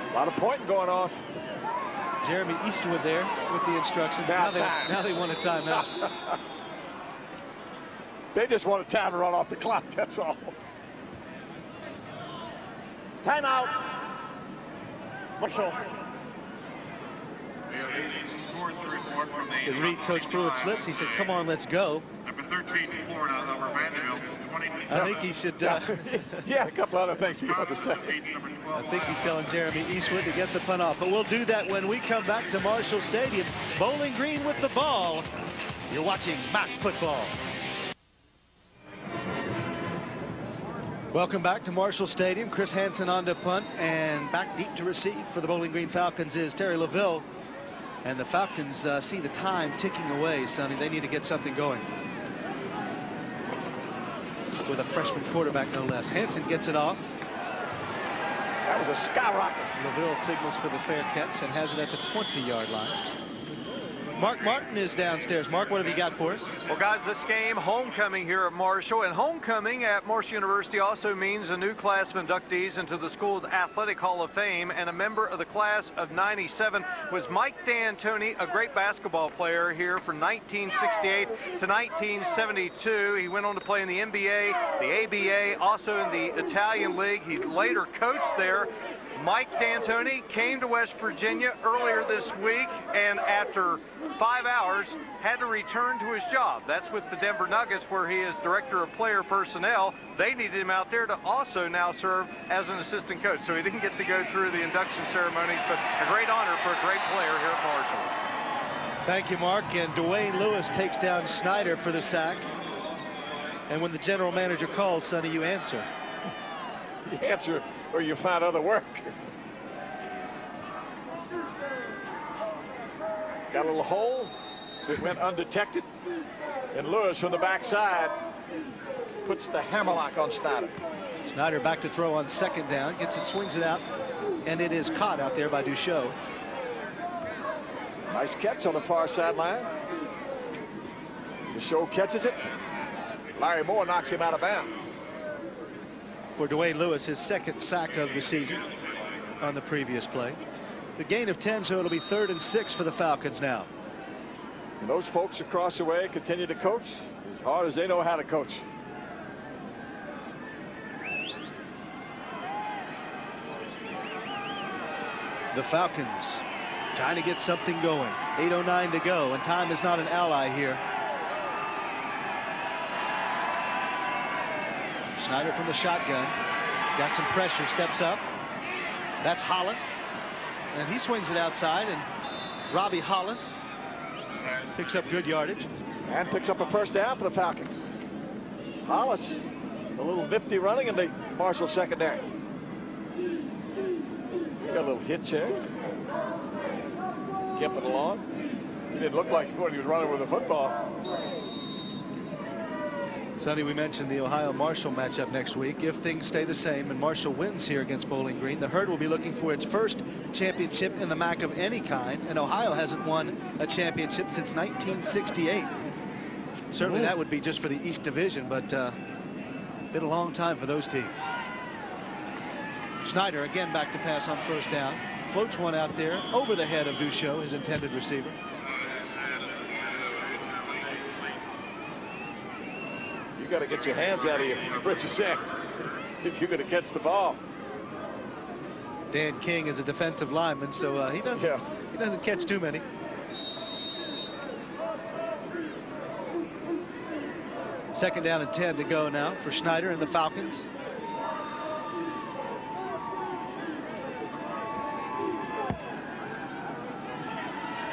A lot of pointing going on. Jeremy Eastwood there with the instructions. Now they want a timeout. They just want a time to run off the clock, that's all. Timeout. Marshall. You read Coach Pruitt's lips. He said, come on, let's go. Number 13, Florida, over Vanderbilt, 22. I think he should. Yeah, a couple other things he wanted to say. I think he's telling Jeremy Eastwood to get the punt off. But we'll do that when we come back to Marshall Stadium. Bowling Green with the ball. You're watching MAC football. Welcome back to Marshall Stadium. Chris Hansen on to punt, and back deep to receive for the Bowling Green Falcons is Terry LaVille. And the Falcons see the time ticking away, Sonny. They need to get something going. With a freshman quarterback, no less. Hansen gets it off. That was a skyrocket. LaVille signals for the fair catch and has it at the 20-yard line. Mark Martin is downstairs. Mark, what have you got for us? Well, guys, this game, homecoming here at Marshall, and homecoming at Marshall University also means a new class of inductees into the school's Athletic Hall of Fame, and a member of the class of '97 was Mike D'Antoni, a great basketball player here from 1968 to 1972. He went on to play in the NBA, the ABA, also in the Italian League. He later coached there. Mike D'Antoni came to West Virginia earlier this week, and after 5 hours had to return to his job. That's with the Denver Nuggets, where he is director of player personnel. They needed him out there to also now serve as an assistant coach, so he didn't get to go through the induction ceremonies, but a great honor for a great player here at Marshall. Thank you, Mark. And Dwayne Lewis takes down Snyder for the sack. And when the general manager calls, Sonny, you answer. You answer or you find other work. Got a little hole that went undetected, and Lewis from the backside puts the hammerlock on Snyder. Snyder back to throw on second down, gets it, swings it out, and it is caught out there by Duchot. Nice catch on the far sideline. Duchot catches it. Larry Moore knocks him out of bounds. For Dwayne Lewis, his second sack of the season on the previous play. The gain of 10, so it'll be 3rd and 6 for the Falcons now. And those folks across the way continue to coach as hard as they know how to coach. The Falcons trying to get something going. 8:09 to go, and time is not an ally here. Snyder from the shotgun. He's got some pressure, steps up. That's Hollis. And he swings it outside, and Robbie Hollis picks up good yardage. And picks up a first down for the Falcons. Hollis, a little nifty running in the Marshall secondary. Got a little hitch there. Kept it along. He didn't look like when he was running with the football. Sonny, we mentioned the Ohio-Marshall matchup next week. If things stay the same and Marshall wins here against Bowling Green, the Herd will be looking for its first championship in the MAC of any kind, and Ohio hasn't won a championship since 1968. Certainly that would be just for the East Division, but been a long time for those teams. Snyder again back to pass on first down. Floats one out there over the head of Duchot, his intended receiver. You got to get your hands out of your britches if you're going to catch the ball. Dan King is a defensive lineman, so he doesn't catch too many. Second down and 10 to go now for Snyder and the Falcons.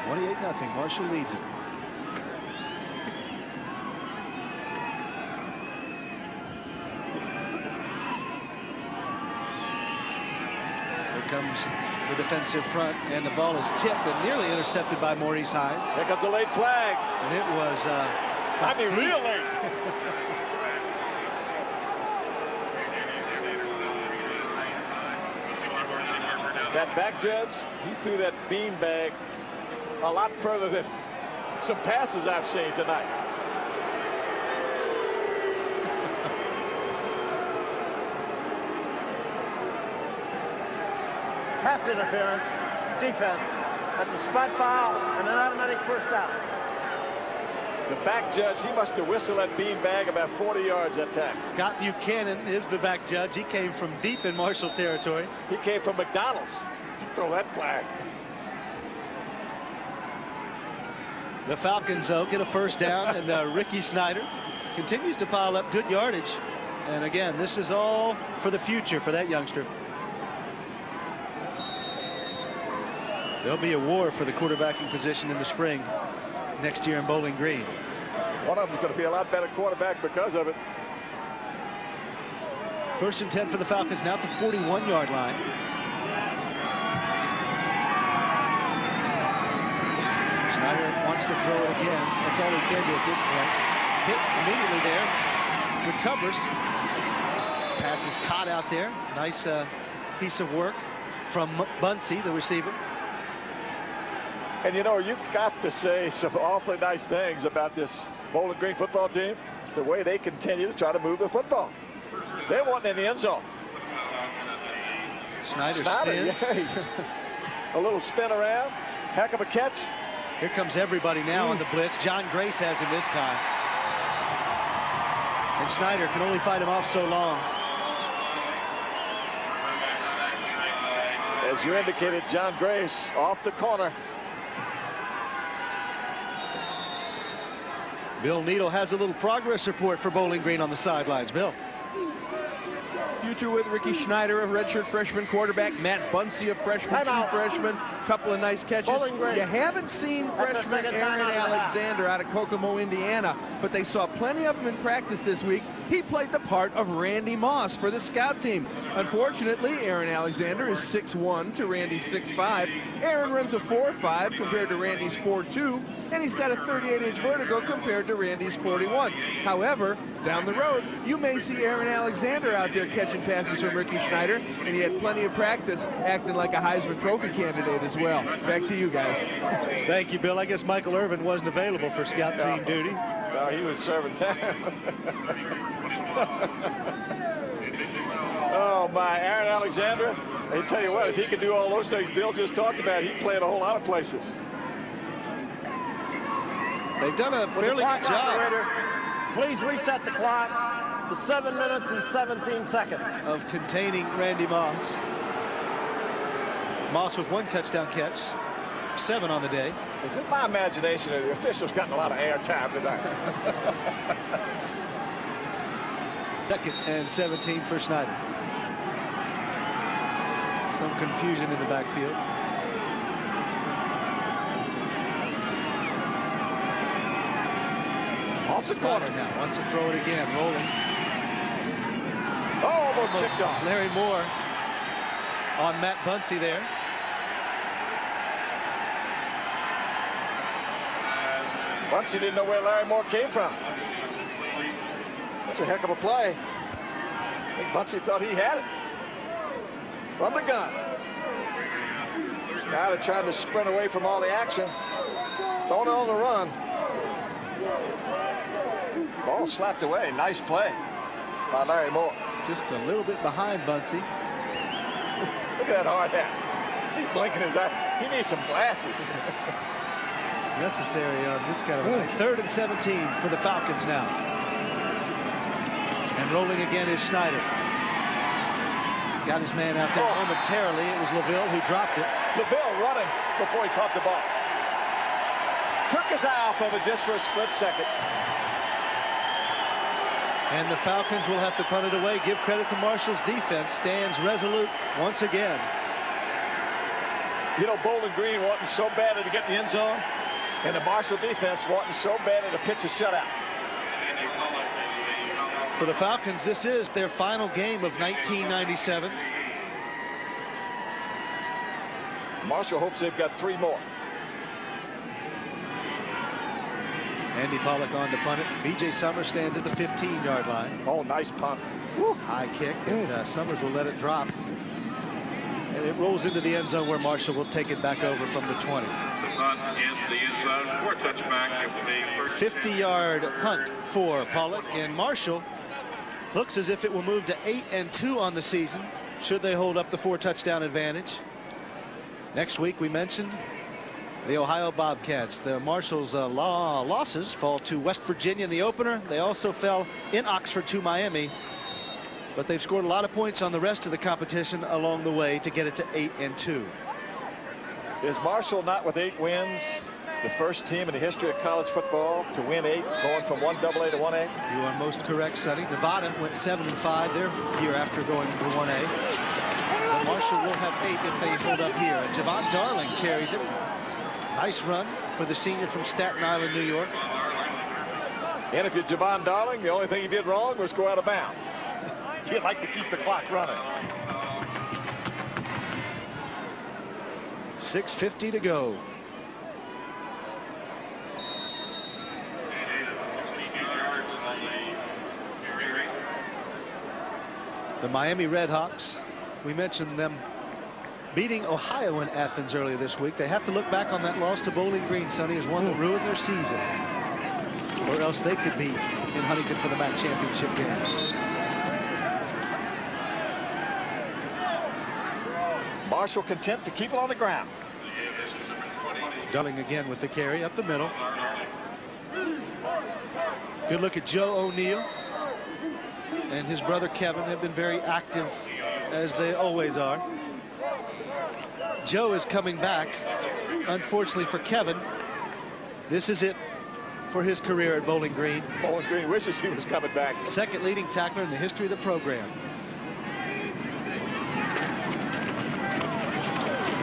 .28-0. Marshall leads it. Comes the defensive front, and the ball is tipped and nearly intercepted by Maurice Hines. Pick up the late flag. And it was real late. That back judge, he threw that bean bag a lot further than some passes I've seen tonight. Pass interference, defense. That's a spot foul and an automatic first down. The back judge, he must have whistled that beanbag about 40 yards that time. Scott Buchanan is the back judge. He came from deep in Marshall territory. He came from McDonald's to throw that flag. The Falcons, though, get a first down, and Ricky Snyder continues to pile up good yardage. And again, this is all for the future for that youngster. There'll be a war for the quarterbacking position in the spring next year in Bowling Green. One of them's going to be a lot better quarterback because of it. First and 10 for the Falcons, now at the 41-yard line. Snyder wants to throw it again. That's all he can do at this point. Hit immediately there. Recovers. Pass is caught out there. Nice piece of work from Bunsey, the receiver. And you know, you've got to say some awfully nice things about this Bowling Green football team, the way they continue to try to move the football. They want in the end zone. Snyder spins. Yeah. A little spin around. Heck of a catch. Here comes everybody now on the blitz. John Grace has him this time. And Snyder can only fight him off so long. As you indicated, John Grace off the corner. Bill Needle has a little progress report for Bowling Green on the sidelines. Bill. Future with Ricky Schneider, a redshirt freshman quarterback. Matt Bunsey, a freshman, true freshman. Couple of nice catches. You haven't seen freshman Aaron Alexander out of Kokomo, Indiana, but they saw plenty of him in practice this week. He played the part of Randy Moss for the scout team. Unfortunately, Aaron Alexander is 6'1" to Randy's 6'5". Aaron runs a 4.5 compared to Randy's 4.2, and he's got a 38-inch vertical compared to Randy's 41. However, down the road, you may see Aaron Alexander out there catching passes from Ricky Schneider, and he had plenty of practice acting like a Heisman Trophy candidate as well. Back to you guys. Thank you, Bill. I guess Michael Irvin wasn't available for scout team duty. No, he was serving time. Oh, my. Aaron Alexander, I tell you what, if he could do all those things Bill just talked about, he'd play in a whole lot of places. They've done a fairly good job. Please reset the clock to 7 minutes and 17 seconds. Of containing Randy Moss. Moss with 1 touchdown catch, 7 on the day. Is it my imagination that the officials gotten a lot of air time tonight? 2nd and 17 for Schneider. Some confusion in the backfield. Off the corner now. Wants to throw it again. Rolling. Oh, almost picked off. Larry Moore on Matt Bunsey there. Bunsey didn't know where Larry Moore came from. That's a heck of a play. I think Bunsey thought he had it. From the gun. Now they're trying to sprint away from all the action. Throwing it on the run. Ball slapped away. Nice play by Larry Moore. Just a little bit behind Bunsey. Look at that hard hat. He's blinking his eye. He needs some glasses. Necessary on this kind of a 3rd and 17 for the Falcons now. And rolling again is Schneider. Got his man out there momentarily. It was LaVille who dropped it. LaVille running before he caught the ball. Took his eye off of it just for a split second. And the Falcons will have to punt it away. Give credit to Marshall's defense. Stands resolute once again. You know, Bowling Green wanting so badly to get in the end zone, and the Marshall defense wanting so badly to pitch a shutout. For the Falcons, this is their final game of 1997. Marshall hopes they've got 3 more. Andy Pollock on to punt it. B.J. Summers stands at the 15-yard line. Oh, nice punt. High kick, and Summers will let it drop. And it rolls into the end zone where Marshall will take it back over from the 20. 50-yard punt for Pollock, and Marshall looks as if it will move to 8-2 on the season should they hold up the 4-touchdown advantage. Next week, we mentioned the Ohio Bobcats. The Marshall's losses fall to West Virginia in the opener. They also fell in Oxford to Miami. But they've scored a lot of points on the rest of the competition along the way to get it to 8-2. Is Marshall not with 8 wins the first team in the history of college football to win 8, going from 1AA to 1A? You are most correct, Sonny. Nevada went 7-5 their year after going to 1A. But Marshall will have 8 if they hold up here. And Javon Darling carries it. Nice run for the senior from Staten Island, New York. And if you're Javon Darling, the only thing he did wrong was go out of bounds. He'd like to keep the clock running. 6:50 to go. The Miami Redhawks We mentioned them beating Ohio in Athens earlier this week. They have to look back on that loss to Bowling Green, Sonny, as one that ruined their season. Or else they could be in Huntington for the MAC championship game. Marshall content to keep it on the ground. Darling again with the carry up the middle. Good look at Joe O'Neill and his brother Kevin have been very active, as they always are. Joe is coming back. Unfortunately for Kevin, this is it for his career at Bowling Green. Bowling Green wishes he was coming back. Second leading tackler in the history of the program.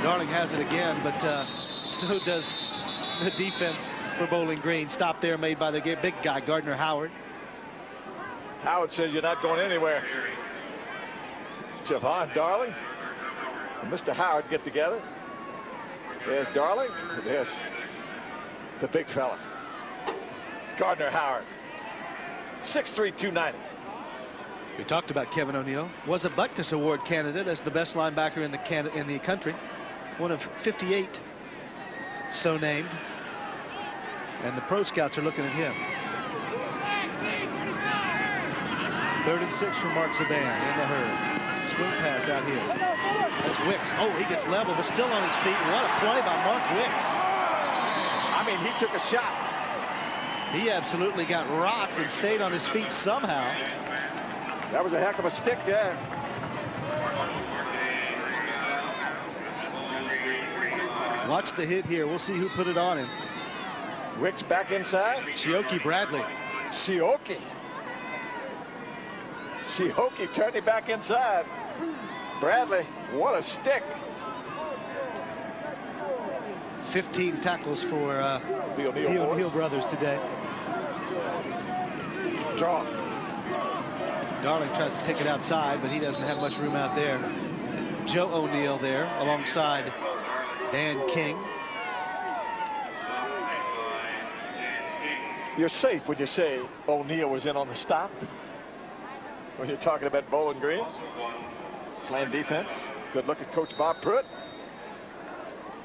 Darling has it again, but so does the defense for Bowling Green. Stop there made by the big guy, Gardner Howard. Howard says you're not going anywhere. Javon Darling and Mr. Howard get together. There's Darling. There's the big fella, Gardner Howard. 6'3", 290. We talked about Kevin O'Neill. Was a Butkus Award candidate as the best linebacker in the country. One of 58 so named. And the pro scouts are looking at him. 3rd and 6 for Mark Zaban in the herd. Swing pass out here. That's Wicks. Oh, he gets level, but still on his feet. What a play by Mark Wicks. I mean, he took a shot. He absolutely got rocked and stayed on his feet somehow. That was a heck of a stick there. Watch the hit here. We'll see who put it on him. Wicks back inside. Sioki Bradley. Sioki turned him back inside. Bradley, what a stick. 15 tackles for the O'Neill brothers today. Draw. Darling tries to take it outside, but he doesn't have much room out there. Joe O'Neill there alongside Dan King. You're safe when you say O'Neill was in on the stop. When you're talking about Bowling Green. Playing defense. Good look at Coach Bob Pruitt.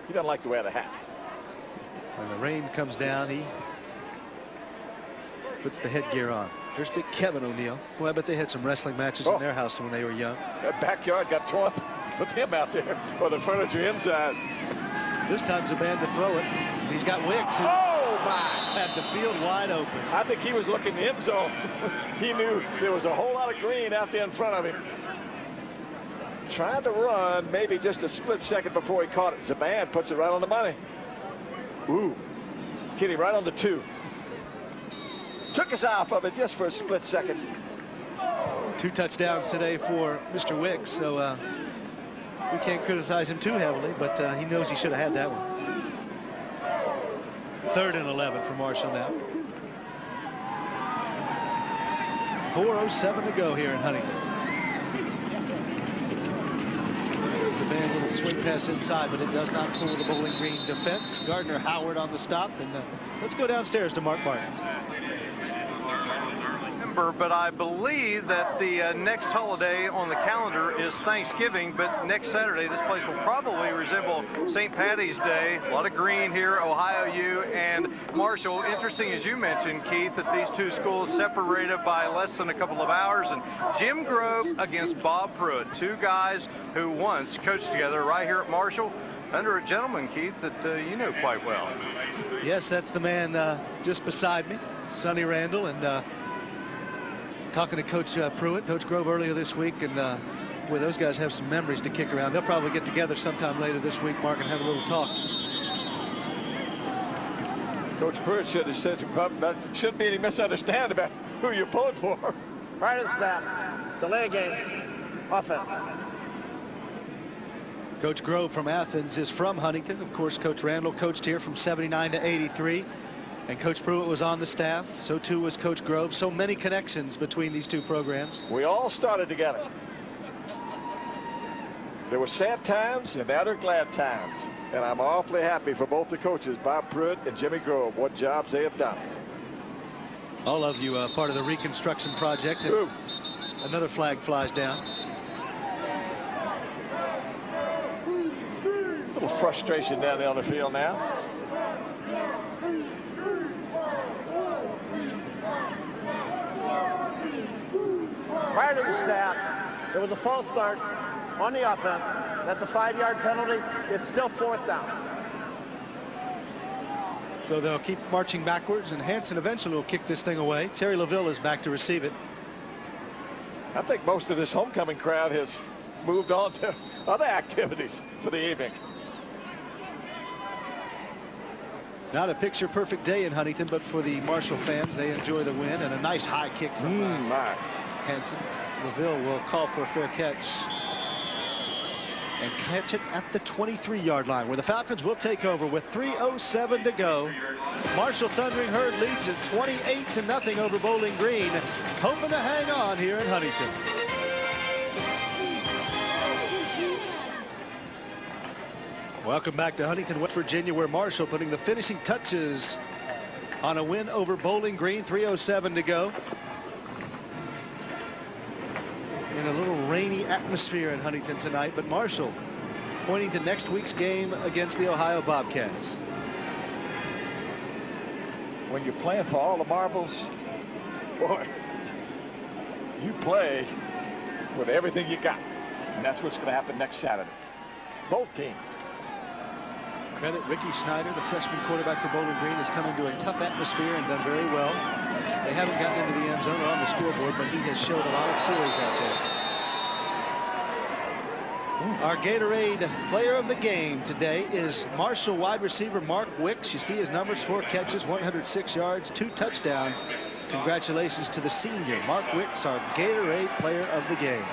He doesn't like to wear the hat. When the rain comes down, he puts the headgear on. There's big Kevin O'Neill. Well, I bet they had some wrestling matches in their house when they were young. That backyard got torn with him out there, or the furniture inside. This time Zaban to throw it. He's got Wicks. Oh, my. Had the field wide open. I think he was looking the end zone. He knew there was a whole lot of green out there in front of him. Trying to run, maybe just a split second before he caught it. Zaban puts it right on the money. Ooh. Hit him right on the 2. Took us off of it just for a split second. 2 touchdowns today for Mr. Wicks, so we can't criticize him too heavily, but he knows he should have had that one. 3rd and 11 for Marshall now. 4:07 to go here in Huntington. The band little swing pass inside, but it does not fool the Bowling Green defense. Gardner Howard on the stop, and let's go downstairs to Mark Martin. But I believe that the next holiday on the calendar is Thanksgiving, but next Saturday this place will probably resemble St. Patty's Day. A lot of green here, Ohio U and Marshall. Interesting, as you mentioned, Keith, that these two schools separated by less than a couple of hours. And Jim Grove against Bob Pruitt, 2 guys who once coached together right here at Marshall under a gentleman, Keith, that you know quite well. Yes, that's the man just beside me, Sonny Randall, and talking to Coach Pruitt, Coach Grove earlier this week, and boy, those guys have some memories to kick around. They'll probably get together sometime later this week, Mark, and have a little talk. Coach Pruitt should have said something. Shouldn't be any misunderstanding about who you're pulling for. Right as that. Delay game. Offense. Coach Grove from Athens is from Huntington. Of course, Coach Randall coached here from 79 to 83. And Coach Pruitt was on the staff. So too was Coach Grove. So many connections between these two programs. We all started together. There were sad times and now they're glad times. And I'm awfully happy for both the coaches, Bob Pruitt and Jimmy Grove, what jobs they have done. All of you part of the reconstruction project. And another flag flies down. little frustration down there on the field now. Prior to the snap, there was a false start on the offense. That's a 5-yard penalty. It's still 4th down. So they'll keep marching backwards, and Hansen eventually will kick this thing away. Terry LaVille is back to receive it. I think most of this homecoming crowd has moved on to other activities for the evening. Not a picture-perfect day in Huntington, but for the Marshall fans, they enjoy the win, and a nice high kick from Hansen. LaVille will call for a fair catch and catch it at the 23-yard line, where the Falcons will take over with 3:07 to go. Marshall Thundering Herd leads at 28-0 over Bowling Green, hoping to hang on here in Huntington. Welcome back to Huntington, West Virginia, where Marshall putting the finishing touches on a win over Bowling Green. 3:07 to go. In a little rainy atmosphere in Huntington tonight, but Marshall pointing to next week's game against the Ohio Bobcats. When you're playing for all the marbles, boy, you play with everything you got. And that's what's going to happen next Saturday. Both teams. Credit Ricky Snyder, the freshman quarterback for Bowling Green, has come into a tough atmosphere and done very well. They haven't gotten into the end zone or on the scoreboard, but he has showed a lot of poise out there. Our Gatorade player of the game today is Marshall wide receiver Mark Wicks. You see his numbers: 4 catches, 106 yards, 2 touchdowns. Congratulations to the senior, Mark Wicks, our Gatorade player of the game.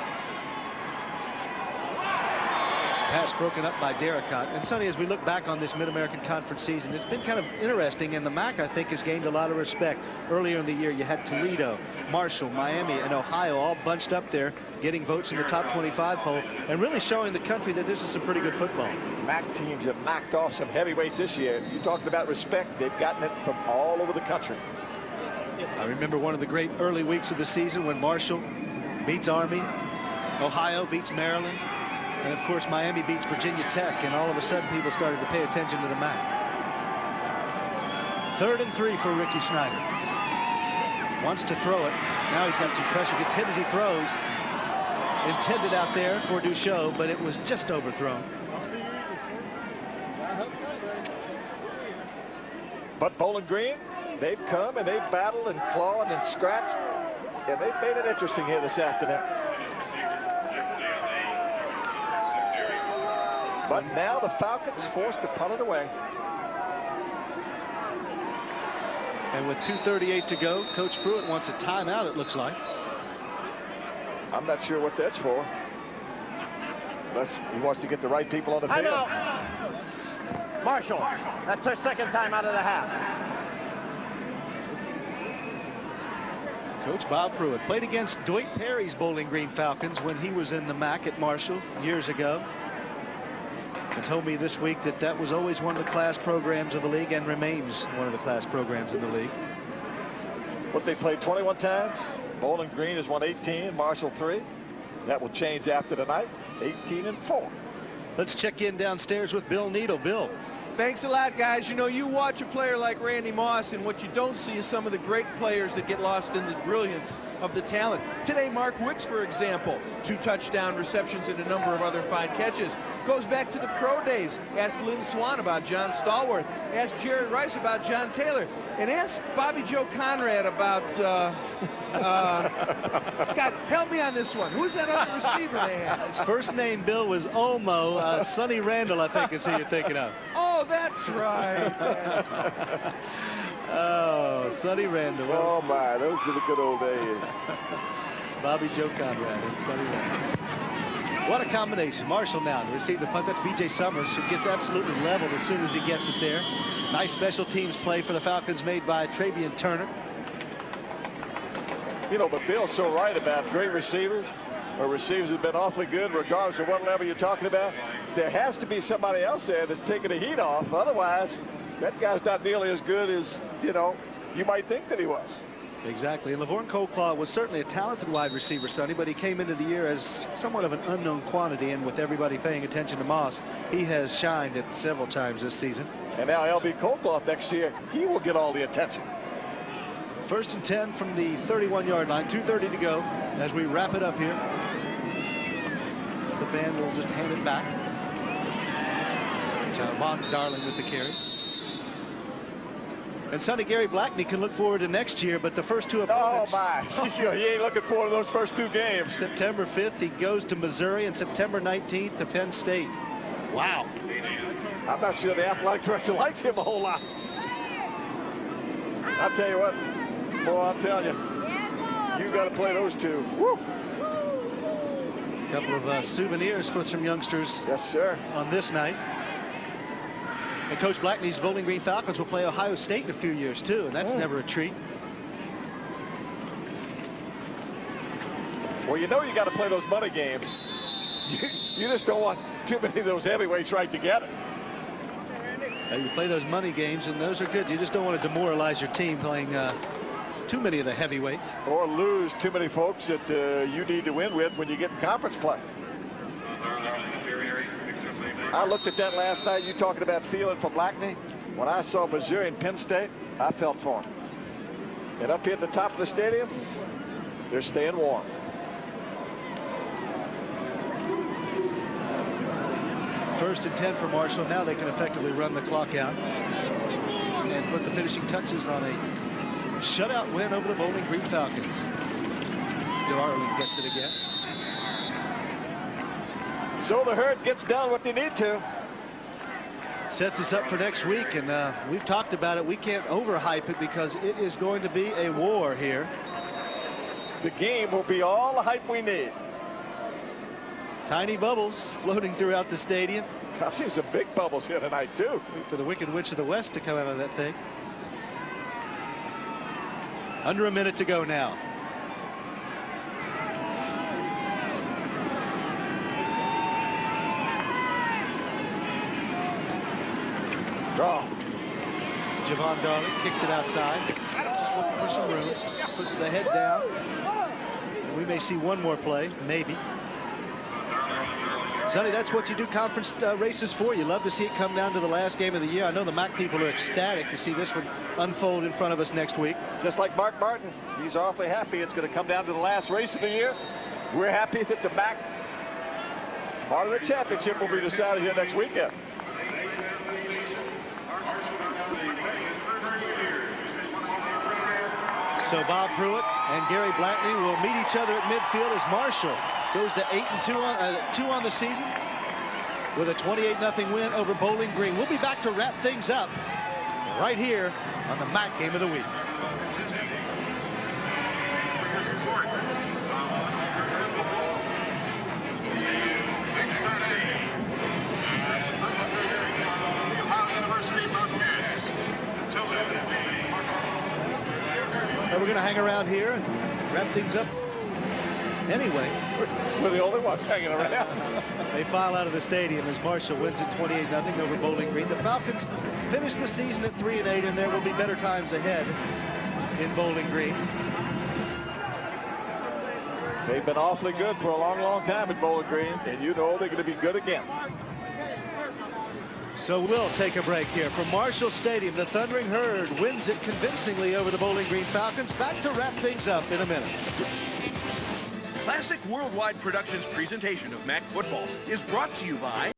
Pass broken up by Darricott. And Sonny, as we look back on this Mid-American Conference season, it's been kind of interesting, and the MAC, I think, has gained a lot of respect. Earlier in the year, you had Toledo, Marshall, Miami, and Ohio all bunched up there, getting votes in the top 25 poll, and really showing the country that this is some pretty good football. MAC teams have knocked off some heavyweights this year. You talked about respect. They've gotten it from all over the country. I remember one of the great early weeks of the season when Marshall beats Army, Ohio beats Maryland, and of course Miami beats Virginia Tech, and all of a sudden people started to pay attention to the MAC. 3rd and 3 for Ricky Snyder. Wants to throw it. Now he's got some pressure. Gets hit as he throws. Intended out there for Duchot, but it was just overthrown. But Bowling Green, they've come and they've battled and clawed and scratched, and they've made it interesting here this afternoon. But now the Falcons forced to punt it away. And with 2:38 to go, Coach Pruitt wants a timeout, it looks like. I'm not sure what that's for. Unless he wants to get the right people on the field. I know. Marshall, that's their 2nd time out of the half. Coach Bob Pruitt played against Dwight Perry's Bowling Green Falcons when he was in the MAC at Marshall years ago. And told me this week that that was always one of the class programs of the league and remains one of the class programs in the league. What, they played 21 times? Bowling Green has won 18, Marshall 3. That will change after tonight, 18-4. Let's check in downstairs with Bill Needle. Bill. Thanks a lot, guys. You know, you watch a player like Randy Moss, and what you don't see is some of the great players that get lost in the brilliance of the talent. Today, Mark Wicks, for example, 2 touchdown receptions and a number of other fine catches. Goes back to the pro days. Ask Lynn Swan about John Stallworth. Ask Jared Rice about John Taylor. And ask Bobby Joe Conrad about, God, help me on this one. Who's that other receiver they had? His first name, Bill, was Olmo. Sonny Randall, I think, is who you're thinking of. Oh, that's right. That's right. Oh, Sonny Randall. Oh, my, those are the good old days. Bobby Joe Conrad and Sonny Randall. What a combination. Marshall now to receive the punt. That's B.J. Summers, who gets absolutely leveled as soon as he gets it there. Nice special teams play for the Falcons made by Travian Turner. You know, but Bill's so right about great receivers, or receivers have been awfully good regardless of what level you're talking about. There has to be somebody else there that's taking the heat off. Otherwise, that guy's not nearly as good as, you know, you might think that he was. Exactly. And Lavorne Coleclaw was certainly a talented wide receiver, Sonny, but he came into the year as somewhat of an unknown quantity, and with everybody paying attention to Moss, he has shined at several times this season. And now L.B. Coleclaw next year, he will get all the attention. 1st and 10 from the 31-yard line, 2:30 to go as we wrap it up here. The band will just hand it back. Javon Darling with the carry. And Sonny, Gary Blackney can look forward to next year, but the first two opponents... Oh, my. He ain't looking forward to those first 2 games. September 5th, he goes to Missouri, and September 19th to Penn State. Wow. I'm not sure the athletic director likes him a whole lot. I'll tell you what, boy, I'm telling you, you got to play those 2. Woo. A couple of souvenirs for some youngsters. Yes, sir. On this night. And Coach Blackney's Bowling Green Falcons will play Ohio State in a few years, too, and that's never a treat. Well, you know you got to play those money games. You just don't want too many of those heavyweights right together. You play those money games, and those are good. You just don't want to demoralize your team playing too many of the heavyweights. Or lose too many folks that you need to win with when you get in conference play. I looked at that last night. You talking about feeling for Blackney? When I saw Missouri and Penn State, I felt for him. And up here at the top of the stadium, they're staying warm. First and 10 for Marshall. Now they can effectively run the clock out and put the finishing touches on a shutout win over the Bowling Green Falcons. Darling gets it again. So the herd gets down what they need to. Sets us up for next week, and we've talked about it. We can't overhype it because it is going to be a war here. The game will be all the hype we need. Tiny bubbles floating throughout the stadium. I've seen some big bubbles here tonight, too. Wait for the Wicked Witch of the West to come out of that thing. Under a minute to go now. Draw. Javon Darling kicks it outside. Just looking for some room. Puts the head down. And we may see one more play, maybe. Sonny, that's what you do conference races for. You love to see it come down to the last game of the year. I know the MAC people are ecstatic to see this one unfold in front of us next week. Just like Mark Martin, he's awfully happy it's going to come down to the last race of the year. We're happy that the MAC part of the championship will be decided here next weekend. So Bob Pruitt and Gary Blackney will meet each other at midfield as Marshall goes to 8-2 on the season with a 28-0 win over Bowling Green. We'll be back to wrap things up right here on the MAC Game of the Week. We're going to hang around here and wrap things up anyway. We're the only ones hanging around. They file out of the stadium as Marshall wins it 28-0 over Bowling Green. The Falcons finish the season at 3-8, and there will be better times ahead in Bowling Green. They've been awfully good for a long, long time at Bowling Green, and you know they're going to be good again. So we'll take a break here. From Marshall Stadium, the Thundering Herd wins it convincingly over the Bowling Green Falcons. Back to wrap things up in a minute. Classic Worldwide Productions' presentation of MAC football is brought to you by